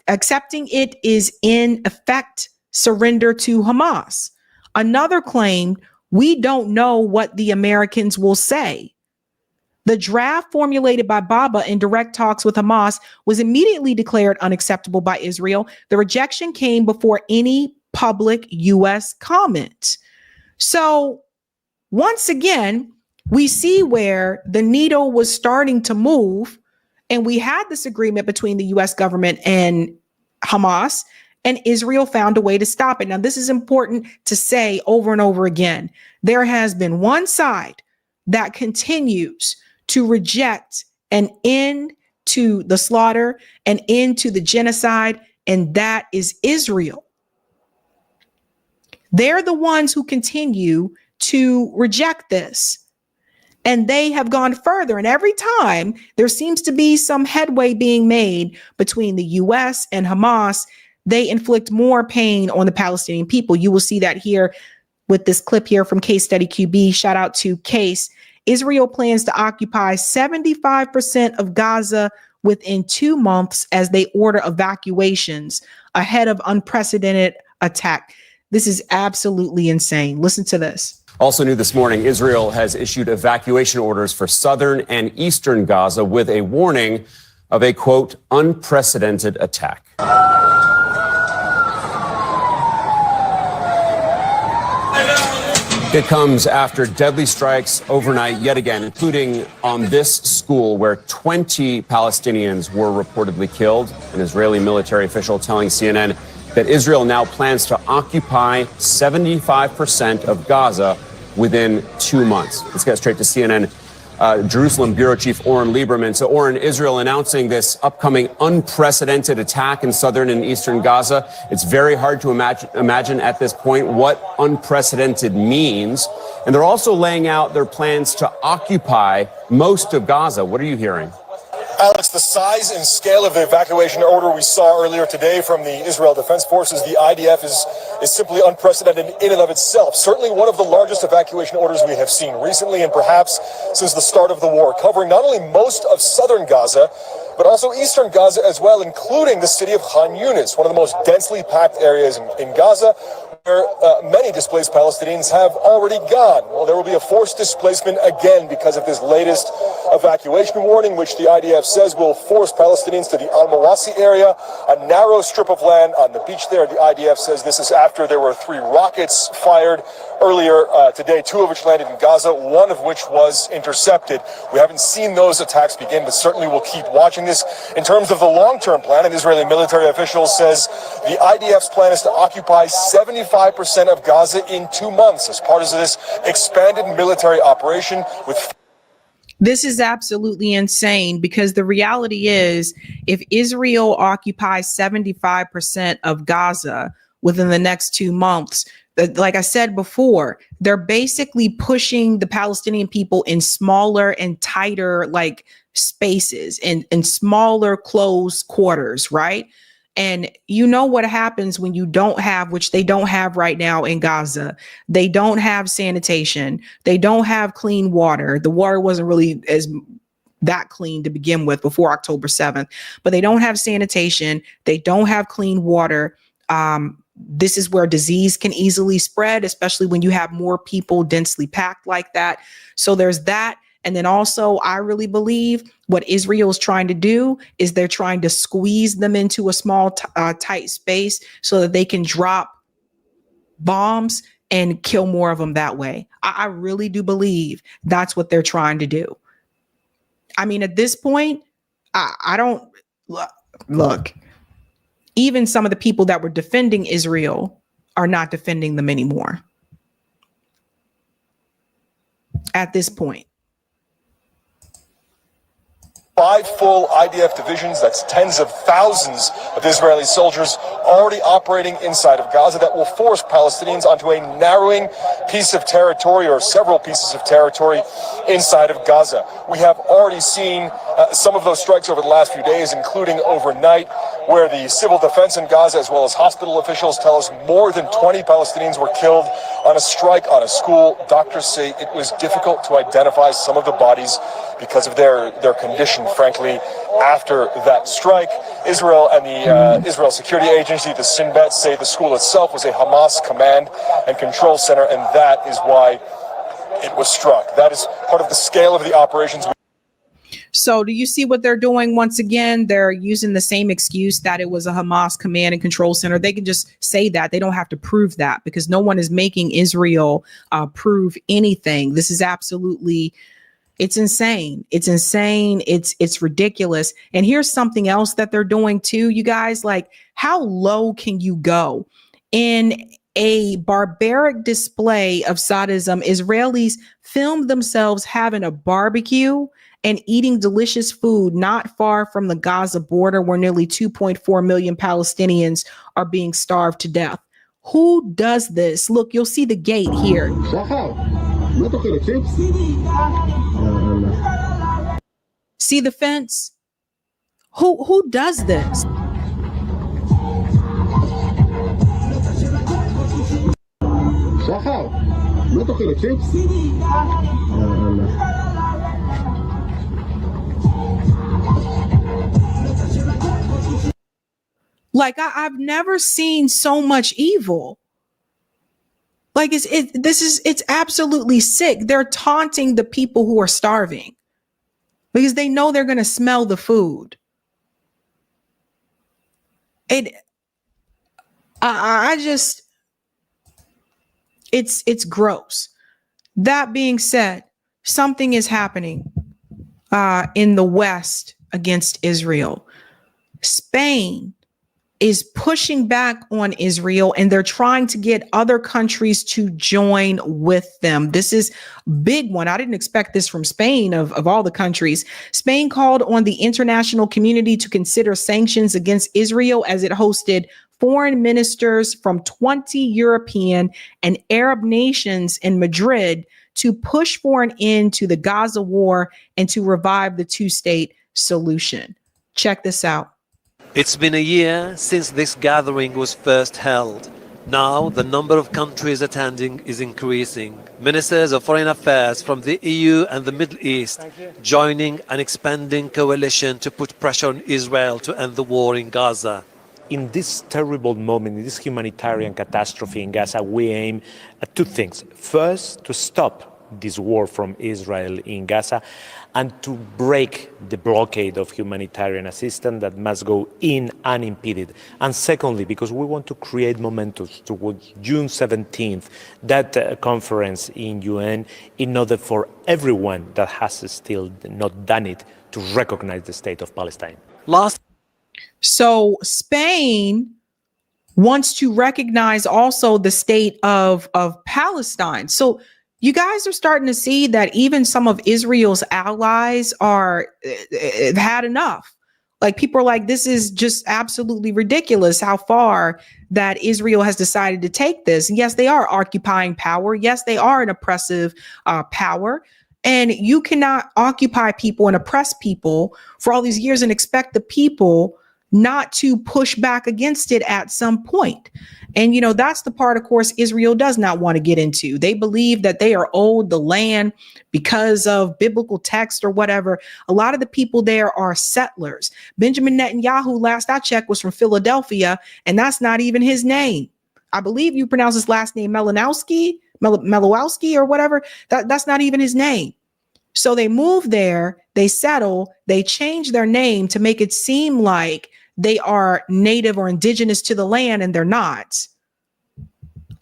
accepting it is in effect surrender to Hamas. Another claimed, we don't know what the Americans will say. The draft formulated by Baba in direct talks with Hamas was immediately declared unacceptable by Israel. The rejection came before any public U.S. comment. So once again, we see where the needle was starting to move, and we had this agreement between the U.S. government and Hamas, and Israel found a way to stop it. Now, this is important to say over and over again. There has been one side that continues to reject an end to the slaughter, an end to the genocide, and that is Israel. They're the ones who continue to reject this. And they have gone further. And every time there seems to be some headway being made between the U.S. and Hamas, they inflict more pain on the Palestinian people. You will see that here with this clip here from Case Study QB. Shout out to Case. Israel plans to occupy 75% of Gaza within 2 months as they order evacuations ahead of unprecedented attack. This is absolutely insane. Listen to this. Also new this morning, Israel has issued evacuation orders for southern and eastern Gaza with a warning of a, quote, unprecedented attack. It comes after deadly strikes overnight yet again, including on this school where 20 Palestinians were reportedly killed. An Israeli military official telling CNN that Israel now plans to occupy 75% of Gaza within 2 months. Let's get straight to CNN. Jerusalem Bureau Chief Oren Lieberman. So, Oren, Israel announcing this upcoming unprecedented attack in southern and eastern Gaza. It's very hard to imagine at this point what unprecedented means. And they're also laying out their plans to occupy most of Gaza. What are you hearing? Alex, the size and scale of the evacuation order we saw earlier today from the Israel Defense Forces, the IDF, is simply unprecedented in and of itself. Certainly one of the largest evacuation orders we have seen recently and perhaps since the start of the war, covering not only most of southern Gaza, but also eastern Gaza as well, including the city of Khan Yunis, one of the most densely packed areas in Gaza, where many displaced Palestinians have already gone. Well, there will be a forced displacement again because of this latest evacuation warning, which the IDF says will force Palestinians to the Al-Mawasi area, a narrow strip of land on the beach there. The IDF says this is after there were 3 rockets fired earlier today, 2 of which landed in Gaza, 1 of which was intercepted. We haven't seen those attacks begin, but certainly we'll keep watching this. In terms of the long-term plan, an Israeli military official says the IDF's plan is to occupy 75% of Gaza in 2 months as part of this expanded military operation with... This is absolutely insane because the reality is if Israel occupies 75% of Gaza within the next 2 months, like I said before, they're basically pushing the Palestinian people in smaller and tighter like spaces and smaller closed quarters, right? And you know what happens when you don't have, which they don't have right now in Gaza. They don't have sanitation. They don't have clean water. The water wasn't really as that clean to begin with before October 7th, but they don't have sanitation. They don't have clean water. this is where disease can easily spread, especially when you have more people densely packed like that. So there's that. And then also, I really believe what Israel is trying to do is they're trying to squeeze them into a small, tight space so that they can drop bombs and kill more of them that way. I really do believe that's what they're trying to do. I mean, at this point, I don't look. Even some of the people that were defending Israel are not defending them anymore. At this point. 5 full IDF divisions, that's tens of thousands of Israeli soldiers already operating inside of Gaza that will force Palestinians onto a narrowing piece of territory or several pieces of territory inside of Gaza. We have already seen some of those strikes over the last few days, including overnight, where the civil defense in Gaza as well as hospital officials tell us more than 20 Palestinians were killed on a strike on a school. Doctors say it was difficult to identify some of the bodies because of their condition, frankly, after that strike. Israel and the Israel Security Agency, the Shin Bet, say the school itself was a Hamas command and control center, and that is why it was struck. That is part of the scale of the operations. So do you see what they're doing? Once again, they're using the same excuse that it was a Hamas command and control center. They can just say that. They don't have to prove that because no one is making Israel prove anything. This is absolutely, it's insane. It's insane. It's ridiculous. And here's something else that they're doing too, you guys. Like, how low can you go? In a barbaric display of sadism, Israelis filmed themselves having a barbecue and eating delicious food not far from the Gaza border, where nearly 2.4 million Palestinians are being starved to death. Who does this? Look, you'll see the gate here. See the fence? Who does this? Like, I've never seen so much evil. Like, it's absolutely sick. They're taunting the people who are starving because they know they're going to smell the food. It's gross. That being said, something is happening in the West against Israel. Spain is pushing back on Israel, and they're trying to get other countries to join with them. This is a big one. I didn't expect this from Spain of all the countries. Spain called on the international community to consider sanctions against Israel as it hosted foreign ministers from 20 European and Arab nations in Madrid to push for an end to the Gaza war and to revive the two-state solution. Check this out. It's been a year since this gathering was first held. Now the number of countries attending is increasing. Ministers of Foreign Affairs from the EU and the Middle East joining an expanding coalition to put pressure on Israel to end the war in Gaza. In this terrible moment, in this humanitarian catastrophe in Gaza, we aim at two things. First, to stop this war from Israel in Gaza and to break the blockade of humanitarian assistance that must go in unimpeded. And secondly, because we want to create momentum towards June 17th, that conference in UN, in order for everyone that has still not done it to recognize the state of Palestine. So Spain wants to recognize also the state of Palestine. So you guys are starting to see that even some of Israel's allies are had enough. Like, people are like, this is just absolutely ridiculous how far that Israel has decided to take this. And yes, they are occupying power. Yes, they are an oppressive power. And you cannot occupy people and oppress people for all these years and expect the people not to push back against it at some point. And, you know, that's the part, of course, Israel does not want to get into. They believe that they are owed the land because of biblical text or whatever. A lot of the people there are settlers. Benjamin Netanyahu, last I checked, was from Philadelphia, and that's not even his name. I believe you pronounce his last name Melowski or whatever. That's not even his name. So they move there, they settle, they change their name to make it seem like they are native or indigenous to the land, and they're not.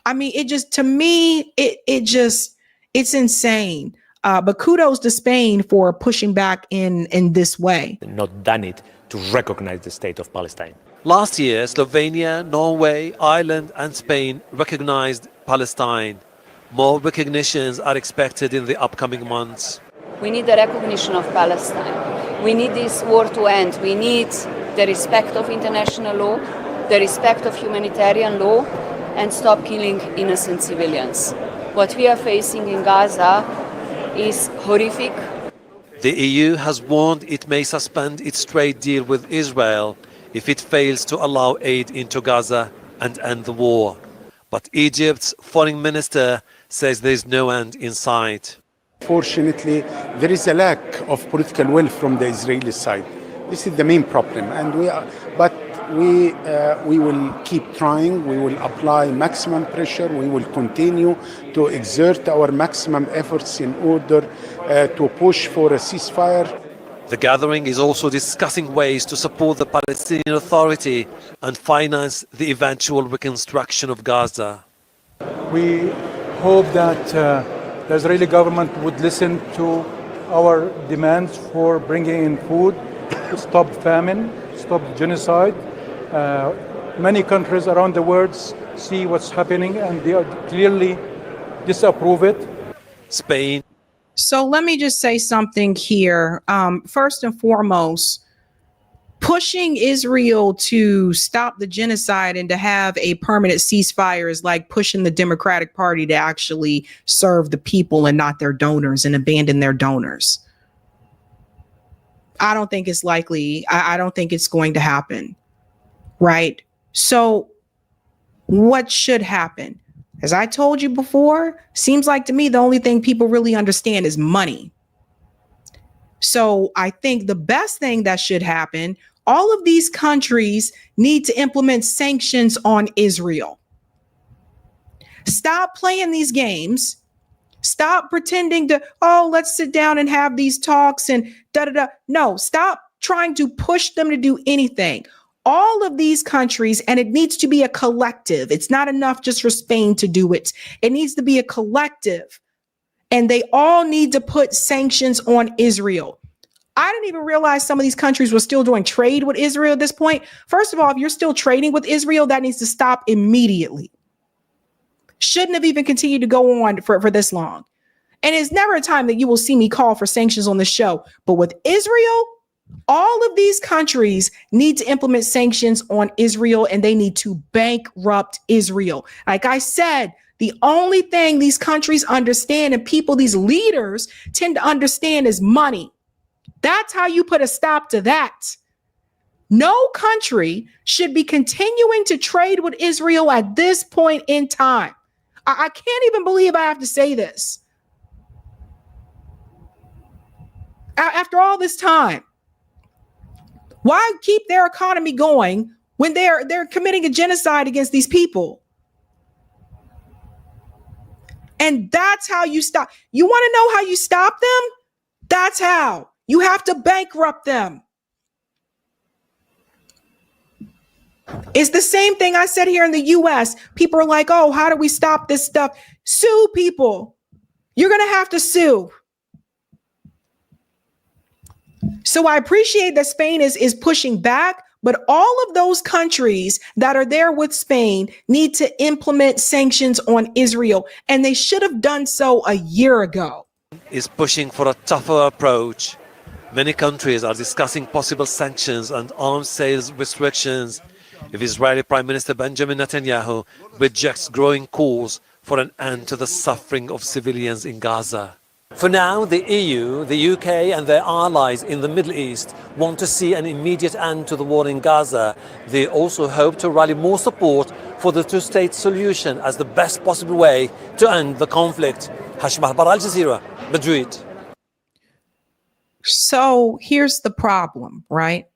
I mean, it just, to me, it's insane. But kudos to Spain for pushing back in this way. Not done it to recognize the state of Palestine. Last year, Slovenia, Norway, Ireland, and Spain recognized Palestine. More recognitions are expected in the upcoming months. We need the recognition of Palestine. We need this war to end. We need the respect of international law, the respect of humanitarian law, and stop killing innocent civilians. What we are facing in Gaza is horrific. The EU has warned it may suspend its trade deal with Israel if it fails to allow aid into Gaza and end the war. But Egypt's foreign minister says there is no end in sight. Fortunately, there is a lack of political will from the Israeli side. This is the main problem, and we will keep trying. We will apply maximum pressure. We will continue to exert our maximum efforts in order to push for a ceasefire. The gathering is also discussing ways to support the Palestinian Authority and finance the eventual reconstruction of Gaza. We hope that the Israeli government would listen to our demands for bringing in food, to stop famine, stop genocide. Many countries around the world see what's happening and they clearly disapprove it. Spain. So let me just say something here. First and foremost, pushing Israel to stop the genocide and to have a permanent ceasefire is like pushing the Democratic Party to actually serve the people and not their donors and abandon their donors. I don't think it's likely. I don't think it's going to happen. Right? So what should happen? As I told you before, seems like to me the only thing people really understand is money. So I think the best thing that should happen, all of these countries need to implement sanctions on Israel. Stop playing these games. Stop pretending to, let's sit down and have these talks and da-da-da. No, stop trying to push them to do anything. All of these countries, and it needs to be a collective. It's not enough just for Spain to do it. It needs to be a collective. And they all need to put sanctions on Israel. I didn't even realize some of these countries were still doing trade with Israel at this point. First of all, if you're still trading with Israel, that needs to stop immediately. Shouldn't have even continued to go on for this long. And it's never a time that you will see me call for sanctions on the show. But with Israel, all of these countries need to implement sanctions on Israel, and they need to bankrupt Israel. Like I said, the only thing these countries understand and people, these leaders tend to understand is money. That's how you put a stop to that. No country should be continuing to trade with Israel at this point in time. I can't even believe I have to say this. After all this time, why keep their economy going when they're committing a genocide against these people? And that's how you stop. You want to know how you stop them? That's how. You have to bankrupt them. It's the same thing I said here in the US. People are like, how do we stop this stuff? Sue people. You're going to have to sue. So I appreciate that Spain is pushing back, but all of those countries that are there with Spain need to implement sanctions on Israel, and they should have done so a year ago. Is pushing for a tougher approach. Many countries are discussing possible sanctions and arms sales restrictions if Israeli Prime Minister Benjamin Netanyahu rejects growing calls for an end to the suffering of civilians in Gaza. For now, the EU, the UK and their allies in the Middle East want to see an immediate end to the war in Gaza. They also hope to rally more support for the two-state solution as the best possible way to end the conflict. Hashim Ahbar, Al Jazeera, Madrid. So here's the problem, right?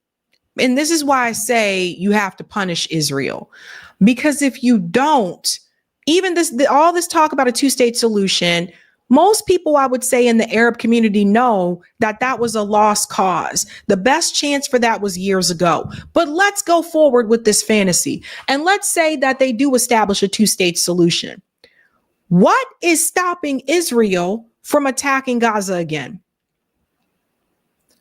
And this is why I say you have to punish Israel, because if you don't, even all this talk about a two-state solution, most people, I would say, in the Arab community know that that was a lost cause. The best chance for that was years ago. But let's go forward with this fantasy. And let's say that they do establish a two-state solution. What is stopping Israel from attacking Gaza again?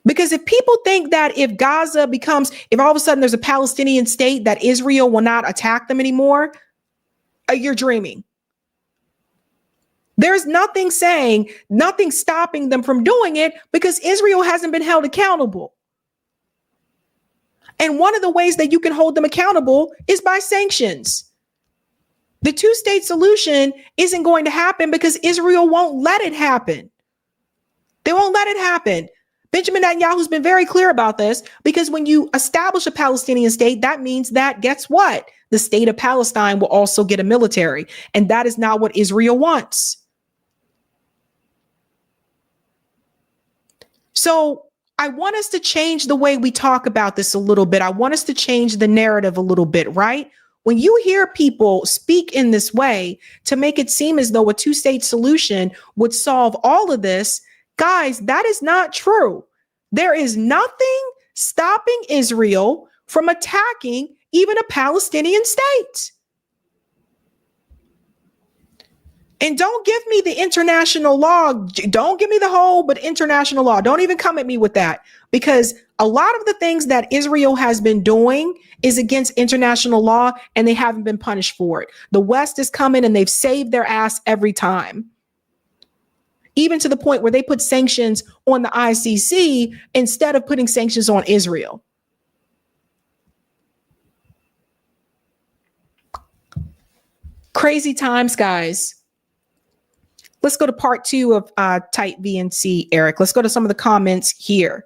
Because if people think that if Gaza becomes, if all of a sudden there's a Palestinian state, that Israel will not attack them anymore, you're dreaming. There's nothing stopping them from doing it, because Israel hasn't been held accountable. And one of the ways that you can hold them accountable is by sanctions. The two-state solution isn't going to happen because Israel won't let it happen. They won't let it happen. Benjamin Netanyahu's been very clear about this, because when you establish a Palestinian state, that means that, guess what? The state of Palestine will also get a military. And that is not what Israel wants. So I want us to change the way we talk about this a little bit. I want us to change the narrative a little bit, right? When you hear people speak in this way to make it seem as though a two-state solution would solve all of this, guys, that is not true. There is nothing stopping Israel from attacking even a Palestinian state. And don't give me the international law. Don't give me the whole, but international law. Don't even come at me with that, because a lot of the things that Israel has been doing is against international law, and they haven't been punished for it. The West is coming and they've saved their ass every time. Even to the point where they put sanctions on the ICC instead of putting sanctions on Israel. Crazy times, guys. Let's go to part 2 of Type VNC, Eric. Let's go to some of the comments here.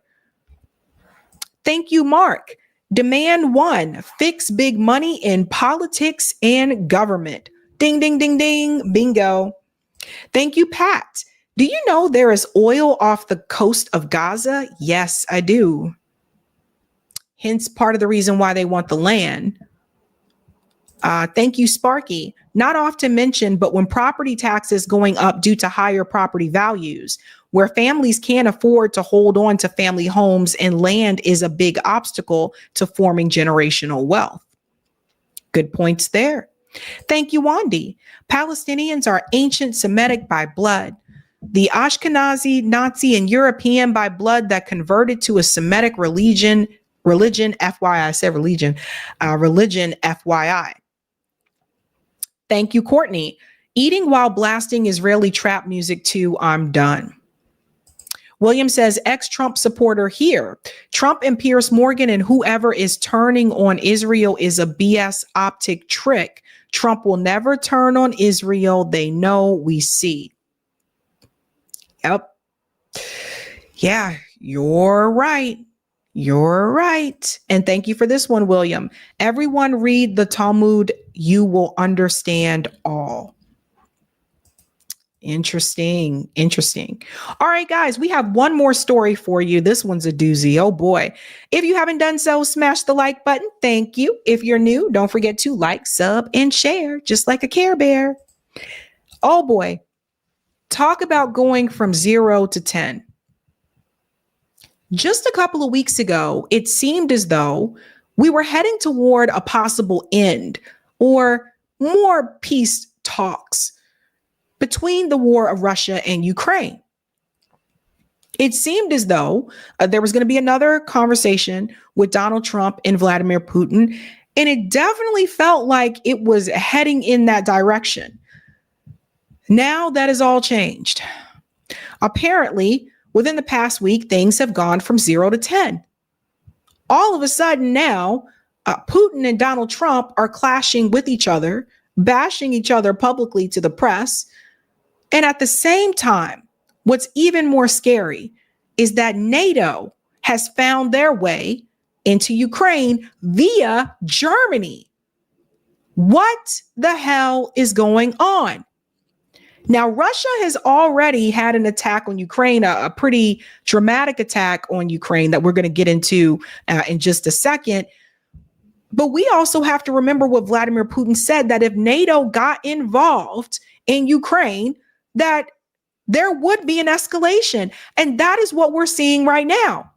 Thank you, Mark. Demand 1, fix big money in politics and government. Ding, ding, ding, ding. Bingo. Thank you, Pat. Do you know there is oil off the coast of Gaza? Yes, I do. Hence part of the reason why they want the land. Thank you, Sparky. Not often mentioned, but when property taxes going up due to higher property values, where families can't afford to hold on to family homes, and land is a big obstacle to forming generational wealth. Good points there. Thank you, Wandy. Palestinians are ancient Semitic by blood. The Ashkenazi, Nazi, and European by blood that converted to a Semitic religion, FYI, I said religion, FYI. Thank you, Courtney. Eating while blasting Israeli trap music too, I'm done. William says, ex-Trump supporter here. Trump and Piers Morgan and whoever is turning on Israel is a BS optic trick. Trump will never turn on Israel. They know we see. Yep. Yeah, you're right. You're right. And thank you for this one, William. Everyone read the Talmud. You will understand all. Interesting. Interesting. All right, guys, we have one more story for you. This one's a doozy. Oh, boy. If you haven't done so, smash the like button. Thank you. If you're new, don't forget to like, sub, and share, just like a Care Bear. Oh, boy. Talk about going from 0 to 10. Just a couple of weeks ago, it seemed as though we were heading toward a possible end or more peace talks between the war of Russia and Ukraine. It seemed as though there was going to be another conversation with Donald Trump and Vladimir Putin, and it definitely felt like it was heading in that direction. Now that has all changed. Apparently, within the past week, things have gone from 0 to 10. All of a sudden now, Putin and Donald Trump are clashing with each other, bashing each other publicly to the press. And at the same time, what's even more scary is that NATO has found their way into Ukraine via Germany. What the hell is going on? Now, Russia has already had an attack on Ukraine, a pretty dramatic attack on Ukraine that we're going to get into in just a second. But we also have to remember what Vladimir Putin said, that if NATO got involved in Ukraine, that there would be an escalation. And that is what we're seeing right now.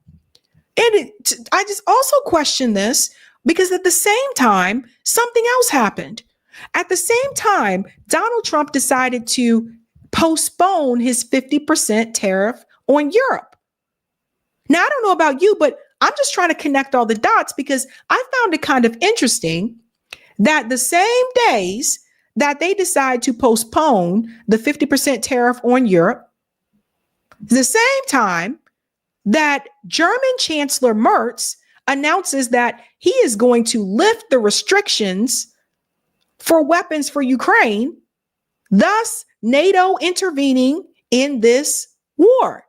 And I just also question this because at the same time, something else happened. At the same time, Donald Trump decided to postpone his 50% tariff on Europe. Now, I don't know about you, but I'm just trying to connect all the dots because I found it kind of interesting that the same days that they decide to postpone the 50% tariff on Europe, the same time that German Chancellor Merz announces that he is going to lift the restrictions for weapons for Ukraine, thus NATO intervening in this war.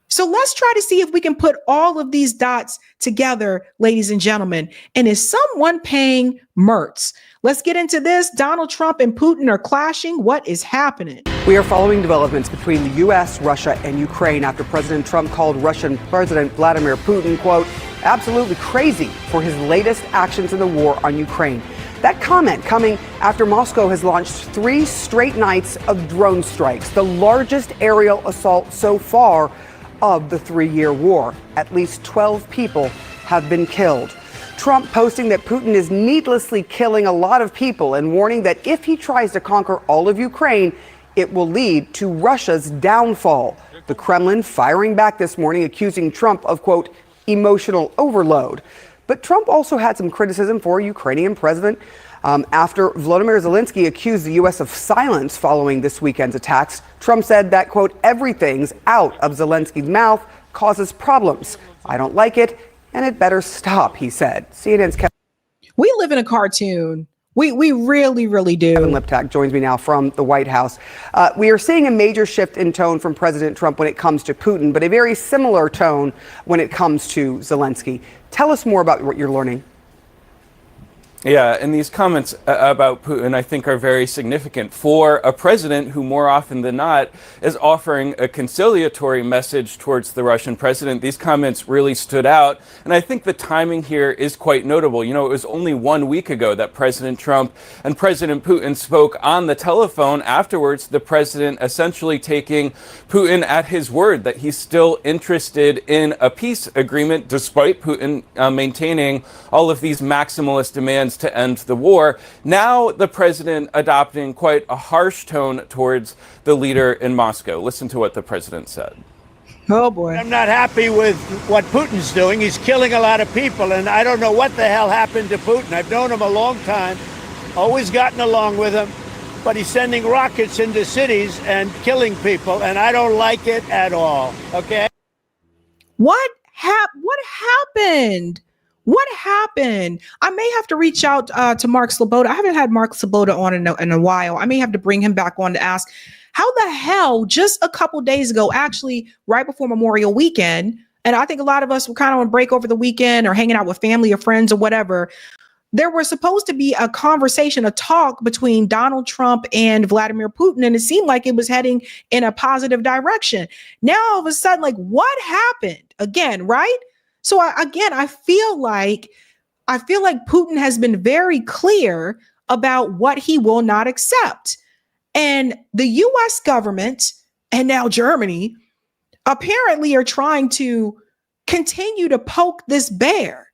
So let's try to see if we can put all of these dots together, ladies and gentlemen. And is someone paying Merz? Let's get into this. Donald Trump and Putin are clashing. What is happening? We are following developments between the U.S., Russia, and Ukraine after President Trump called Russian President Vladimir Putin, quote, absolutely crazy for his latest actions in the war on Ukraine. That comment coming after Moscow has launched 3 straight nights of drone strikes, the largest aerial assault so far of the 3-year war. At least 12 people have been killed. Trump posting that Putin is needlessly killing a lot of people and warning that if he tries to conquer all of Ukraine, it will lead to Russia's downfall. The Kremlin firing back this morning, accusing Trump of, quote, emotional overload. But Trump also had some criticism for Ukrainian president after Volodymyr Zelensky accused the U.S. of silence following this weekend's attacks. Trump said that, quote, everything's out of Zelensky's mouth causes problems. I don't like it, and it better stop, he said. CNN's Kevin. We live in a cartoon. We really, really do. Kevin Liptak joins me now from the White House. We are seeing a major shift in tone from President Trump when it comes to Putin, but a very similar tone when it comes to Zelensky. Tell us more about what you're learning. Yeah, and these comments about Putin, I think, are very significant for a president who more often than not is offering a conciliatory message towards the Russian president. These comments really stood out, and I think the timing here is quite notable. You know, it was only 1 week ago that President Trump and President Putin spoke on the telephone. Afterwards, the president essentially taking Putin at his word that he's still interested in a peace agreement, despite Putin maintaining all of these maximalist demands to end the war. Now the president adopting quite a harsh tone towards the leader in Moscow. Listen to what the president said. Oh boy. I'm not happy with what Putin's doing. He's killing a lot of people, and I don't know what the hell happened to Putin. I've known him a long time, always gotten along with him, but he's sending rockets into cities and killing people, and I don't like it at all. Okay? What happened? What happened? I may have to reach out to Mark Sloboda. I haven't had Mark Sloboda on in a while. I may have to bring him back on to ask how the hell just a couple days ago, actually right before Memorial Weekend, and I think a lot of us were kind of on break over the weekend or hanging out with family or friends or whatever, there was supposed to be a conversation, a talk between Donald Trump and Vladimir Putin, and it seemed like it was heading in a positive direction. Now, all of a sudden, like, what happened again, right? So I feel like Putin has been very clear about what he will not accept. And the US government and now Germany apparently are trying to continue to poke this bear.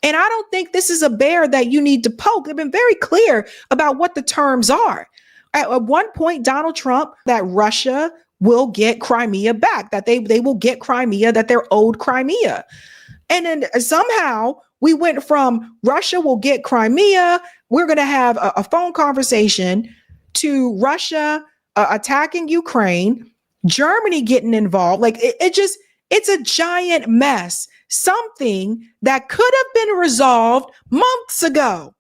And I don't think this is a bear that you need to poke. They've been very clear about what the terms are. At one point, Donald Trump, that Russia will get Crimea back, that they will get Crimea, that they're owed Crimea. And then somehow we went from Russia will get Crimea, we're going to have a phone conversation, to Russia attacking Ukraine, Germany getting involved. Like it's a giant mess, something that could have been resolved months ago.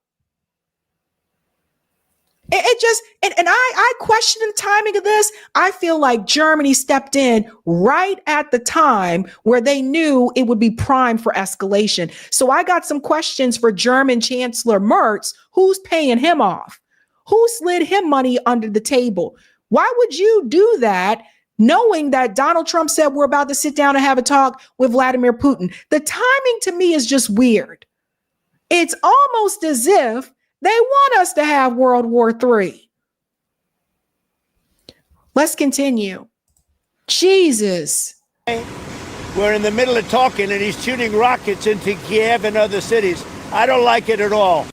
I question the timing of this. I feel like Germany stepped in right at the time where they knew it would be primed for escalation. So I got some questions for German Chancellor Merz. Who's paying him off? Who slid him money under the table? Why would you do that knowing that Donald Trump said we're about to sit down and have a talk with Vladimir Putin? The timing to me is just weird. It's almost as if they want us to have World War III. Let's continue. Jesus. We're in the middle of talking and he's shooting rockets into Kiev and other cities. I don't like it at all.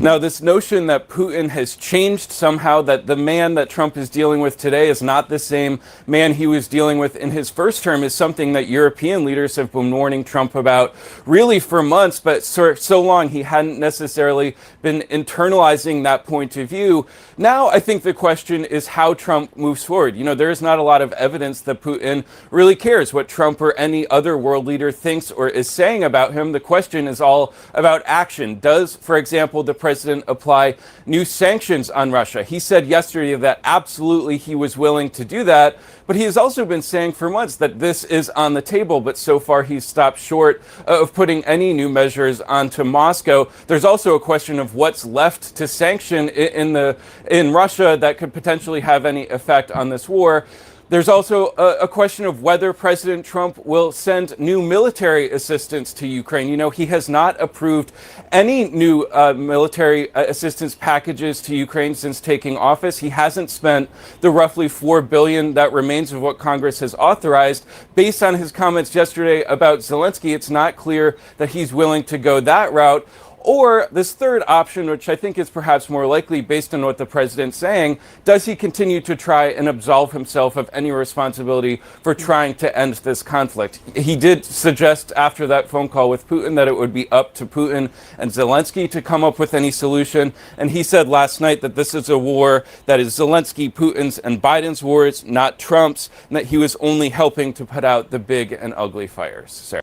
Now, this notion that Putin has changed somehow, that the man that Trump is dealing with today is not the same man he was dealing with in his first term, is something that European leaders have been warning Trump about really for months, but so long he hadn't necessarily been internalizing that point of view. Now, I think the question is how Trump moves forward. You know, there is not a lot of evidence that Putin really cares what Trump or any other world leader thinks or is saying about him. The question is all about action. Does, for example, the president apply new sanctions on Russia? He said yesterday that absolutely he was willing to do that, but he has also been saying for months that this is on the table, but so far he's stopped short of putting any new measures onto Moscow. There's also a question of what's left to sanction in Russia that could potentially have any effect on this war. There's also a question of whether President Trump will send new military assistance to Ukraine. You know, he has not approved any new military assistance packages to Ukraine since taking office. He hasn't spent the roughly $4 billion that remains of what Congress has authorized. Based on his comments yesterday about Zelensky, it's not clear that he's willing to go that route. Or this third option, which I think is perhaps more likely based on what the president's saying, does he continue to try and absolve himself of any responsibility for trying to end this conflict? He did suggest after that phone call with Putin that it would be up to Putin and Zelensky to come up with any solution. And he said last night that this is a war that is Zelensky, Putin's, and Biden's wars, not Trump's, and that he was only helping to put out the big and ugly fires. Sarah.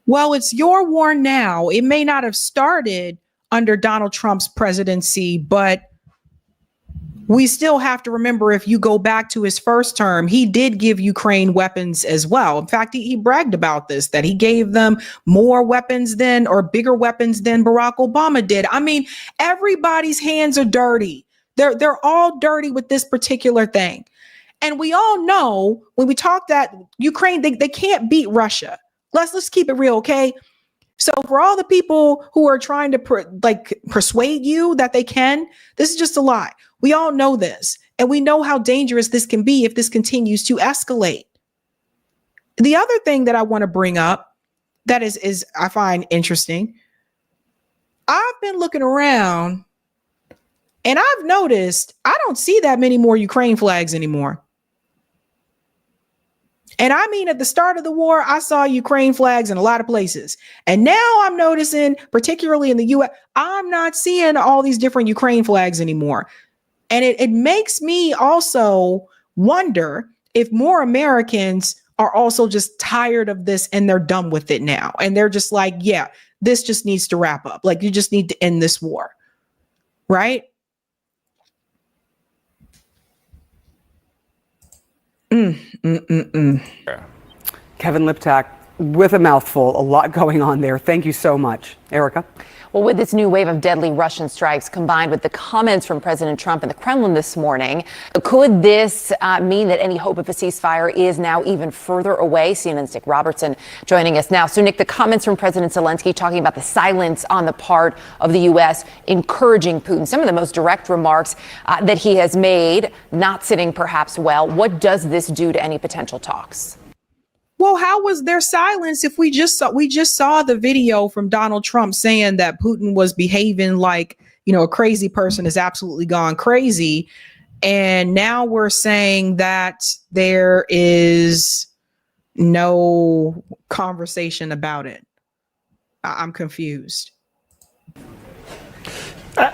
Well, it's your war now. It may not have started under Donald Trump's presidency, but we still have to remember, if you go back to his first term, he did give Ukraine weapons as well. In fact, he bragged about this, that he gave them more weapons than, or bigger weapons than Barack Obama did. I mean, everybody's hands are dirty. They're all dirty with this particular thing. And we all know when we talk that Ukraine, they can't beat Russia. Let's keep it real, okay? So for all the people who are trying to persuade you that they can, this is just a lie. We all know this, and we know how dangerous this can be if this continues to escalate. The other thing that I want to bring up that is I find interesting, I've been looking around and I've noticed I don't see that many more Ukraine flags anymore. And I mean, at the start of the war, I saw Ukraine flags in a lot of places. And now I'm noticing, particularly in the US, I'm not seeing all these different Ukraine flags anymore. And it makes me also wonder if more Americans are also just tired of this and they're done with it now. And they're just like, yeah, this just needs to wrap up. Like, you just need to end this war. Right? Kevin Liptak, with a mouthful, a lot going on there. Thank you so much. Erica? Well, with this new wave of deadly Russian strikes combined with the comments from President Trump in the Kremlin this morning, could this mean that any hope of a ceasefire is now even further away? CNN's Nick Robertson joining us now. So, Nick, the comments from President Zelensky talking about the silence on the part of the U.S. encouraging Putin, some of the most direct remarks that he has made, not sitting perhaps well. What does this do to any potential talks? Well, how was there silence if we just saw the video from Donald Trump saying that Putin was behaving like, you know, a crazy person has absolutely gone crazy. And now we're saying that there is no conversation about it. I'm confused.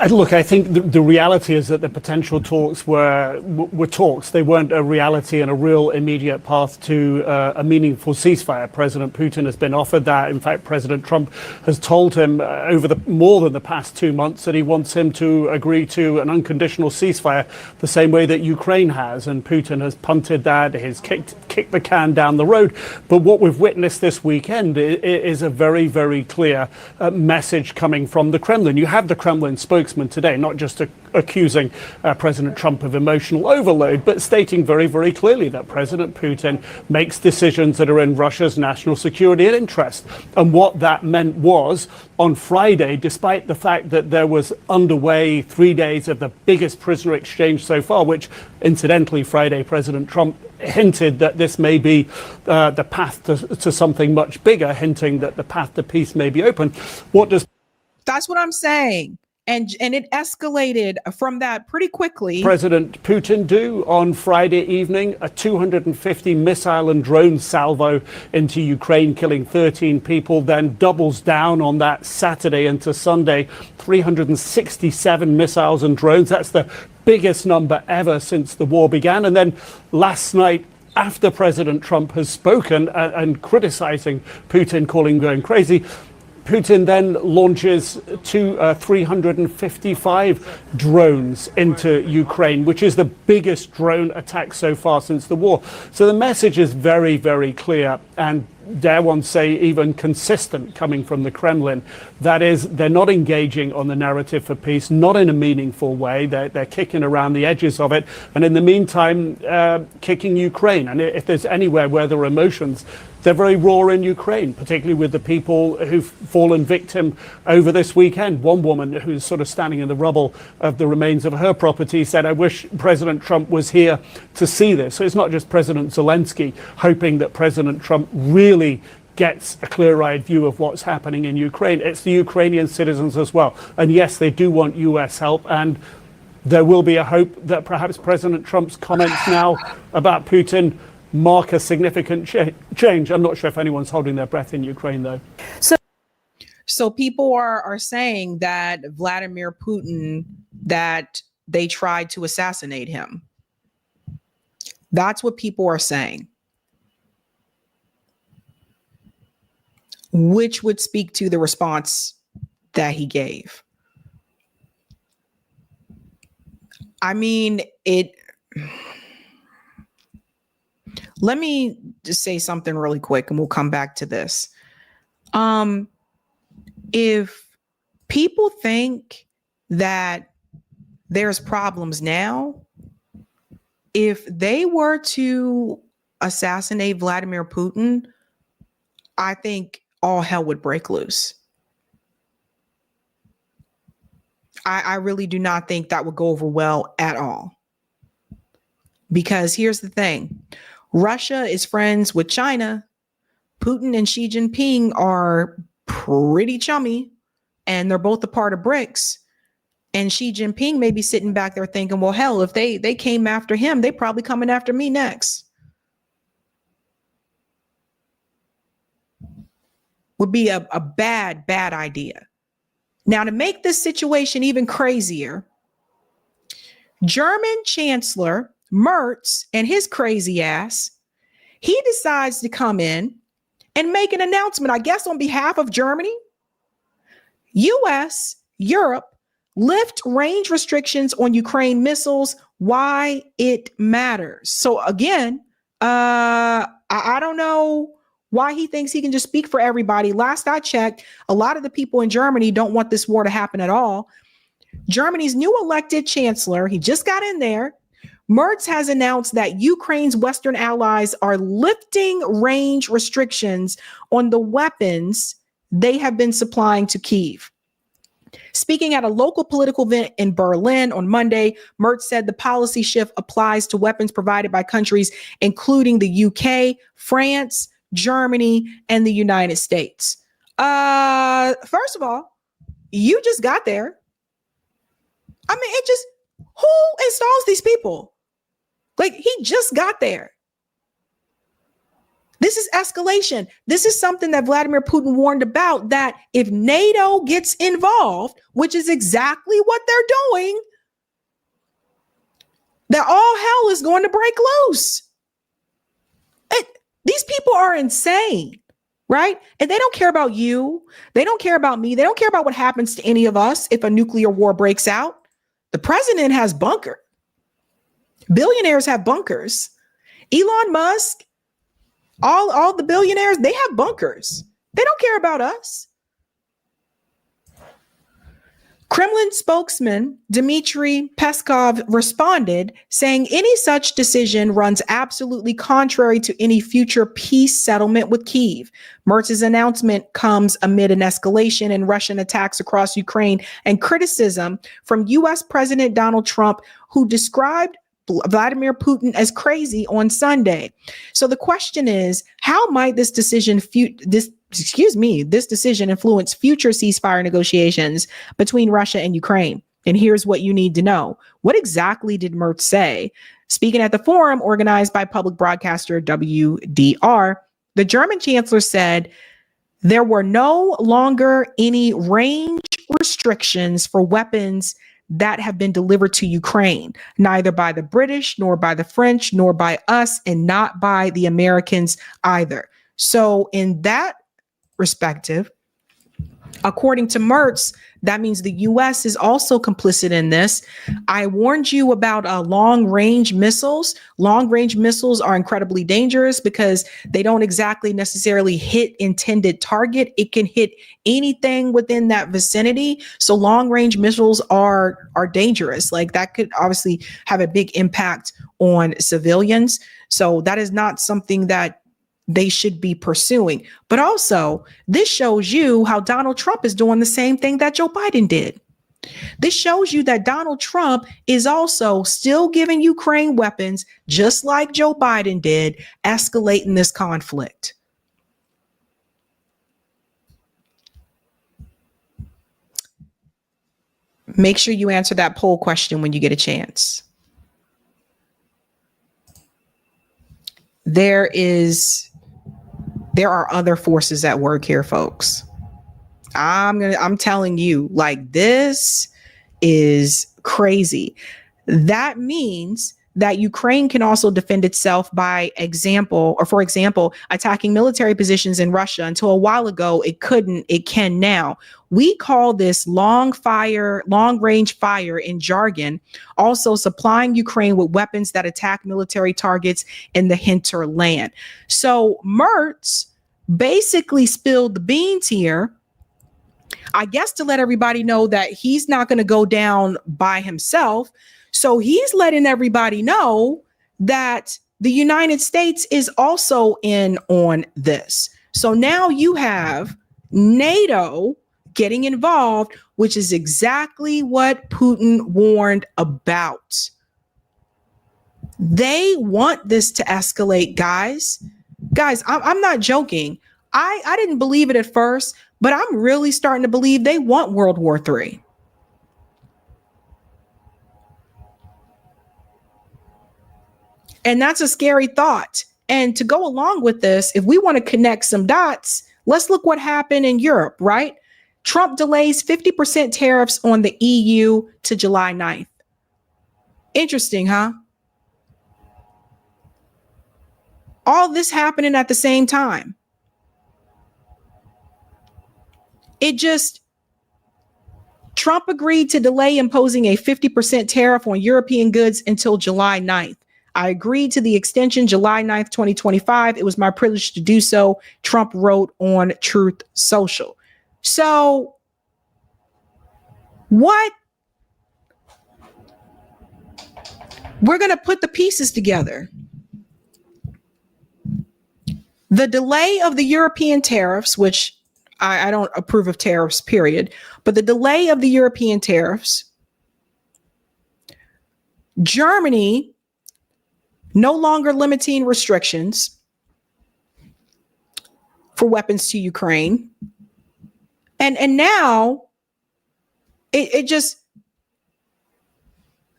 Look, I think the reality is that the potential talks were talks. They weren't a reality and a real immediate path to a meaningful ceasefire. President Putin has been offered that. In fact, President Trump has told him over more than the past 2 months that he wants him to agree to an unconditional ceasefire the same way that Ukraine has. And Putin has punted that, has kicked the can down the road. But what we've witnessed this weekend is a very, very clear message coming from the Kremlin. You have the Kremlin spokesman today, not just accusing President Trump of emotional overload, but stating very, very clearly that President Putin makes decisions that are in Russia's national security and interest. And what that meant was, on Friday, despite the fact that there was underway 3 days of the biggest prisoner exchange so far, which incidentally, Friday, President Trump hinted that this may be the path to something much bigger, hinting that the path to peace may be open. What does... That's what I'm saying. And it escalated from that pretty quickly. President Putin do on Friday evening a 250 missile and drone salvo into Ukraine, killing 13 people, then doubles down on that Saturday into Sunday, 367 missiles and drones. That's the biggest number ever since the war began. And then last night, after President Trump has spoken and criticizing Putin, calling him going crazy, Putin then launches 355 drones into Ukraine, which is the biggest drone attack so far since the war. So the message is very, very clear, and dare one say even consistent, coming from the Kremlin. That is, they're not engaging on the narrative for peace, not in a meaningful way. They're kicking around the edges of it, and in the meantime, kicking Ukraine. And if there's anywhere where there are emotions, they're very raw in Ukraine, particularly with the people who've fallen victim over this weekend. One woman who's sort of standing in the rubble of the remains of her property said, "I wish President Trump was here to see this." So it's not just President Zelensky hoping that President Trump really gets a clear-eyed view of what's happening in Ukraine. It's the Ukrainian citizens as well. And yes, they do want US help, and there will be a hope that perhaps President Trump's comments now about Putin mark a significant change. I'm not sure if anyone's holding their breath in Ukraine, though. So people are saying that Vladimir Putin, that they tried to assassinate him. That's what people are saying, which would speak to the response that he gave. I mean, let me just say something really quick and we'll come back to this. If people think that there's problems now, if they were to assassinate Vladimir Putin, I think all hell would break loose. I really do not think that would go over well at all. Because here's the thing. Russia is friends with China. Putin and Xi Jinping are pretty chummy, and they're both a part of BRICS. And Xi Jinping may be sitting back there thinking, well, hell, if they came after him, they probably coming after me next. Would be a bad idea. Now, to make this situation even crazier, German Chancellor Merz and his crazy ass, he decides to come in and make an announcement, I guess, on behalf of Germany. US, Europe, lift range restrictions on Ukraine missiles. Why it matters. So again, I don't know why he thinks he can just speak for everybody. Last I checked, a lot of the people in Germany don't want this war to happen at all. Germany's new elected chancellor, he just got in there. Merz has announced that Ukraine's Western allies are lifting range restrictions on the weapons they have been supplying to Kyiv. Speaking at a local political event in Berlin on Monday, Merz said the policy shift applies to weapons provided by countries including the UK, France, Germany, and the United States. First of all, you just got there. I mean, who installs these people? Like, he just got there. This is escalation. This is something that Vladimir Putin warned about, that if NATO gets involved, which is exactly what they're doing, that all hell is going to break loose. These people are insane, right? And they don't care about you. They don't care about me. They don't care about what happens to any of us if a nuclear war breaks out. The president has bunker. Billionaires have bunkers. Elon Musk, all the billionaires, they have bunkers. They don't care about us. Kremlin spokesman Dmitry Peskov responded, saying any such decision runs absolutely contrary to any future peace settlement with Kyiv. Mertz's announcement comes amid an escalation in Russian attacks across Ukraine and criticism from U.S. President Donald Trump, who described Vladimir Putin as crazy on Sunday. So the question is, how might this decision influence future ceasefire negotiations between Russia and Ukraine? And here's what you need to know. What exactly did Merz say? Speaking at the forum organized by public broadcaster WDR, the German chancellor said there were no longer any range restrictions for weapons that have been delivered to Ukraine, neither by the British, nor by the French, nor by us, and not by the Americans either. So in that perspective, according to Merz, that means the U.S. is also complicit in this. I warned you about long-range missiles. Long-range missiles are incredibly dangerous because they don't exactly necessarily hit intended target. It can hit anything within that vicinity. So long-range missiles are dangerous. Like that could obviously have a big impact on civilians. So that is not something that they should be pursuing. But also, this shows you how Donald Trump is doing the same thing that Joe Biden did. This shows you that Donald Trump is also still giving Ukraine weapons, just like Joe Biden did, escalating this conflict. Make sure you answer that poll question when you get a chance. There are other forces at work here, folks. I'm telling you, like, this is crazy. That means that Ukraine can also defend itself by for example, attacking military positions in Russia. Until a while ago, it couldn't, it can now. We call this long range fire in jargon, also supplying Ukraine with weapons that attack military targets in the hinterland. So Merz basically spilled the beans here, I guess, to let everybody know that he's not going to go down by himself. So he's letting everybody know that the United States is also in on this. So now you have NATO getting involved, which is exactly what Putin warned about. They want this to escalate, guys. Guys, I'm not joking. I didn't believe it at first, but I'm really starting to believe they want World War III. And that's a scary thought. And to go along with this, if we want to connect some dots, let's look what happened in Europe, right? Trump delays 50% tariffs on the EU to July 9th. Interesting, huh? All this happening at the same time. Trump agreed to delay imposing a 50% tariff on European goods until July 9th. I agreed to the extension July 9th, 2025. It was my privilege to do so, Trump wrote on Truth Social. So what? We're going to put the pieces together. The delay of the European tariffs, which I don't approve of tariffs, period, but the delay of the European tariffs, Germany no longer limiting restrictions for weapons to Ukraine. And now it just,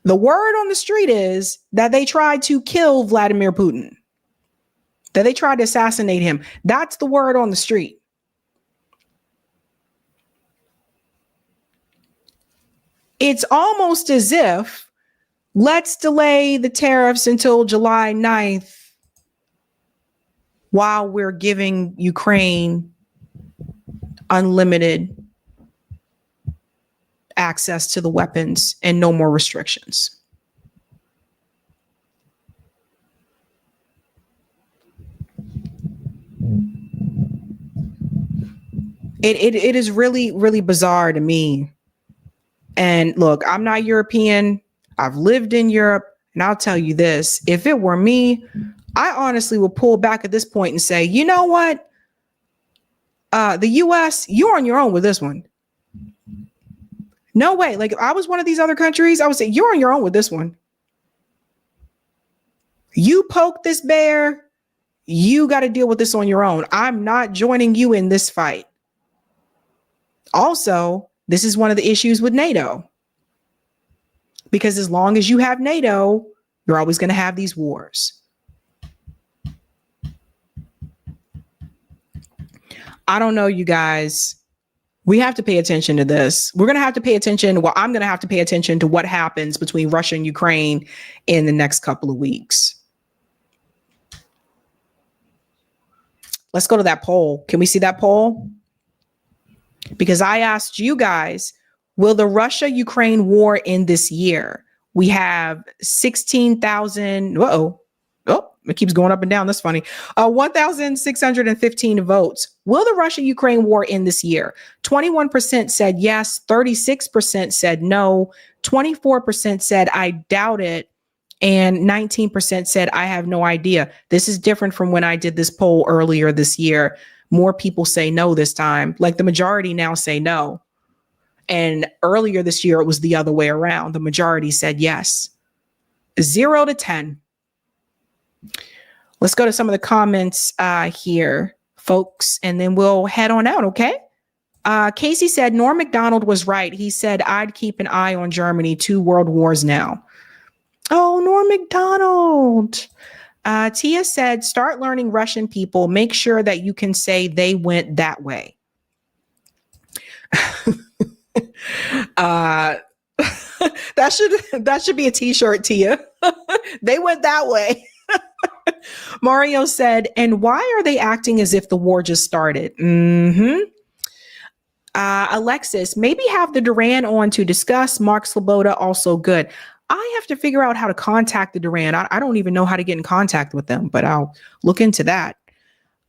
the word on the street is that they tried to kill Vladimir Putin, that they tried to assassinate him. That's the word on the street. It's almost as if, let's delay the tariffs until July 9th while we're giving Ukraine unlimited access to the weapons and no more restrictions. It is really, really bizarre to me And look, I'm not European. I've lived in Europe. And I'll tell you this, if it were me, I honestly would pull back at this point and say, you know what? The US, you're on your own with this one. No way. Like if I was one of these other countries, I would say you're on your own with this one. You poke this bear, you got to deal with this on your own. I'm not joining you in this fight. Also, this is one of the issues with NATO. Because as long as you have NATO, you're always going to have these wars. I don't know, you guys. We have to pay attention to this. We're going to have to pay attention. Well, I'm going to have to pay attention to what happens between Russia and Ukraine in the next couple of weeks. Let's go to that poll. Can we see that poll? Because I asked you guys, will the Russia-Ukraine war end this year? We have 16,000. Oh, it keeps going up and down. That's funny. 1,615 votes. Will the Russia-Ukraine war end this year? 21% said yes. 36% said no. 24% said I doubt it. And 19% said I have no idea. This is different from when I did this poll earlier this year. More people say no this time. Like the majority now say no. And earlier this year, it was the other way around. The majority said yes. 0 to 10. Let's go to some of the comments here, folks, and then we'll head on out, okay? Casey said, Norm Macdonald was right. He said, I'd keep an eye on Germany. 2 world wars now. Oh, Norm Macdonald. Tia said, start learning Russian people. Make sure that you can say they went that way. That should be a t-shirt, Tia. They went that way. Mario said, and why are they acting as if the war just started? Alexis, maybe have the Duran on to discuss. Mark Sloboda, also good. I have to figure out how to contact the Duran. I don't even know how to get in contact with them, but I'll look into that.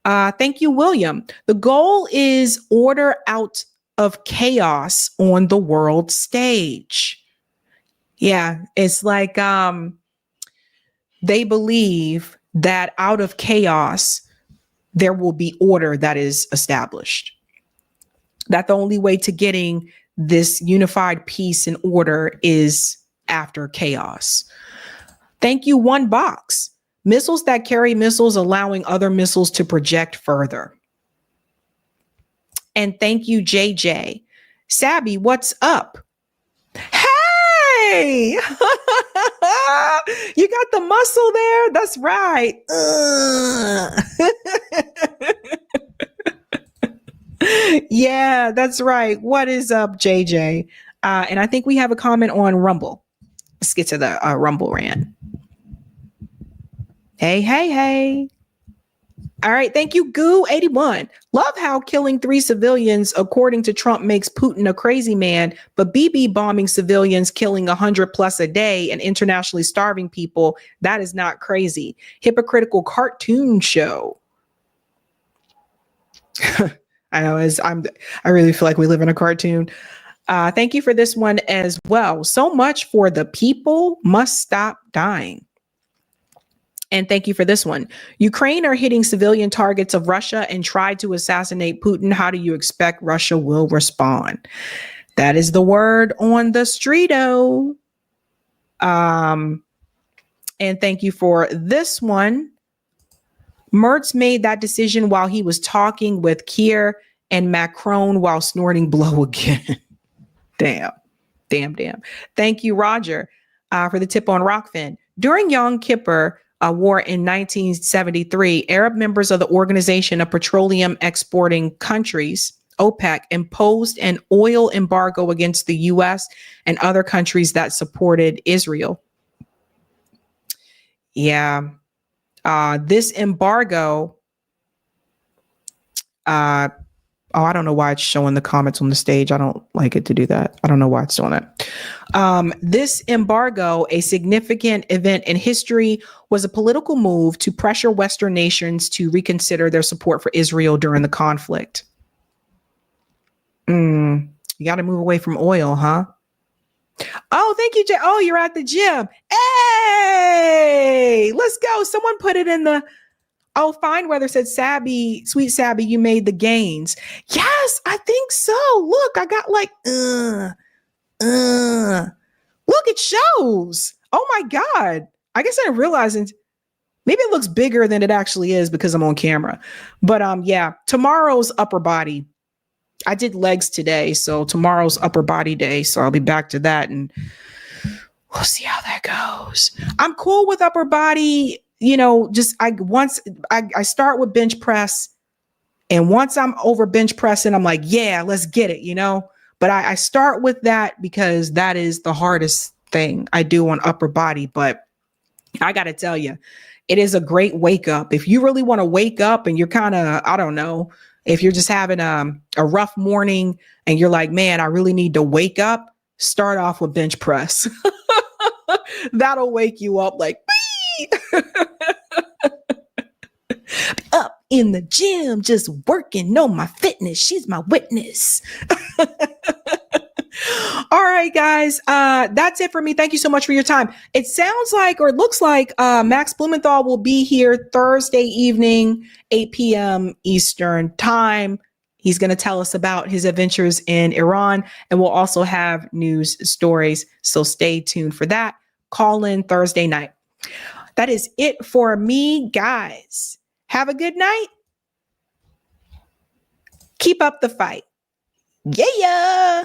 Thank you, William. The goal is order out of chaos on the world stage. Yeah, it's like they believe that out of chaos, there will be order that is established. That the only way to getting this unified peace and order is after chaos. Thank you, One Box. Missiles that carry missiles, allowing other missiles to project further. And thank you, JJ. Sabby, what's up? Hey! You got the muscle there? That's right. Yeah, that's right. What is up, JJ? And I think we have a comment on Rumble. Let's get to the Rumble rant. Hey. All right. Thank you, Goo81. Love how killing 3 civilians, according to Trump, makes Putin a crazy man, but BB bombing civilians, killing 100 plus a day and internationally starving people, that is not crazy. Hypocritical cartoon show. I know, I really feel like we live in a cartoon. Thank you for this one as well. So much for the people must stop dying. And thank you for this one. Ukraine are hitting civilian targets of Russia and tried to assassinate Putin. How do you expect Russia will respond? That is the word on the street-o. And thank you for this one. Mertz made that decision while he was talking with Kier and Macron while snorting blow again. Damn. Thank you, Roger, for the tip on Rockfin. During Yom Kippur War in 1973, Arab members of the Organization of Petroleum Exporting Countries, OPEC, imposed an oil embargo against the U.S. and other countries that supported Israel. Yeah. This embargo, I don't know why it's showing the comments on the stage. I don't like it to do that. I don't know why it's doing that. This embargo, a significant event in history, was a political move to pressure Western nations to reconsider their support for Israel during the conflict. You got to move away from oil, huh? Oh, thank you, Jay. Oh, you're at the gym. Hey, let's go. Someone put it in the. Oh, Fine Weather said, Sabby, sweet Sabby, you made the gains. Yes, I think so. Look, I got like, look, it shows. Oh my God. I guess I didn't realize it. Maybe it looks bigger than it actually is because I'm on camera. But yeah, tomorrow's upper body. I did legs today, so tomorrow's upper body day. So I'll be back to that and we'll see how that goes. I'm cool with upper body. You know, just I start with bench press, and once I'm over bench pressing, I'm like, yeah, let's get it, you know. But I start with that because that is the hardest thing I do on upper body. But I got to tell you, it is a great wake up. If you really want to wake up and you're kind of, I don't know, if you're just having a rough morning and you're like, man, I really need to wake up, start off with bench press. That'll wake you up like, up in the gym, just working on my fitness. She's my witness. All right, guys. That's it for me. Thank you so much for your time. It sounds like, or it looks like, Max Blumenthal will be here Thursday evening, 8 p.m. Eastern time. He's going to tell us about his adventures in Iran, and we'll also have news stories. So stay tuned for that. Call in Thursday night. That is it for me, guys. Have a good night. Keep up the fight. Yeah.